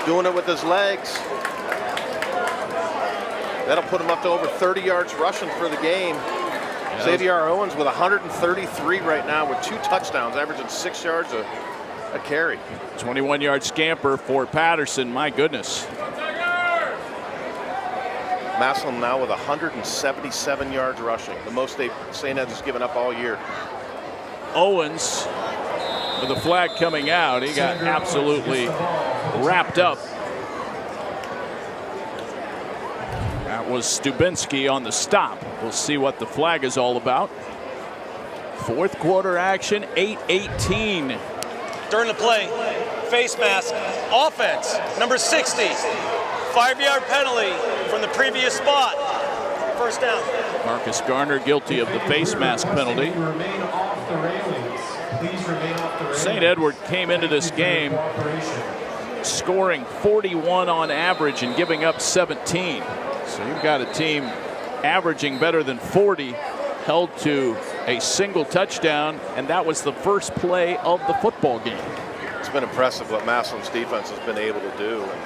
doing it with his legs. That'll put him up to over 30 yards rushing for the game. Yeah. Xavier Owens with 133 right now with 2 touchdowns, averaging 6 yards a carry. 21-yard scamper for Patterson. My goodness. Massillon now with 177 yards rushing, the most St. Ed's has given up all year. Owens with a flag coming out. He got absolutely wrapped up. That was Stubinsky on the stop. We'll see what the flag is all about. Fourth quarter action, 8-18. During the play, face mask, offense, number 60, 5-yard penalty from the previous spot. First down. Marcus Garner guilty of the face mask penalty. Remain off the railings. Please remain off the railings. St. Edward came into this game scoring 41 on average and giving up 17. So you've got a team averaging better than 40, held to a single touchdown, and that was the first play of the football game. It's been impressive what Massillon's defense has been able to do. And,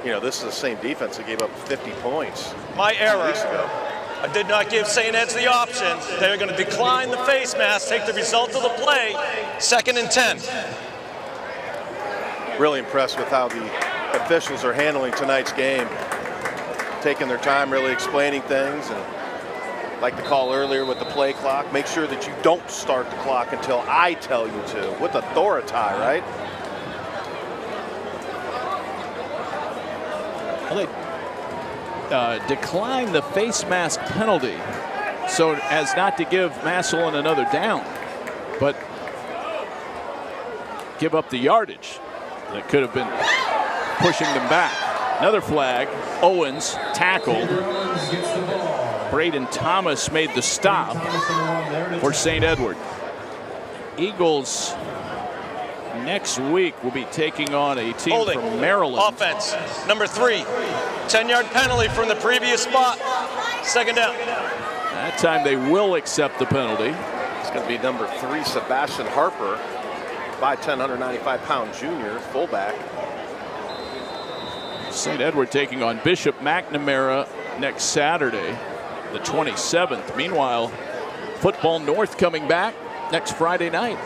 you know, this is the same defense that gave up 50 points. My error. Weeks ago. I did not give St. Ed's the option. They're going to decline the face mask, take the result of the play, 2nd and 10. Really impressed with how the officials are handling tonight's game. Taking their time, really explaining things. And like the call earlier with the play clock, make sure that you don't start the clock until I tell you to, with authority, right? Well, they declined the face mask penalty so as not to give Massillon another down, but give up the yardage that could have been pushing them back. Another flag. Owens tackled. Braden Thomas made the stop for St. Edward. Eagles next week will be taking on a team from Maryland. Offense, number 3. 10-yard penalty from the previous spot. 2nd down. That time they will accept the penalty. It's going to be number 3, Sebastian Harper, 5'10", 195-pound junior, fullback. St. Edward taking on Bishop McNamara next Saturday, the 27th. Meanwhile, Football North coming back next Friday night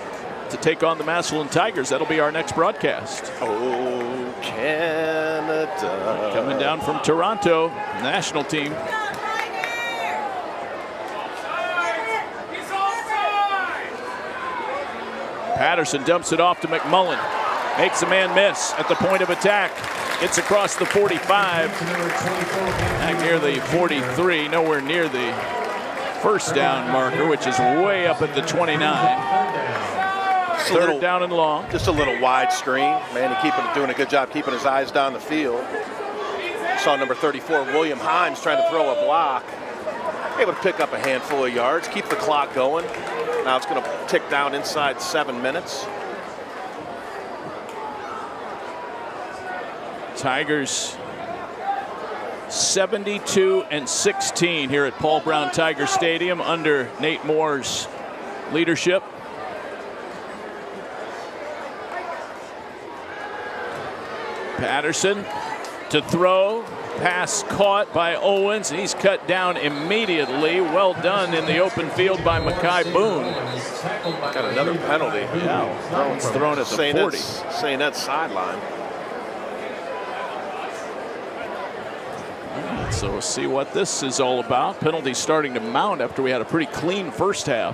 to take on the Massillon Tigers. That'll be our next broadcast. Oh, Canada. Coming down from Toronto, national team. Patterson dumps it off to McMullen. Makes a man miss at the point of attack. It's across the 45. Back near the 43, nowhere near the first down marker, which is way up at the 29. Third down and long. Just a little wide screen. Man, doing a good job keeping his eyes down the field. Saw number 34, William Himes, trying to throw a block. Able to pick up a handful of yards, keep the clock going. Now it's going to tick down inside 7 minutes. Tigers 72-16 here at Paul Brown Tiger Stadium under Nate Moore's leadership. Patterson to throw. Pass caught by Owens. He's cut down immediately. Well done in the open field by Mackay Boone. Got another penalty. Yeah, that one's thrown at the 40. St. Ed's sideline. So we'll see what this is all about. Penalties starting to mount after we had a pretty clean first half.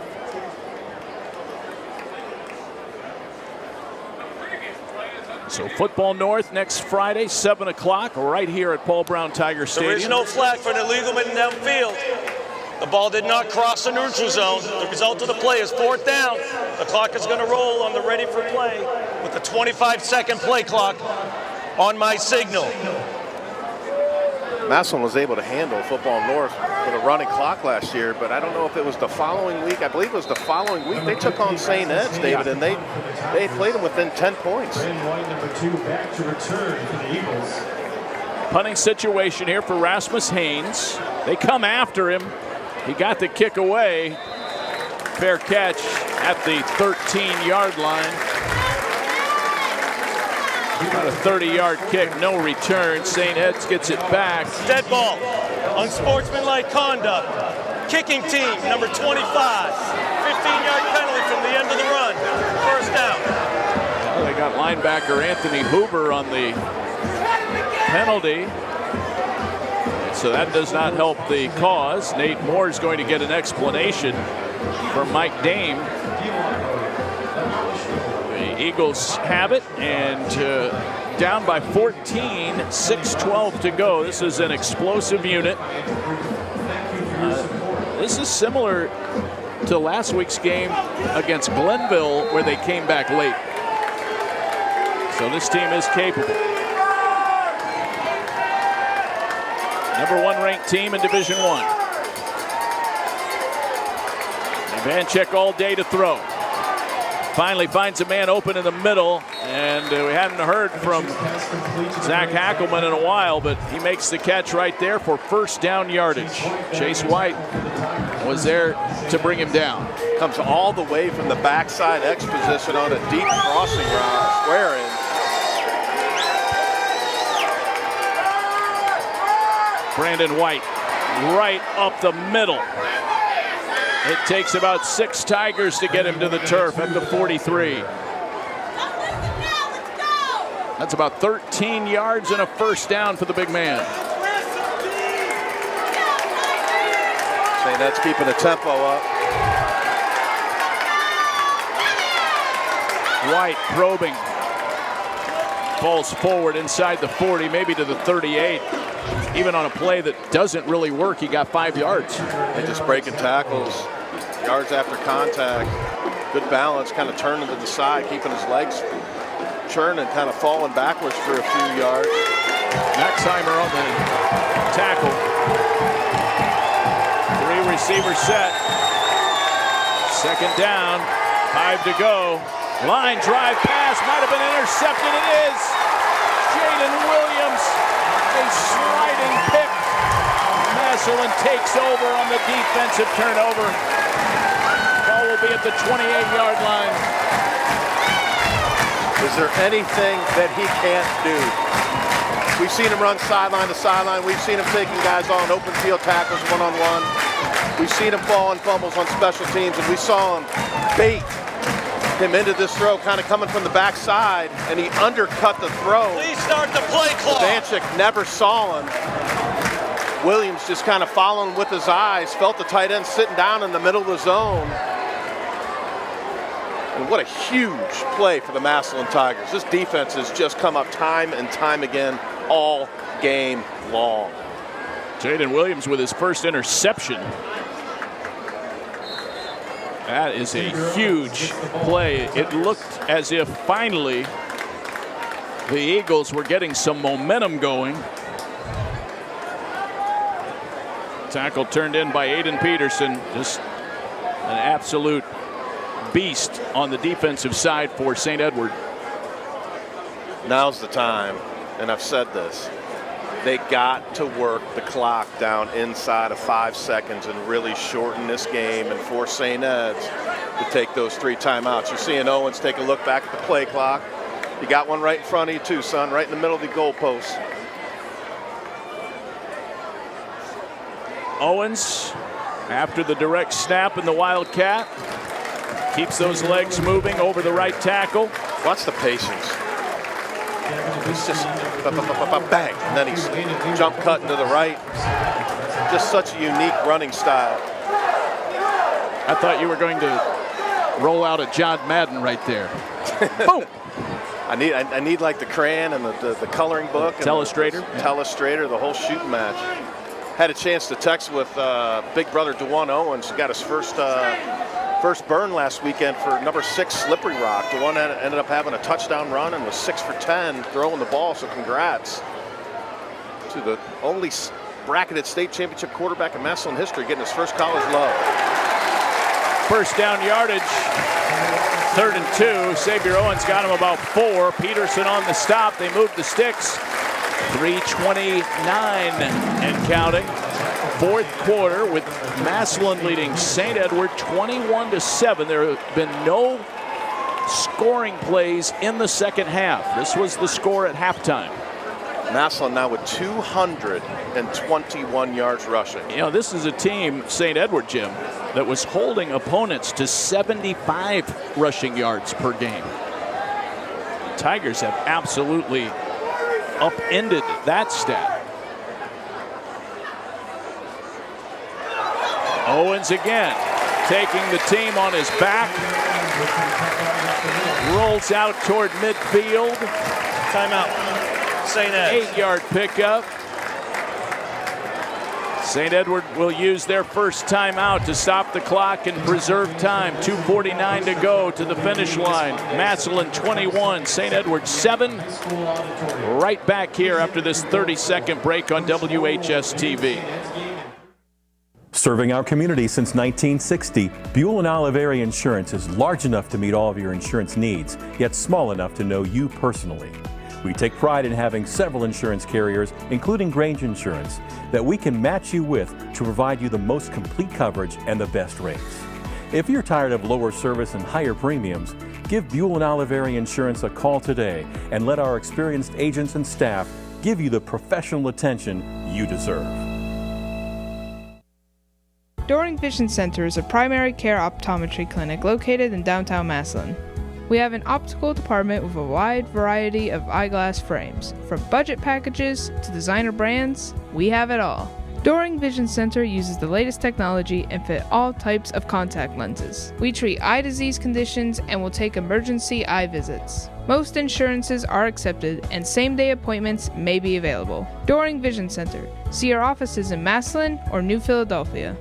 So Football North next Friday, 7 o'clock, right here at Paul Brown Tiger Stadium. There is no flag for an illegal man downfield. The ball did not cross the neutral zone. The result of the play is 4th down. The clock is going to roll on the ready for play with the 25-second play clock on my signal. Massillon was able to handle Football North with a running clock last year, but I don't know if it was the following week. I believe it was the following week. They took on St. Ed's, David, and they played them within 10 points. Number 2 back to return for the Eagles. Punting situation here for Rasmus Haynes. They come after him. He got the kick away. Fair catch at the 13-yard line. About a 30-yard kick, no return. St. Ed's gets it back. Dead ball. Unsportsmanlike conduct. Kicking team, number 25. 15-yard penalty from the end of the run. First down. Well, they got linebacker Anthony Hoover on the penalty. So that does not help the cause. Nate Moore is going to get an explanation from Mike Dame. The Eagles have it, and down by 14, 6:12 to go. This is an explosive unit. This is similar to last week's game against Glenville, where they came back late. So this team is capable. Number 1 ranked team in Division I. Ivanchek all day to throw. Finally finds a man open in the middle, and we hadn't heard from Zach Hackelman in a while, but he makes the catch right there for first down yardage. Chase White was there to bring him down. Comes all the way from the backside X position on a deep crossing route, square in. Brandon White right up the middle. It takes about 6 Tigers to get him to the turf at the 43. That's about 13 yards and a first down for the big man. St. Ed's keeping the tempo up. White probing. Falls forward inside the 40, maybe to the 38. Even on a play that doesn't really work, he got 5 yards. And just breaking tackles, yards after contact. Good balance, kind of turning to the side, keeping his legs churning, kind of falling backwards for a few yards. Maxheimer on the tackle. 3 receiver set. Second down, 5 to go. Line drive pass, might have been intercepted. It is. Jaden Williams, a sliding pick. Massillon takes over on the defensive turnover. Ball will be at the 28-yard line. Is there anything that he can't do? We've seen him run sideline to sideline. We've seen him taking guys on open field tackles one-on-one. We've seen him fall on fumbles on special teams, and we saw him bait him into this throw, kind of coming from the backside, and he undercut the throw. Please start the play clock. Ivanchek never saw him. Williams just kind of following with his eyes, felt the tight end sitting down in the middle of the zone. And what a huge play for the Massillon Tigers. This defense has just come up time and time again all game long. Jaden Williams with his first interception. That is a huge play. It looked as if finally the Eagles were getting some momentum going. Tackle turned in by Aiden Peterson. Just an absolute beast on the defensive side for St. Edward. Now's the time, and I've said this. They got to work the clock down inside of 5 seconds and really shorten this game and force St. Ed's to take those 3 timeouts. You're seeing Owens take a look back at the play clock. You got one right in front of you too, son, right in the middle of the goalpost. Owens, after the direct snap in the Wildcat, keeps those legs moving over the right tackle. Watch the patience. He's just bang, and then he's jump cutting to the right. Just such a unique running style. I thought you were going to roll out a John Madden right there. Boom. I need like the crayon and the coloring book. Telestrator. Telestrator, the whole shooting match. Had a chance to text with big brother DeJuan Owens. Got his first burn last weekend for number 6 Slippery Rock. DeJuan ended up having a touchdown run and was 6 for 10 throwing the ball. So congrats to the only bracketed state championship quarterback in Massillon history getting his first college love. First down yardage. 3rd and 2. Xavier Owens got him about 4. Peterson on the stop. They moved the sticks. 3:29 and counting. 4th quarter with Massillon leading St. Edward 21-7. There have been no scoring plays in the second half. This was the score at halftime. Massillon now with 221 yards rushing. You know, this is a team, St. Edward, Jim, that was holding opponents to 75 rushing yards per game. The Tigers have absolutely upended that stat. Owens again, taking the team on his back. Rolls out toward midfield. Timeout. St. Ed's. 8-yard pickup. St. Edward will use their first timeout to stop the clock and preserve time. 2:49 to go to the finish line. Massillon 21, St. Edward 7. Right back here after this 30-second break on WHS-TV. Serving our community since 1960, Buell and Oliveri Insurance is large enough to meet all of your insurance needs, yet small enough to know you personally. We take pride in having several insurance carriers, including Grange Insurance, that we can match you with to provide you the most complete coverage and the best rates. If you're tired of lower service and higher premiums, give Buell and Oliveri Insurance a call today and let our experienced agents and staff give you the professional attention you deserve. Doring Vision Center is a primary care optometry clinic located in downtown Massillon. We have an optical department with a wide variety of eyeglass frames. From budget packages to designer brands, we have it all. Doring Vision Center uses the latest technology and fit all types of contact lenses. We treat eye disease conditions and will take emergency eye visits. Most insurances are accepted and same-day appointments may be available. Doring Vision Center. See our offices in Massillon or New Philadelphia.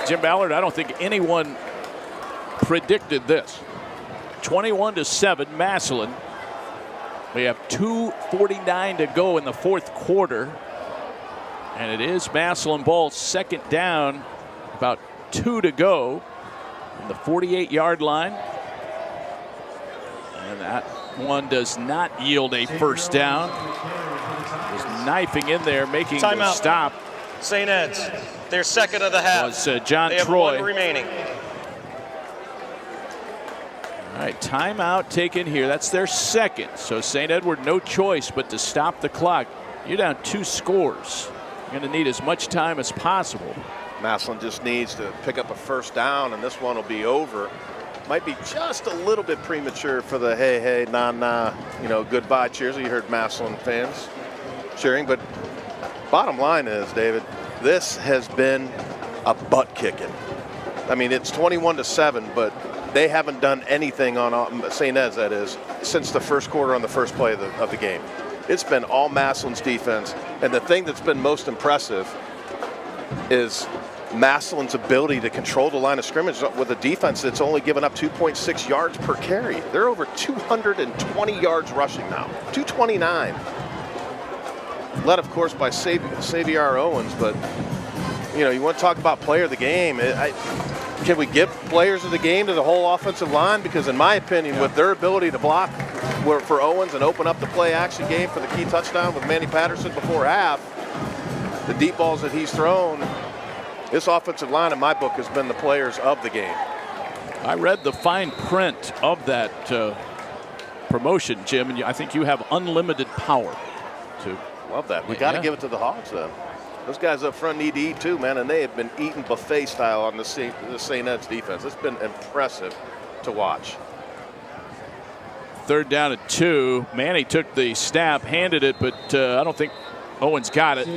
Jim Ballard, I don't think anyone predicted this. 21-7, Massillon. We have 2:49 to go in the fourth quarter. And it is Massillon ball, second down, about 2 to go on the 48-yard line. And that one does not yield a first down. Was knifing in there, making the stop. St. Ed's, their second of the half. Was John they have Troy. one remaining. All right, timeout taken here. That's their second. So St. Edward, no choice but to stop the clock. You're down 2 scores. You're going to need as much time as possible. Massillon just needs to pick up a first down, and this one will be over. Might be just a little bit premature for the hey, hey, nah, nah, goodbye cheers. You heard Massillon fans cheering, but bottom line is, David, this has been a butt kicking. I mean, it's 21-7, but they haven't done anything on St. Ed's, that is, since the first quarter on the first play of the game. It's been all Massillon's defense, and the thing that's been most impressive is Massillon's ability to control the line of scrimmage with a defense that's only given up 2.6 yards per carry. They're over 220 yards rushing now, 229. Led, of course, by Xavier Owens, but you want to talk about player of the game. Can we give players of the game to the whole offensive line? Because in my opinion, with their ability to block for Owens and open up the play-action game for the key touchdown with Manny Patterson before half, the deep balls that he's thrown, this offensive line in my book has been the players of the game. I read the fine print of that promotion, Jim, and I think you have unlimited power to. Love that. We got to give it to the Hogs, though. Those guys up front need to eat too, man, and they have been eating buffet style on the St. Ed's defense. It's been impressive to watch. 3rd down and 2. Manny took the snap, handed it, but I don't think Owens got it.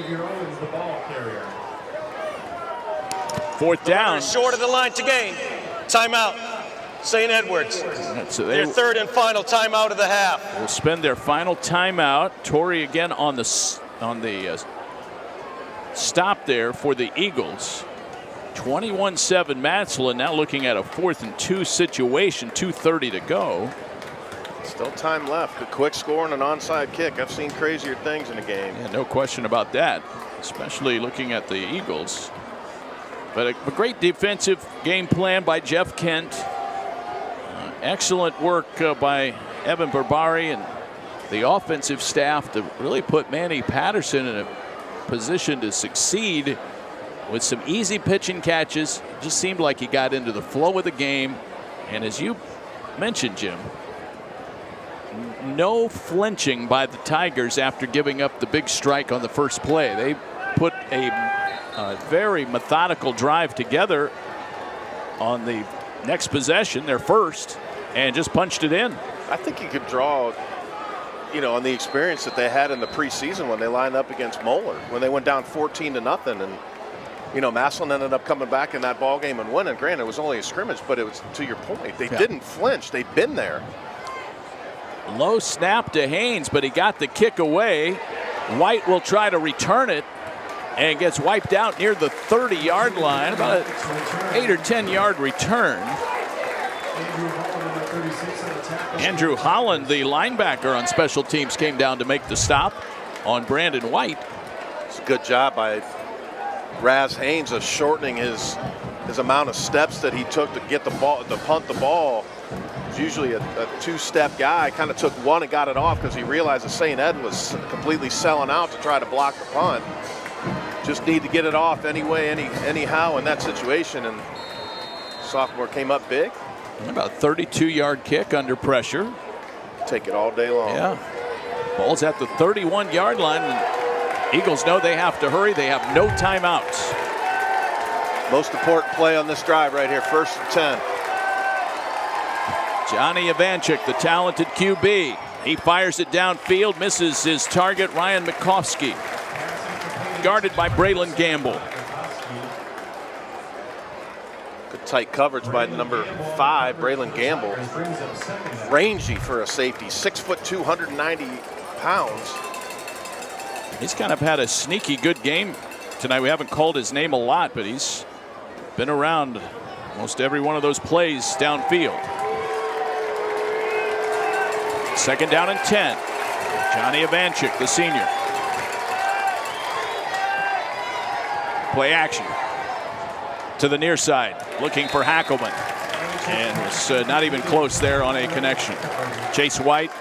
4th down. Short of the line to gain. Timeout. St. Edwards. So their 3rd and final timeout of the half. Will spend their final timeout. Torrey again on the stop there for the Eagles. 21-7 Massillon now looking at a 4th and 2 situation. 2:30 to go. Still time left. A quick score and an onside kick. I've seen crazier things in a game. Yeah, no question about that, especially looking at the Eagles. But a great defensive game plan by Jeff Kent. Excellent work by Evan Barbari and the offensive staff to really put Manny Patterson in a position to succeed with some easy pitching catches. Just seemed like he got into the flow of the game. And as you mentioned, Jim, no flinching by the Tigers after giving up the big strike on the first play. They put a very methodical drive together on the next possession, their first, and just punched it in. I think you could draw, on the experience that they had in the preseason when they lined up against Moeller, when they went down 14-0, and Massillon ended up coming back in that ball game and winning. Granted, it was only a scrimmage, but it was, to your point, they didn't flinch. They'd been there. Low snap to Haynes, but he got the kick away. White will try to return it and gets wiped out near the 30-yard line. About an 8 or 10-yard return. Andrew Holland, the linebacker on special teams, came down to make the stop on Brandon White. It's a good job by Raz Haynes of shortening his amount of steps that he took to get the ball, to punt the ball. He's usually a two-step guy. Kind of took one and got it off because he realized that St. Ed was completely selling out to try to block the punt. Just need to get it off anyway, anyhow in that situation, and sophomore came up big. About 32-yard kick under pressure. Take it all day long. Yeah. Ball's at the 31-yard line. And Eagles know they have to hurry. They have no timeouts. Most important play on this drive right here, 1st and 10. Johnny Ivanchik, the talented QB. He fires it downfield, misses his target, Ryan Mikovsky. Guarded by Braylon Gamble. Good tight coverage by number 5, Braylon Gamble. Rangy for a safety, 6'2", 290 pounds. He's kind of had a sneaky good game tonight. We haven't called his name a lot, but he's been around most every one of those plays downfield. 2nd down and 10. Johnny Ivanchik, the senior. Play action to the near side, looking for Hackelman. And it's not even close there on a connection. Chase White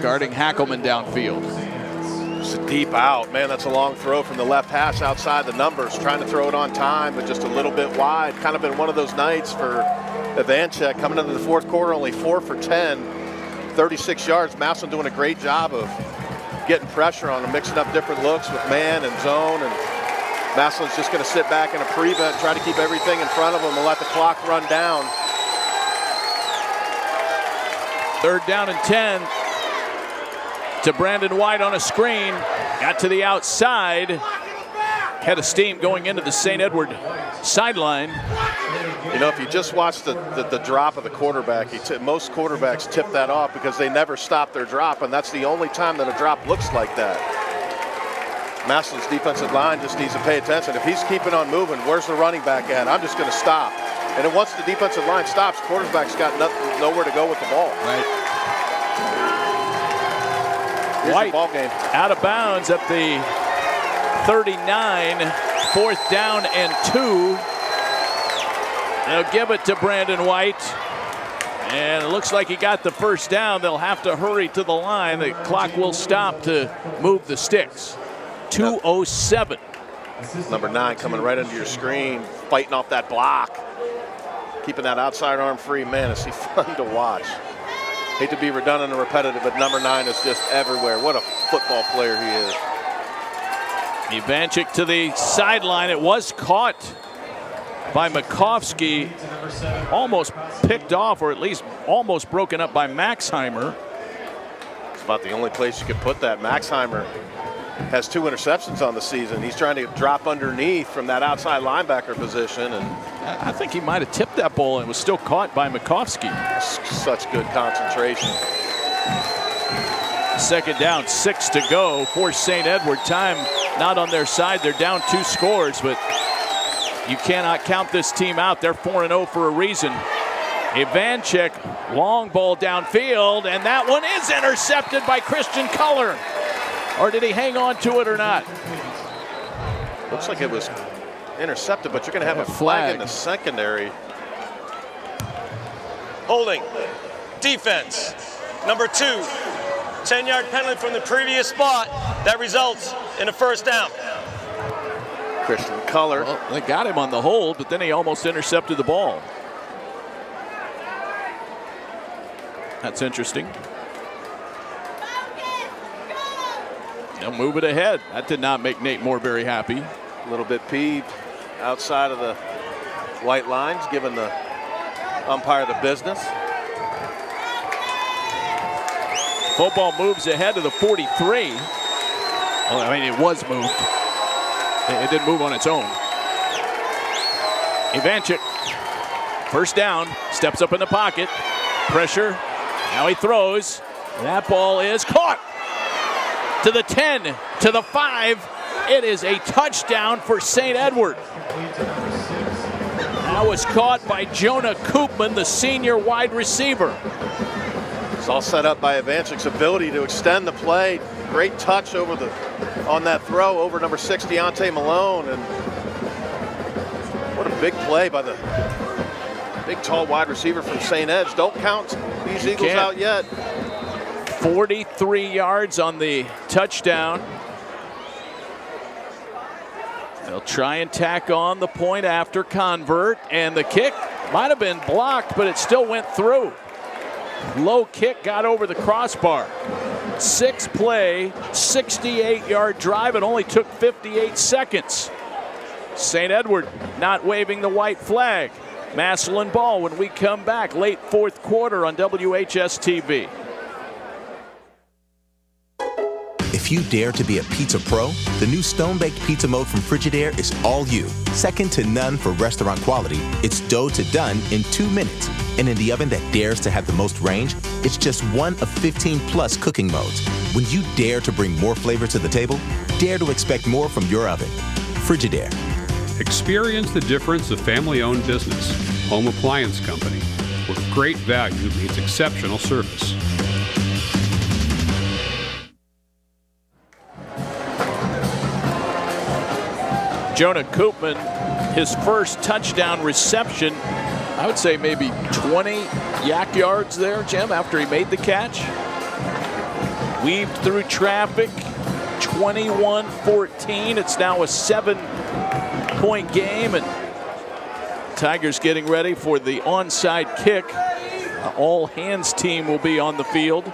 guarding Hackelman downfield. It's a deep out. Man, that's a long throw from the left hash outside the numbers. Trying to throw it on time, but just a little bit wide. Kind of been one of those nights for Ivanchik. Coming into the 4th quarter, only 4 for 10. 36 yards. Massillon doing a great job of getting pressure on him, mixing up different looks with man and zone, and Massillon's just going to sit back in a prevent, try to keep everything in front of him and let the clock run down. 3rd down and 10 to Brandon White on a screen. Got to the outside. Had a steam going into the St. Edward sideline. You know, if you just watch the drop of the quarterback, most quarterbacks tip that off because they never stop their drop, and that's the only time that a drop looks like that. Massillon's defensive line just needs to pay attention. If he's keeping on moving, where's the running back at? I'm just going to stop. And then once the defensive line stops, quarterback's got nowhere to go with the ball. Right. White ball game. Out of bounds at the 39, 4th down and 2. They'll give it to Brandon White. And it looks like he got the 1st down. They'll have to hurry to the line. The clock will stop to move the sticks. 2:07. Number 9 coming right under your screen, fighting off that block. Keeping that outside arm free. Man, is he fun to watch. Hate to be redundant and repetitive, but number 9 is just everywhere. What a football player he is. Ivanchik to the sideline. It was caught by Mikovsky. Almost picked off, or at least almost broken up by Maxheimer. It's about the only place you could put that. Maxheimer has 2 interceptions on the season. He's trying to drop underneath from that outside linebacker position, and I think he might have tipped that ball and was still caught by Mikovsky. Such good concentration. 2nd down, 6 to go for St. Edward. Time not on their side. They're down 2 scores, but you cannot count this team out. They're 4-0 for a reason. Ivanchik, long ball downfield, and that one is intercepted by Christian Culler. Or did he hang on to it or not? Looks like it was intercepted, but you're going to have a flag in the secondary. Holding. Defense. Number 2. 10-yard penalty from the previous spot. That results in a 1st down. Christian Culler. Well, they got him on the hold, but then he almost intercepted the ball. That's interesting. They'll move it ahead. That did not make Nate Moore very happy. A little bit peeved outside of the white lines, giving the umpire the business. Football moves ahead to the 43. Well, I mean, it was moved. It didn't move on its own. Ivanchik, 1st down, steps up in the pocket. Pressure Now he throws. That ball is caught. To the 10, to the 5. It is a touchdown for St. Edward. That was caught by Jonah Koopman, the senior wide receiver. It's all set up by Ivanchik's ability to extend the play. Great touch on that throw over number 6, Deontay Malone. And what a big play by the big, tall wide receiver from St. Ed's. Don't count these Eagles out yet. 43 yards on the touchdown. They'll try and tack on the point after convert, and the kick might have been blocked, but it still went through. Low kick got over the crossbar. 6-play, 68-yard drive. It only took 58 seconds. St. Edward not waving the white flag. Massillon ball when we come back late fourth quarter on WHS-TV. If you dare to be a pizza pro, the new Stone-Baked Pizza Mode from Frigidaire is all you. Second to none for restaurant quality, it's dough to done in 2 minutes. And in the oven that dares to have the most range, it's just one of 15+ cooking modes. When you dare to bring more flavor to the table, dare to expect more from your oven. Frigidaire. Experience the difference of family-owned business. Home Appliance Company, where great value meets exceptional service. Jonah Koopman, his first touchdown reception, I would say maybe 20 yak yards there, Jim, after he made the catch. Weaved through traffic, 21-14. It's now a 7-point game, and Tigers getting ready for the onside kick. All hands team will be on the field.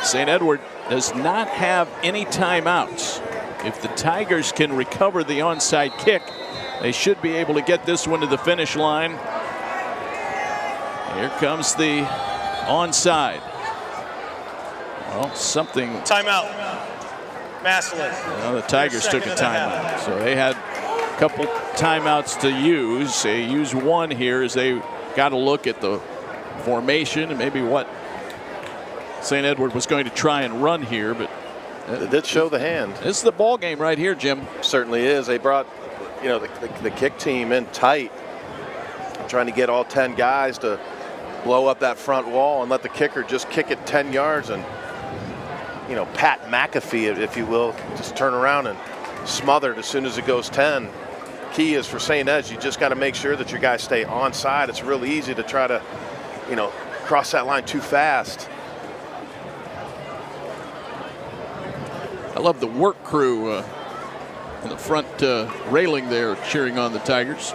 St. Edward does not have any timeouts. If the Tigers can recover the onside kick, they should be able to get this one to the finish line. Here comes the onside. Well, something. Timeout. Massillon. Well, the Tigers took a timeout, so they had a couple timeouts to use. They used one here as they got a look at the formation and maybe what St. Edward was going to try and run here, but it did show the hand. This is the ball game right here, Jim. Certainly is. They brought, the kick team in tight, trying to get all 10 guys to blow up that front wall and let the kicker just kick it 10 yards and, Pat McAfee, if you will, just turn around and smother it as soon as it goes 10. Key is for St. Ed's, you just got to make sure that your guys stay onside. It's really easy to try to, cross that line too fast. I love the work crew in the front railing there cheering on the Tigers.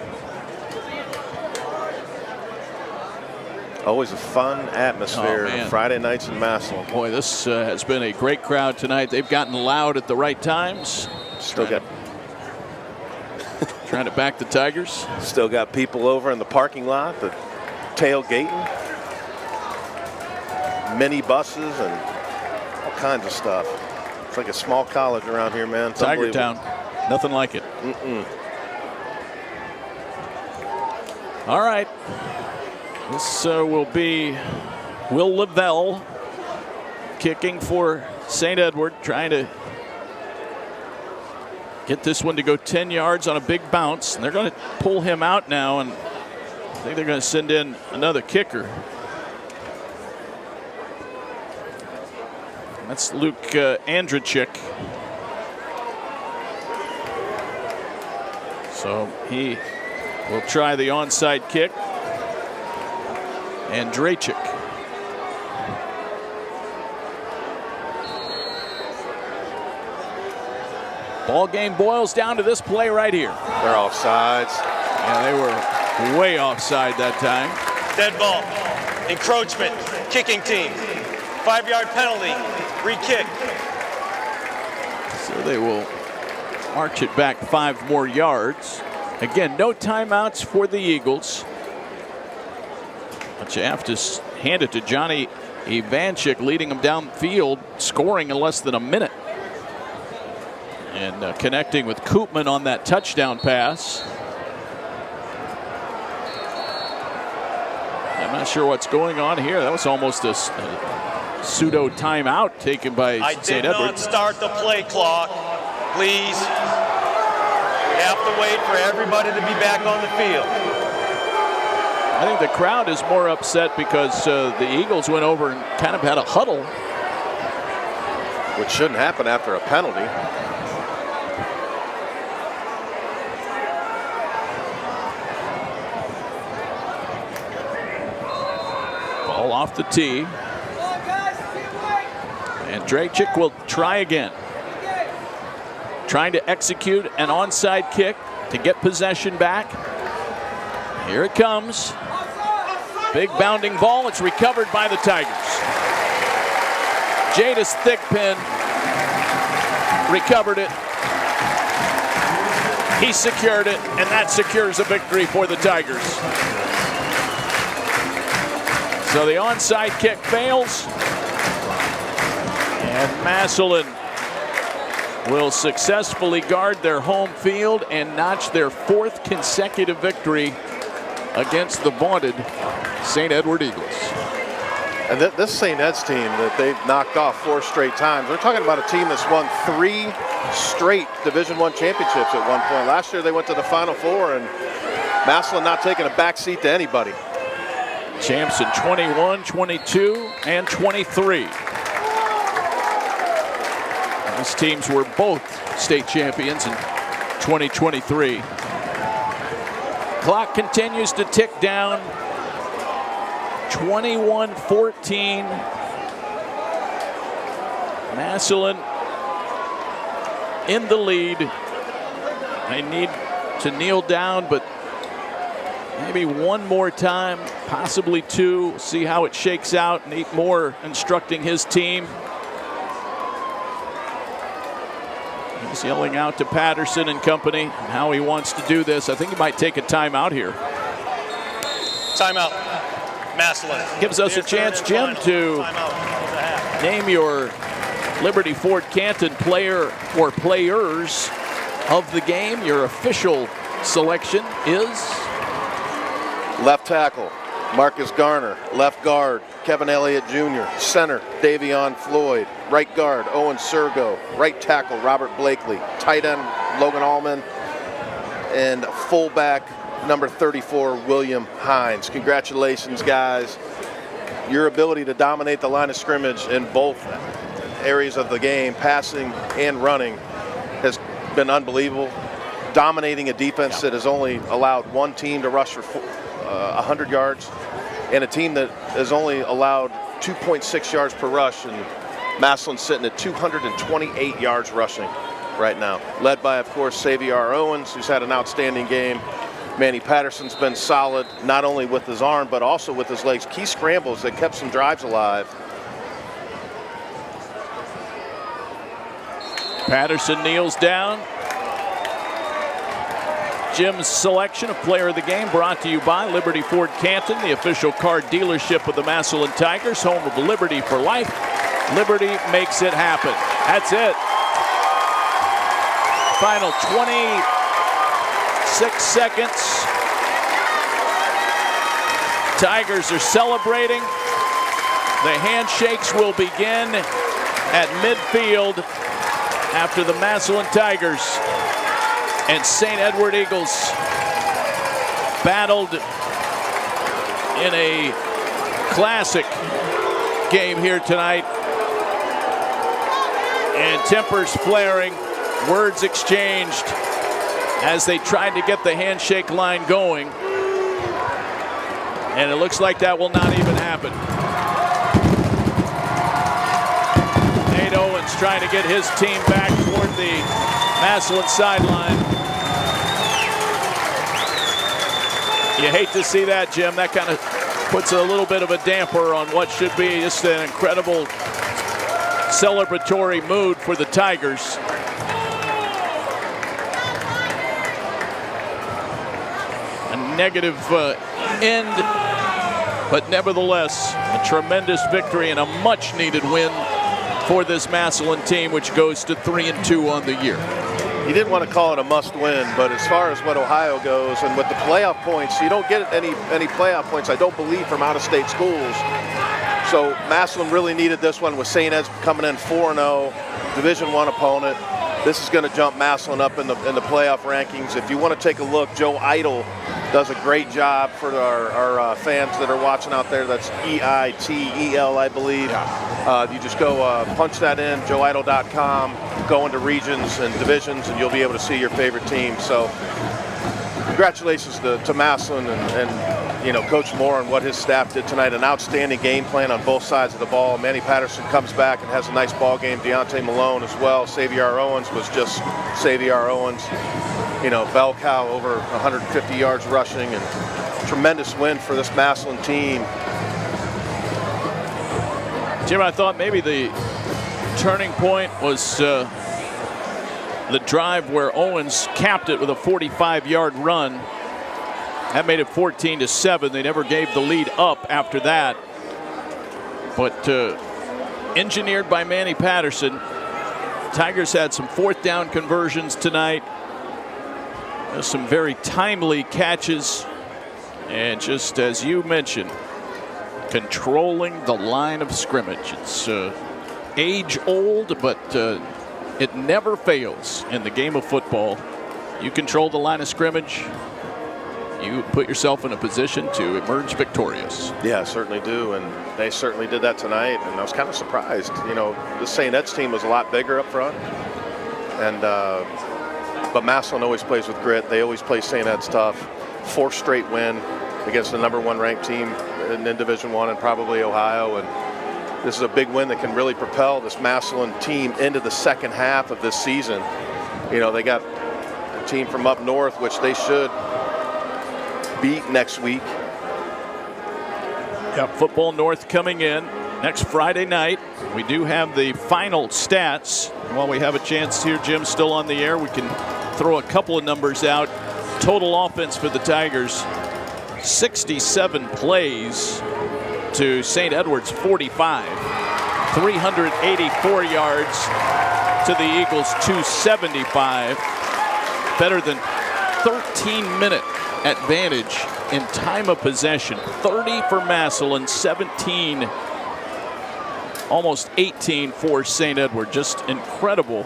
Always a fun atmosphere Friday nights in Massillon. Boy, this has been a great crowd tonight. They've gotten loud at the right times. Trying to back the Tigers. Still got people over in the parking lot, the tailgating, mini buses, and all kinds of stuff. It's like a small college around here, man. Tiger Town. Nothing like it. All right. This will be Will Lavelle kicking for St. Edward, trying to get this one to go 10 yards on a big bounce. And they're going to pull him out now, and I think they're going to send in another kicker. That's Luke Andrzejczyk. So he will try the onside kick. Andrzejczyk. Ball game boils down to this play right here. They're offsides. Yeah, they were way offside that time. Dead ball. Encroachment. Kicking team. 5-yard penalty. Re-kick. So they will march it back 5 more yards. Again, no timeouts for the Eagles. But you have to hand it to Johnny Ivanchik, leading them downfield, scoring in less than a minute. And connecting with Koopman on that touchdown pass. I'm not sure what's going on here. That was almost a pseudo timeout taken by St. Edward. I did not start the play clock. Please. We have to wait for everybody to be back on the field. I think the crowd is more upset because the Eagles went over and kind of had a huddle. Which shouldn't happen after a penalty. Ball off the tee. And Drejczyk will try again. Trying to execute an onside kick to get possession back. Here it comes. Big bounding ball. It's recovered by the Tigers. Jadis Thigpen recovered it. He secured it, and that secures a victory for the Tigers. So the onside kick fails, and Massillon will successfully guard their home field and notch their 4th consecutive victory against the vaunted St. Edward Eagles. And this St. Ed's team that they've knocked off 4 straight times, we're talking about a team that's won 3 straight Division I championships at one point. Last year they went to the Final Four, and Massillon not taking a backseat to anybody. Champs in 21, 22, and 23. These teams were both state champions in 2023. Clock continues to tick down. 21-14. Massillon in the lead. They need to kneel down, but maybe one more time, possibly 2. See how it shakes out. Nate Moore instructing his team. He's yelling out to Patterson and company how he wants to do this. I think he might take a timeout here. Timeout. Massillon. Gives us a chance, Jim, to name your Liberty Ford Canton player or players of the game. Your official selection is? Left tackle, Marcus Garner. Left guard, Kevin Elliott Jr. Center, Davion Floyd. Right guard, Owen Sergo. Right tackle, Robert Blakely. Tight end, Logan Allman. And fullback, number 34, William Hines. Congratulations, guys. Your ability to dominate the line of scrimmage in both areas of the game, passing and running, has been unbelievable. Dominating a defense that has only allowed one team to rush for 100 yards, and a team that has only allowed 2.6 yards per rush, and Massillon sitting at 228 yards rushing right now. Led by, of course, Xavier Owens, who's had an outstanding game. Manny Patterson's been solid, not only with his arm, but also with his legs. Key scrambles that kept some drives alive. Patterson kneels down. Jim's selection of player of the game brought to you by Liberty Ford Canton, the official car dealership of the Massillon Tigers, home of Liberty for life. Liberty makes it happen. That's it. Final 26 seconds. Tigers are celebrating. The handshakes will begin at midfield after the Massillon Tigers and St. Edward Eagles battled in a classic game here tonight. And tempers flaring, words exchanged as they tried to get the handshake line going. And it looks like that will not even happen. Nate Owens trying to get his team back toward the Massillon sideline. You hate to see that, Jim. That kind of puts a little bit of a damper on what should be just an incredible celebratory mood for the Tigers. A negative end, but nevertheless a tremendous victory and a much needed win for this Massillon team, which goes to 3-2 on the year. you didn't want to call it a must-win, but as far as what Ohio goes and with the playoff points, you don't get any playoff points, I don't believe, from out-of-state schools. So Massillon really needed this one with St. Ed's coming in 4-0, Division I opponent. This is going to jump Massillon up in the playoff rankings. If you want to take a look, Joe Idle does a great job for our fans that are watching out there. That's EITEL, I believe. Yeah. You just go punch that in, joeidle.com, go into regions and divisions, and you'll be able to see your favorite team. So congratulations to Massillon and you know, Coach Moore and what his staff did tonight. An outstanding game plan on both sides of the ball. Manny Patterson comes back and has a nice ball game. Deontay Malone as well. Xavier Owens was just Xavier Owens. You know, bell cow, over 150 yards rushing, and tremendous win for this Massillon team. Jim, I thought maybe the turning point was the drive where Owens capped it with a 45-yard run. That made it 14-7. They never gave the lead up after that. But engineered by Manny Patterson. Tigers had some fourth down conversions tonight. Some very timely catches. And just as you mentioned, controlling the line of scrimmage. It's age old, but it never fails in the game of football. You control the line of scrimmage, you put yourself in a position to emerge victorious. Yeah, certainly do, and they certainly did that tonight, and I was kind of surprised. You know, the St. Ed's team was a lot bigger up front, and but Massillon always plays with grit. They always play St. Ed's tough. Fourth straight win against the #1 ranked team in Division I and probably Ohio, and this is a big win that can really propel this Massillon team into the second half of this season. You know, they got a team from up north, which they should beat next week. Yep, Football North coming in next Friday night. We do have the final stats. While we have a chance here, Jim, still on the air, we can throw a couple of numbers out. Total offense for the Tigers, 67 plays to St. Edward's 45. 384 yards to the Eagles, 275. Better than 13-minute advantage in time of possession. 30 for Massillon, 17, almost 18 for St. Edward. Just incredible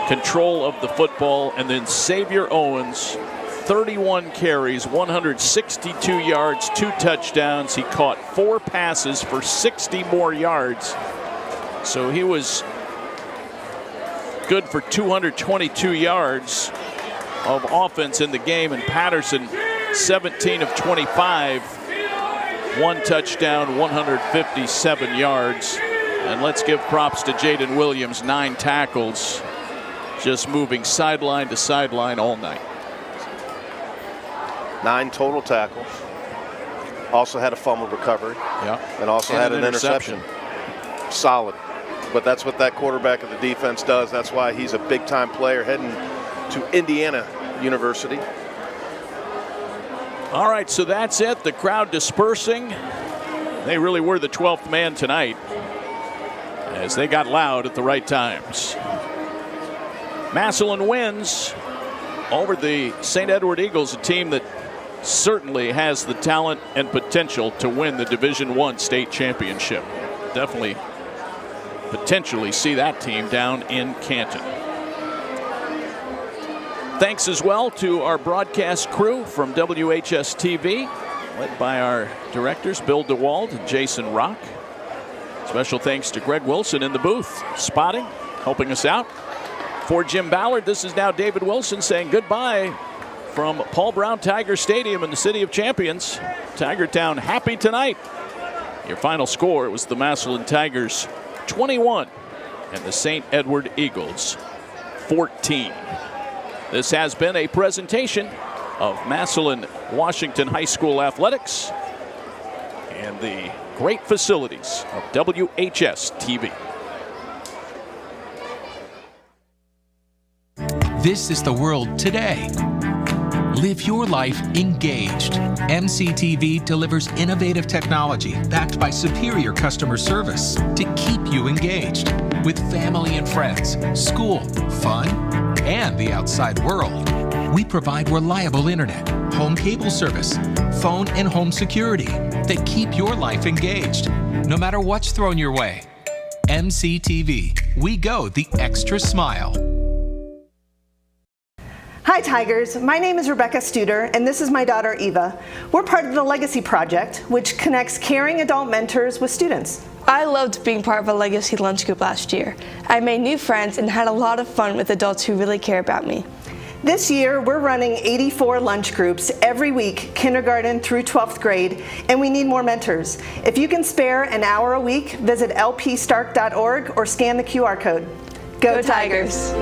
control of the football. And then Xavier Owens, 31 carries, 162 yards, 2 touchdowns. He caught 4 passes for 60 more yards. So he was good for 222 yards of offense in the game. And Patterson, 17 of 25, 1 touchdown, 157 yards. And let's give props to Jaden Williams, 9 tackles, just moving sideline to sideline all night. 9 total tackles. Also had a fumble recovery. Yeah. And also had an interception. Solid. But that's what that quarterback of the defense does. That's why he's a big-time player heading to Indiana University. All right, so that's it. The crowd dispersing. They really were the 12th man tonight as they got loud at the right times. Massillon wins over the St. Edward Eagles, a team that certainly has the talent and potential to win the Division I state championship. Definitely potentially see that team down in Canton. Thanks as well to our broadcast crew from WHS-TV, led by our directors Bill DeWald and Jason Rock. Special thanks to Greg Wilson in the booth, spotting, helping us out. For Jim Ballard, this is now David Wilson saying goodbye from Paul Brown Tiger Stadium in the City of Champions. Tiger Town happy tonight. Your final score was the Massillon Tigers 21 and the St. Edward Eagles 14. This has been a presentation of Massillon Washington High School Athletics and the great facilities of WHS-TV. This is the world today. Live your life engaged. MCTV delivers innovative technology backed by superior customer service to keep you engaged with family and friends, school, fun, and the outside world. We provide reliable internet, home cable service, phone and home security that keep your life engaged, no matter what's thrown your way. MCTV, we go the extra smile. Hi Tigers, my name is Rebecca Studer and this is my daughter Eva. We're part of the Legacy Project, which connects caring adult mentors with students. I loved being part of a Legacy lunch group last year. I made new friends and had a lot of fun with adults who really care about me. This year, we're running 84 lunch groups every week, kindergarten through 12th grade, and we need more mentors. If you can spare an hour a week, visit lpstark.org or scan the QR code. Go Tigers!